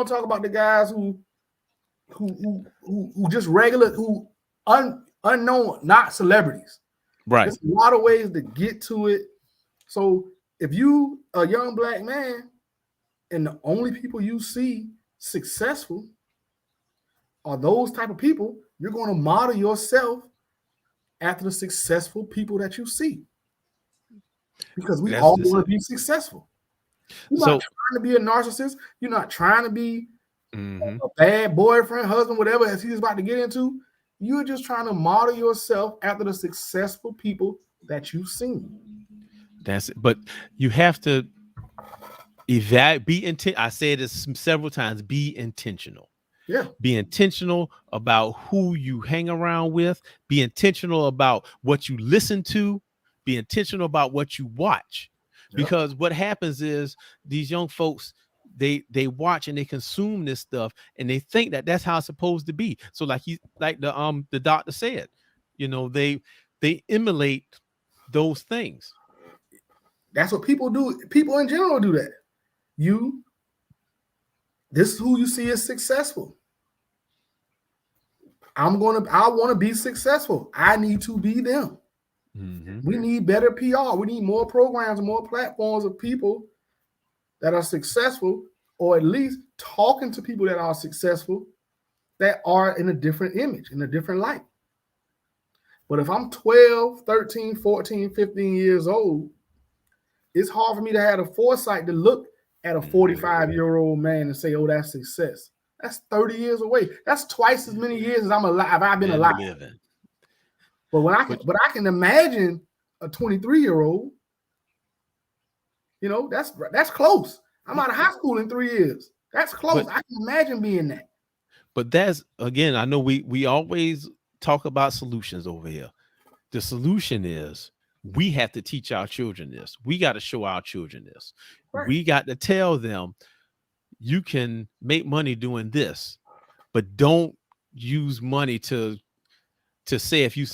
[SPEAKER 2] talk about the guys who just regular, who unknown, not celebrities.
[SPEAKER 1] Right.
[SPEAKER 2] There's a lot of ways to get to it. So if you a young black man and the only people you see successful are those type of people, you're going to model yourself after the successful people that you see. Because we all want to be successful. You're not trying to be a narcissist. You're not trying to be a bad boyfriend, husband, whatever as he's about to get into. You're just trying to model yourself after the successful people that you've seen.
[SPEAKER 1] That's it. But you have to I said this several times, be intentional.
[SPEAKER 2] Yeah.
[SPEAKER 1] Be intentional about who you hang around with. Be intentional about what you listen to. Be intentional about what you watch. Yep. Because what happens is these young folks, they watch and they consume this stuff and they think that that's how it's supposed to be. So like the doctor said, they emulate those things.
[SPEAKER 2] That's what people do. People in general do that. This is who you see as successful. I want to be successful. I need to be them. We need better PR. We need more programs and more platforms of people that are successful, or at least talking to people that are successful, that are in a different image, in a different light. But if I'm 12, 13, 14, 15 years old, it's hard for me to have the foresight to look at a 45-year-old man and say, oh, that's success. That's 30 years away. That's twice as many years as I'm alive. I've been alive.
[SPEAKER 1] Living.
[SPEAKER 2] But I can imagine a 23-year-old, that's close. I'm out of high school in 3 years. That's close. I can imagine being that.
[SPEAKER 1] But that's, again, I know we always talk about solutions over here. The solution is we have to teach our children this. We got to show our children this. Right. We got to tell them you can make money doing this, but don't use money to say if you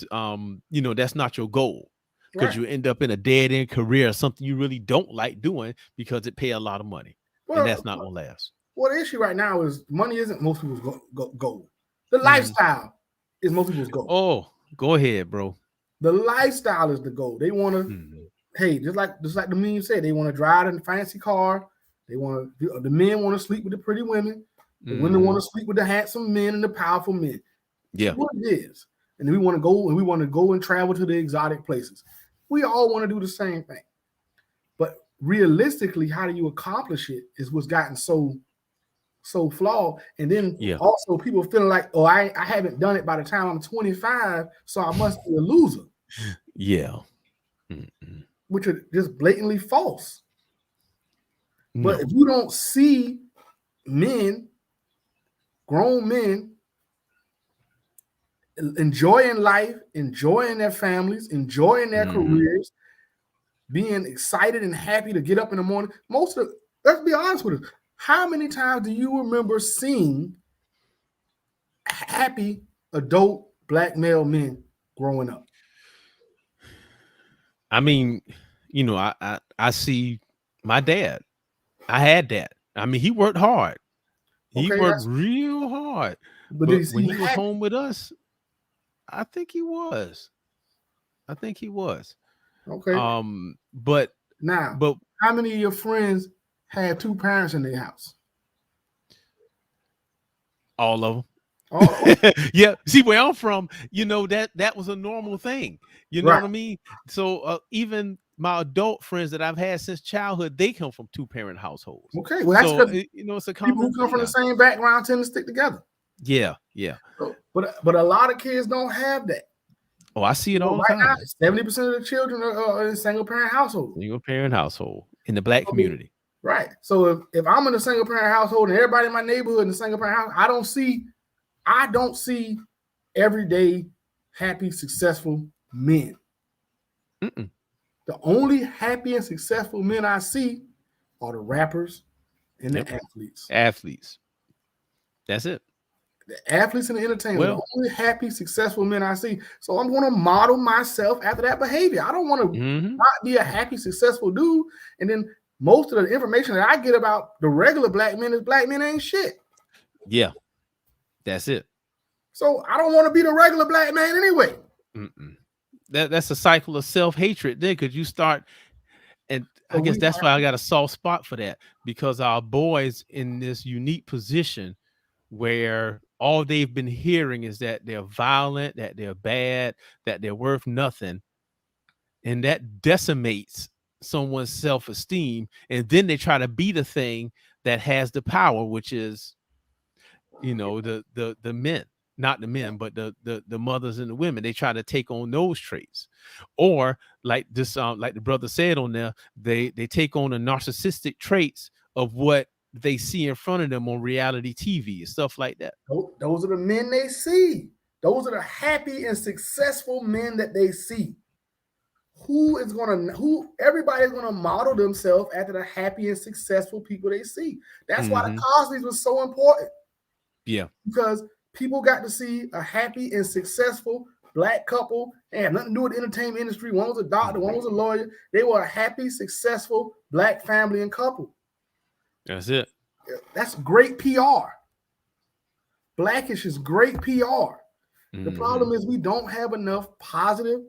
[SPEAKER 1] that's not your goal, because you end up in a dead-end career or something you really don't like doing because it pay a lot of money. And that's not gonna last.
[SPEAKER 2] Well, the issue right now is money isn't most people's goal. The lifestyle is most people's goal.
[SPEAKER 1] Oh, go ahead, bro.
[SPEAKER 2] The lifestyle is the goal. They want to, hey, just like the meme said, they want to drive in a fancy car. They want to. The men want to sleep with the pretty women. The women want to sleep with the handsome men and the powerful men.
[SPEAKER 1] Yeah,
[SPEAKER 2] that's what it is. And we want to go and travel to the exotic places. We all want to do the same thing. But realistically, how do you accomplish it is what's gotten so flawed. And then also people feeling like, oh, I haven't done it by the time I'm 25, so I must be a loser.
[SPEAKER 1] Yeah.
[SPEAKER 2] Which are just blatantly false. No. But if you don't see grown men, enjoying life, enjoying their families, enjoying their careers, being excited and happy to get up in the morning, let's be honest with us. How many times do you remember seeing happy adult black male men growing up?
[SPEAKER 1] I mean, I see my dad. I had that. I mean, he worked hard. He worked real hard. But when he was home with us, I think he was.
[SPEAKER 2] Okay.
[SPEAKER 1] But
[SPEAKER 2] how many of your friends had two parents in their house?
[SPEAKER 1] All of them. Yeah. See, where I'm from, that was a normal thing. You know what I mean? So even my adult friends that I've had since childhood, they come from two-parent households.
[SPEAKER 2] Okay. Well, that's good.
[SPEAKER 1] It's a common
[SPEAKER 2] people who come from the same background tend to stick together.
[SPEAKER 1] Yeah.
[SPEAKER 2] But a lot of kids don't have that.
[SPEAKER 1] Oh, I see it all the time.
[SPEAKER 2] Now, 70% of the children are in single-parent households.
[SPEAKER 1] Single-parent household in the black community.
[SPEAKER 2] Right. So if I'm in a single-parent household and everybody in my neighborhood in a single-parent house, I don't see everyday happy, successful men. The only happy and successful men I see are the rappers and the
[SPEAKER 1] athletes. That's it.
[SPEAKER 2] The athletes and the entertainers, the only happy, successful men I see. So I'm going to model myself after that behavior. I don't want to not be a happy, successful dude. And then most of the information that I get about the regular black men is black men ain't shit.
[SPEAKER 1] Yeah, that's it.
[SPEAKER 2] So I don't want to be the regular black man anyway.
[SPEAKER 1] That's a cycle of self-hatred then, because you start, and I guess that's why I got a soft spot for that, because our boys in this unique position where all they've been hearing is that they're violent, that they're bad, that they're worth nothing. And that decimates someone's self-esteem. And then they try to be the thing that has the power, which is, the men, not the men, but the mothers and the women. They try to take on those traits. Or like this, like the brother said on there, they take on the narcissistic traits of what they see in front of them on reality TV and stuff like that.
[SPEAKER 2] Those are the men they see. Those are the happy and successful men that they see. Everybody's gonna model themselves after the happy and successful people they see. That's why the Cosbys was so important.
[SPEAKER 1] Yeah.
[SPEAKER 2] Because people got to see a happy and successful black couple. They had nothing to do with the entertainment industry. One was a doctor, one was a lawyer. They were a happy, successful black family and couple.
[SPEAKER 1] That's it.
[SPEAKER 2] That's great PR. Blackish is great PR. The problem is we don't have enough positive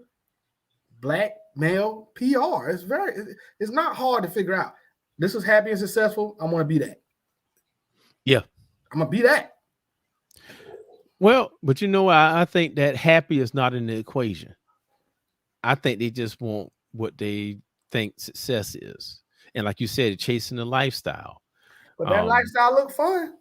[SPEAKER 2] black male PR. It's not hard to figure out. This is happy and successful. I want to be that.
[SPEAKER 1] Yeah.
[SPEAKER 2] I'm gonna be that.
[SPEAKER 1] Well, but I think that happy is not in the equation. I think they just want what they think success is. And like you said, chasing the lifestyle.
[SPEAKER 2] But that lifestyle look fun.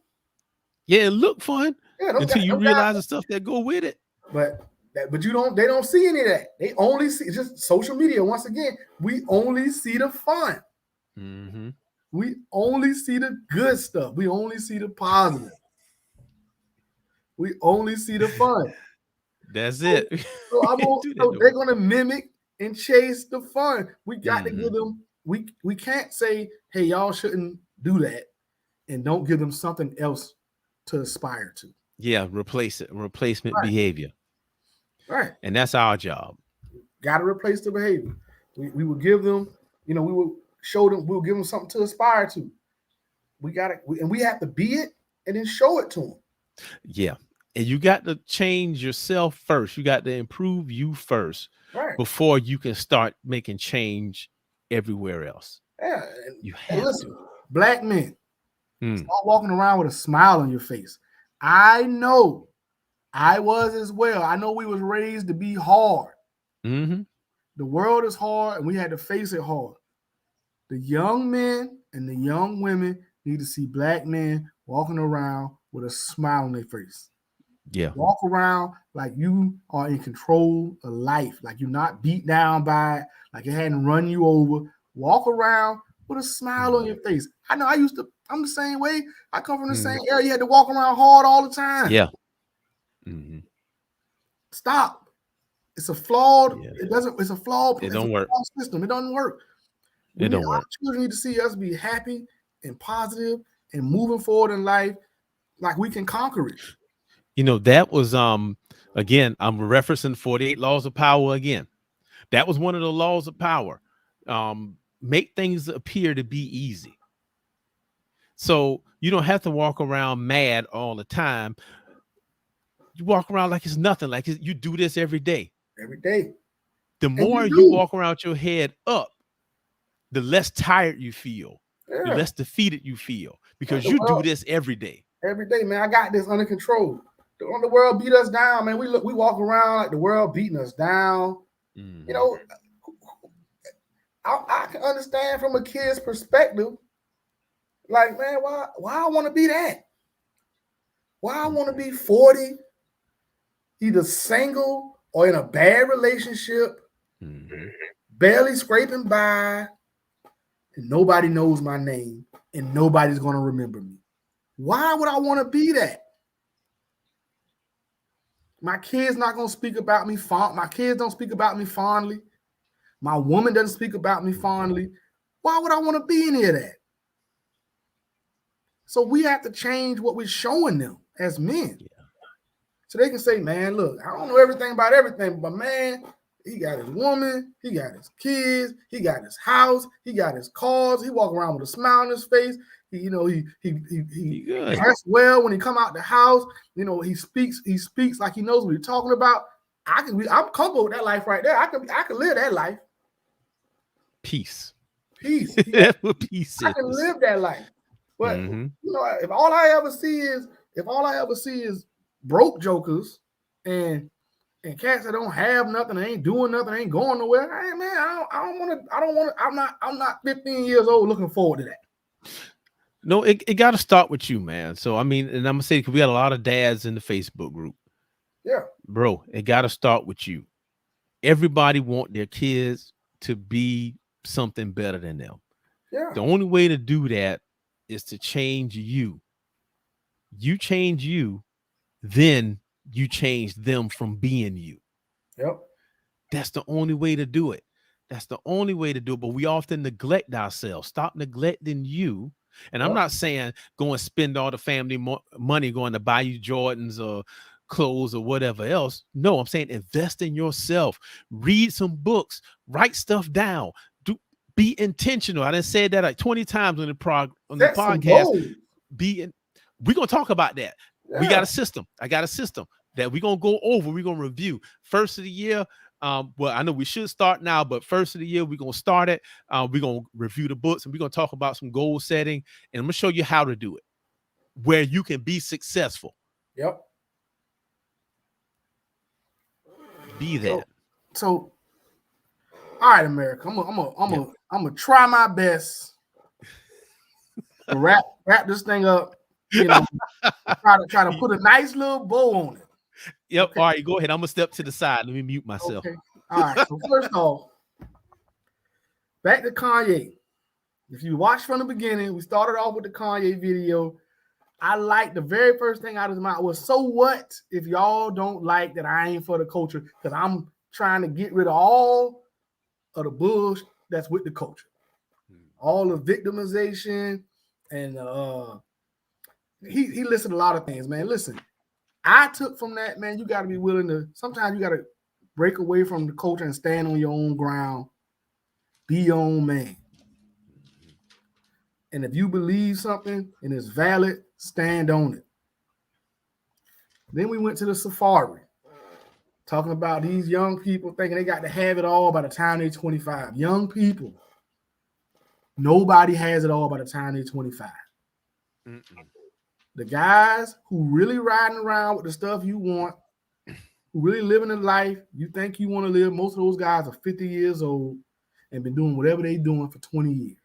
[SPEAKER 1] Yeah, it look fun until you realize the stuff that go with it.
[SPEAKER 2] But they don't see any of that. They only see just social media. Once again, we only see the fun.
[SPEAKER 1] Mm-hmm.
[SPEAKER 2] We only see the good stuff. We only see the positive. We only see the fun.
[SPEAKER 1] That's it.
[SPEAKER 2] So they're gonna mimic and chase the fun. We got to give them. We can't say, hey, y'all shouldn't do that, and don't give them something else to aspire to.
[SPEAKER 1] Yeah, replacement behavior.
[SPEAKER 2] Right.
[SPEAKER 1] And that's our job.
[SPEAKER 2] Got to replace the behavior. We will give them, we will show them, we'll give them something to aspire to. We got it, and we have to be it and then show it to them.
[SPEAKER 1] Yeah. And you got to change yourself first. You got to improve you first before you can start making change everywhere else.
[SPEAKER 2] Yeah.
[SPEAKER 1] You have to.
[SPEAKER 2] Black men, start walking around with a smile on your face. I know I was as well. I know we was raised to be hard.
[SPEAKER 1] Mm-hmm.
[SPEAKER 2] The world is hard, and we had to face it hard. The young men and the young women need to see black men walking around with a smile on their face.
[SPEAKER 1] Yeah.
[SPEAKER 2] Walk around like you are in control of life, like you're not beat down by it, like it hadn't run you over. Walk around with a smile on your face. I know I'm the same way. I come from the same area. You had to walk around hard all the time.
[SPEAKER 1] Yeah.
[SPEAKER 2] Stop. It's a flawed. Yeah. It's a flawed.
[SPEAKER 1] It don't work.
[SPEAKER 2] System. It doesn't work.
[SPEAKER 1] It don't work.
[SPEAKER 2] Children need to see us be happy and positive and moving forward in life, like we can conquer it.
[SPEAKER 1] That was again, I'm referencing 48 Laws of Power again. That was one of the laws of power. Make things appear to be easy. So you don't have to walk around mad all the time. You walk around like it's nothing, like you do this every day.
[SPEAKER 2] Every day.
[SPEAKER 1] The more you walk around with your head up, the less tired you feel, the less defeated you feel, because you do this every day.
[SPEAKER 2] Every day, man. I got this under control. The world beat us down, man. We walk around like the world beating us down. I can understand from a kid's perspective. Like, man, why I want to be that? Why I want to be 40, either single or in a bad relationship, barely scraping by, and nobody knows my name, and nobody's going to remember me. Why would I want to be that? My kids not going to speak about me. My kids don't speak about me fondly. My woman doesn't speak about me fondly. Why would I want to be any of that? So we have to change what we're showing them as men. Yeah. So they can say, man, look, I don't know everything about everything, but man, he got his woman, he got his kids, he got his house, he got his cars, he walk around with a smile on his face. He dressed well when he come out the house. He speaks like he knows what he's talking about. I'm comfortable with that life right there. I can live that life.
[SPEAKER 1] Peace.
[SPEAKER 2] That's
[SPEAKER 1] what peace is.
[SPEAKER 2] I can live that life. But if all I ever see is broke jokers and cats that don't have nothing, ain't doing nothing, ain't going nowhere. Hey man, I don't want to. I'm not 15 years old looking forward to that.
[SPEAKER 1] No, it got to start with you, man. So I mean, and I'm gonna say, because we got a lot of dads in the Facebook group.
[SPEAKER 2] Yeah,
[SPEAKER 1] bro, it got to start with you. Everybody want their kids to be something better than them.
[SPEAKER 2] Yeah.
[SPEAKER 1] The only way to do that is to change you. You change you, then you change them from being you.
[SPEAKER 2] Yep.
[SPEAKER 1] That's the only way to do it. That's the only way to do it. But we often neglect ourselves. Stop neglecting you. And I'm not saying go and spend all the family money going to buy you Jordans or clothes or whatever else. No, I'm saying invest in yourself. Read some books. Write stuff down. Be intentional. I done said that like 20 times on the podcast. We're gonna talk about that. Yeah. We got a system. I got a system that we're gonna go over. We're gonna review first of the year. Well, I know we should start now, but first of the year, we're going to start it. We're going to review the books, and we're going to talk about some goal setting, and I'm going to show you how to do it, where you can be successful.
[SPEAKER 2] Yep.
[SPEAKER 1] be that.
[SPEAKER 2] So all right, America, I'm gonna try my best to wrap this thing up. You know, try to put a nice little bow on it.
[SPEAKER 1] Yep.
[SPEAKER 2] Okay.
[SPEAKER 1] All right, go ahead. I'm gonna step to the side. Let me mute myself.
[SPEAKER 2] Okay. All right. So first off, back to Kanye. If you watch from the beginning, we started off with the Kanye video. I like the very first thing out of his mouth was, "So what if y'all don't like that I ain't for the culture? Because I'm trying to get rid of all of the bullshit that's with the culture, all the victimization." And he listed a lot of things, man. Listen, I took from that, man, you got to be willing to, sometimes you got to break away from the culture and stand on your own ground. Be your own man. And if you believe something and it's valid, stand on it. Then we went to the safari, talking about these young people thinking they got to have it all by the time they're 25. Young people, nobody has it all by the time they're 25. Mm-mm. The guys who really riding around with the stuff you want, who really living a life you think you want to live, most of those guys are 50 years old and been doing whatever they're doing for 20 years.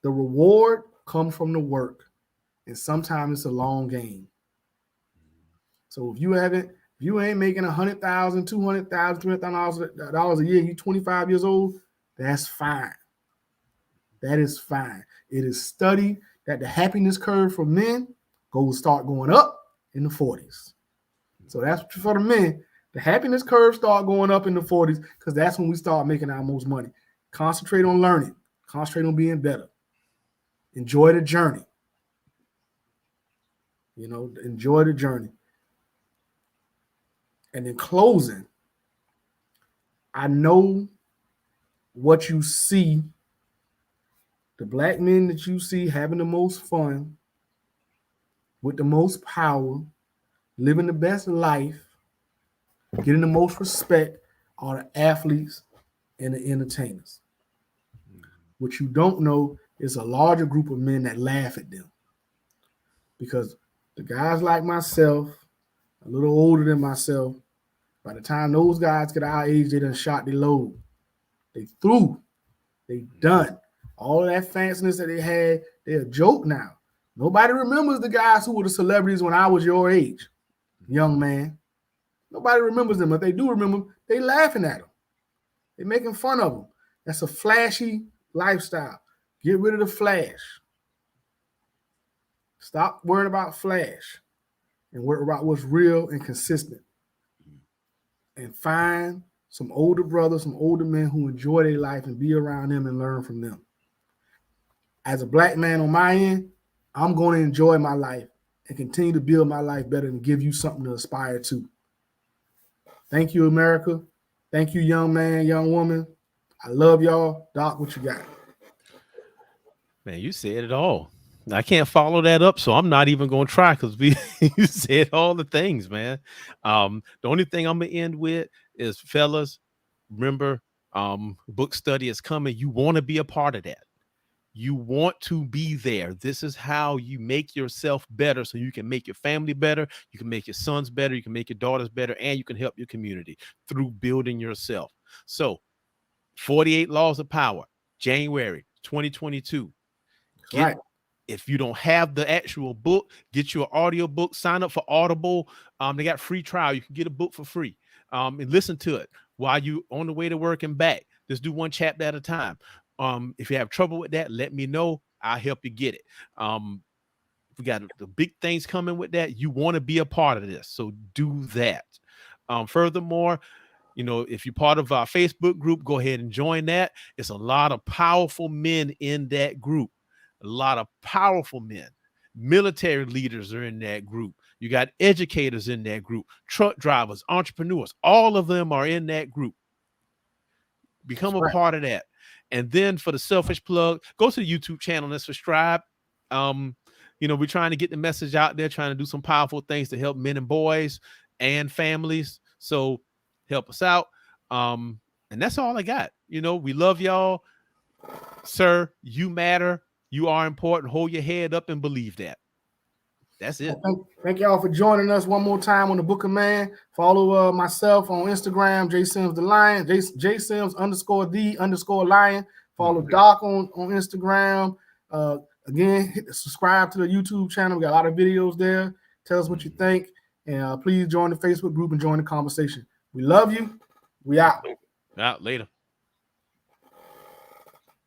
[SPEAKER 2] The reward comes from the work, and sometimes it's a long game. So if you ain't making $100,000, $200,000, $300,000 a year, you're 25 years old, that's fine. That is fine. It is studied that the happiness curve for men start going up in the 40s. So that's for the men. The happiness curve start going up in the 40s because that's when we start making our most money. Concentrate on learning. Concentrate on being better. Enjoy the journey. Enjoy the journey. And in closing, I know what you see, the black men that you see having the most fun, with the most power, living the best life, getting the most respect, are the athletes and the entertainers. What you don't know is a larger group of men that laugh at them. Because the guys like myself, a little older than myself, by the time those guys get our age, they done shot their load. They through. They done. All of that fanciness that they had, they're a joke now. Nobody remembers the guys who were the celebrities when I was your age, young man. Nobody remembers them. If they do remember them, they laughing at them. They making fun of them. That's a flashy lifestyle. Get rid of the flash. Stop worrying about flash and worry about what's real and consistent. And find some older brothers, some older men who enjoy their life and be around them and learn from them. As a black man on my end, I'm going to enjoy my life and continue to build my life better and give you something to aspire to. Thank you, America. Thank you, young man, young woman. I love y'all. Doc, what you got?
[SPEAKER 1] Man, you said it all. I can't follow that up, so I'm not even going to try because you said all the things, man. The only thing I'm going to end with is, fellas, remember, book study is coming. You want to be a part of that. You want to be there. This is how you make yourself better so you can make your family better. You can make your sons better. You can make your daughters better, and you can help your community through building yourself. So 48 Laws of Power, January 2022.
[SPEAKER 2] Right.
[SPEAKER 1] If you don't have the actual book, get you an audio book, sign up for Audible. They got free trial. You can get a book for free and listen to it while you on the way to work and back. Just do one chapter at a time. If you have trouble with that, let me know. I'll help you get it. We got the big things coming with that. You want to be a part of this, so do that. Furthermore, if you're part of our Facebook group, go ahead and join that. It's a lot of powerful men in that group. A lot of powerful men. Military leaders are in that group. You got educators in that group, truck drivers, entrepreneurs. All of them are in that group. Become a part of that. And then for the selfish plug, go to the YouTube channel and subscribe. We're trying to get the message out there, trying to do some powerful things to help men and boys and families. So help us out. And that's all I got. We love y'all. Sir, you matter. You are important. Hold your head up and believe that. That's it.
[SPEAKER 2] Thank y'all for joining us one more time on the Book of Man. Follow myself on Instagram, J Sims the Lion, J Sims _ Lion. Follow Doc on Instagram. Again, subscribe to the YouTube channel. We got a lot of videos there. Tell us what you think. And please join the Facebook group and join the conversation. We love you. We out.
[SPEAKER 1] Out later.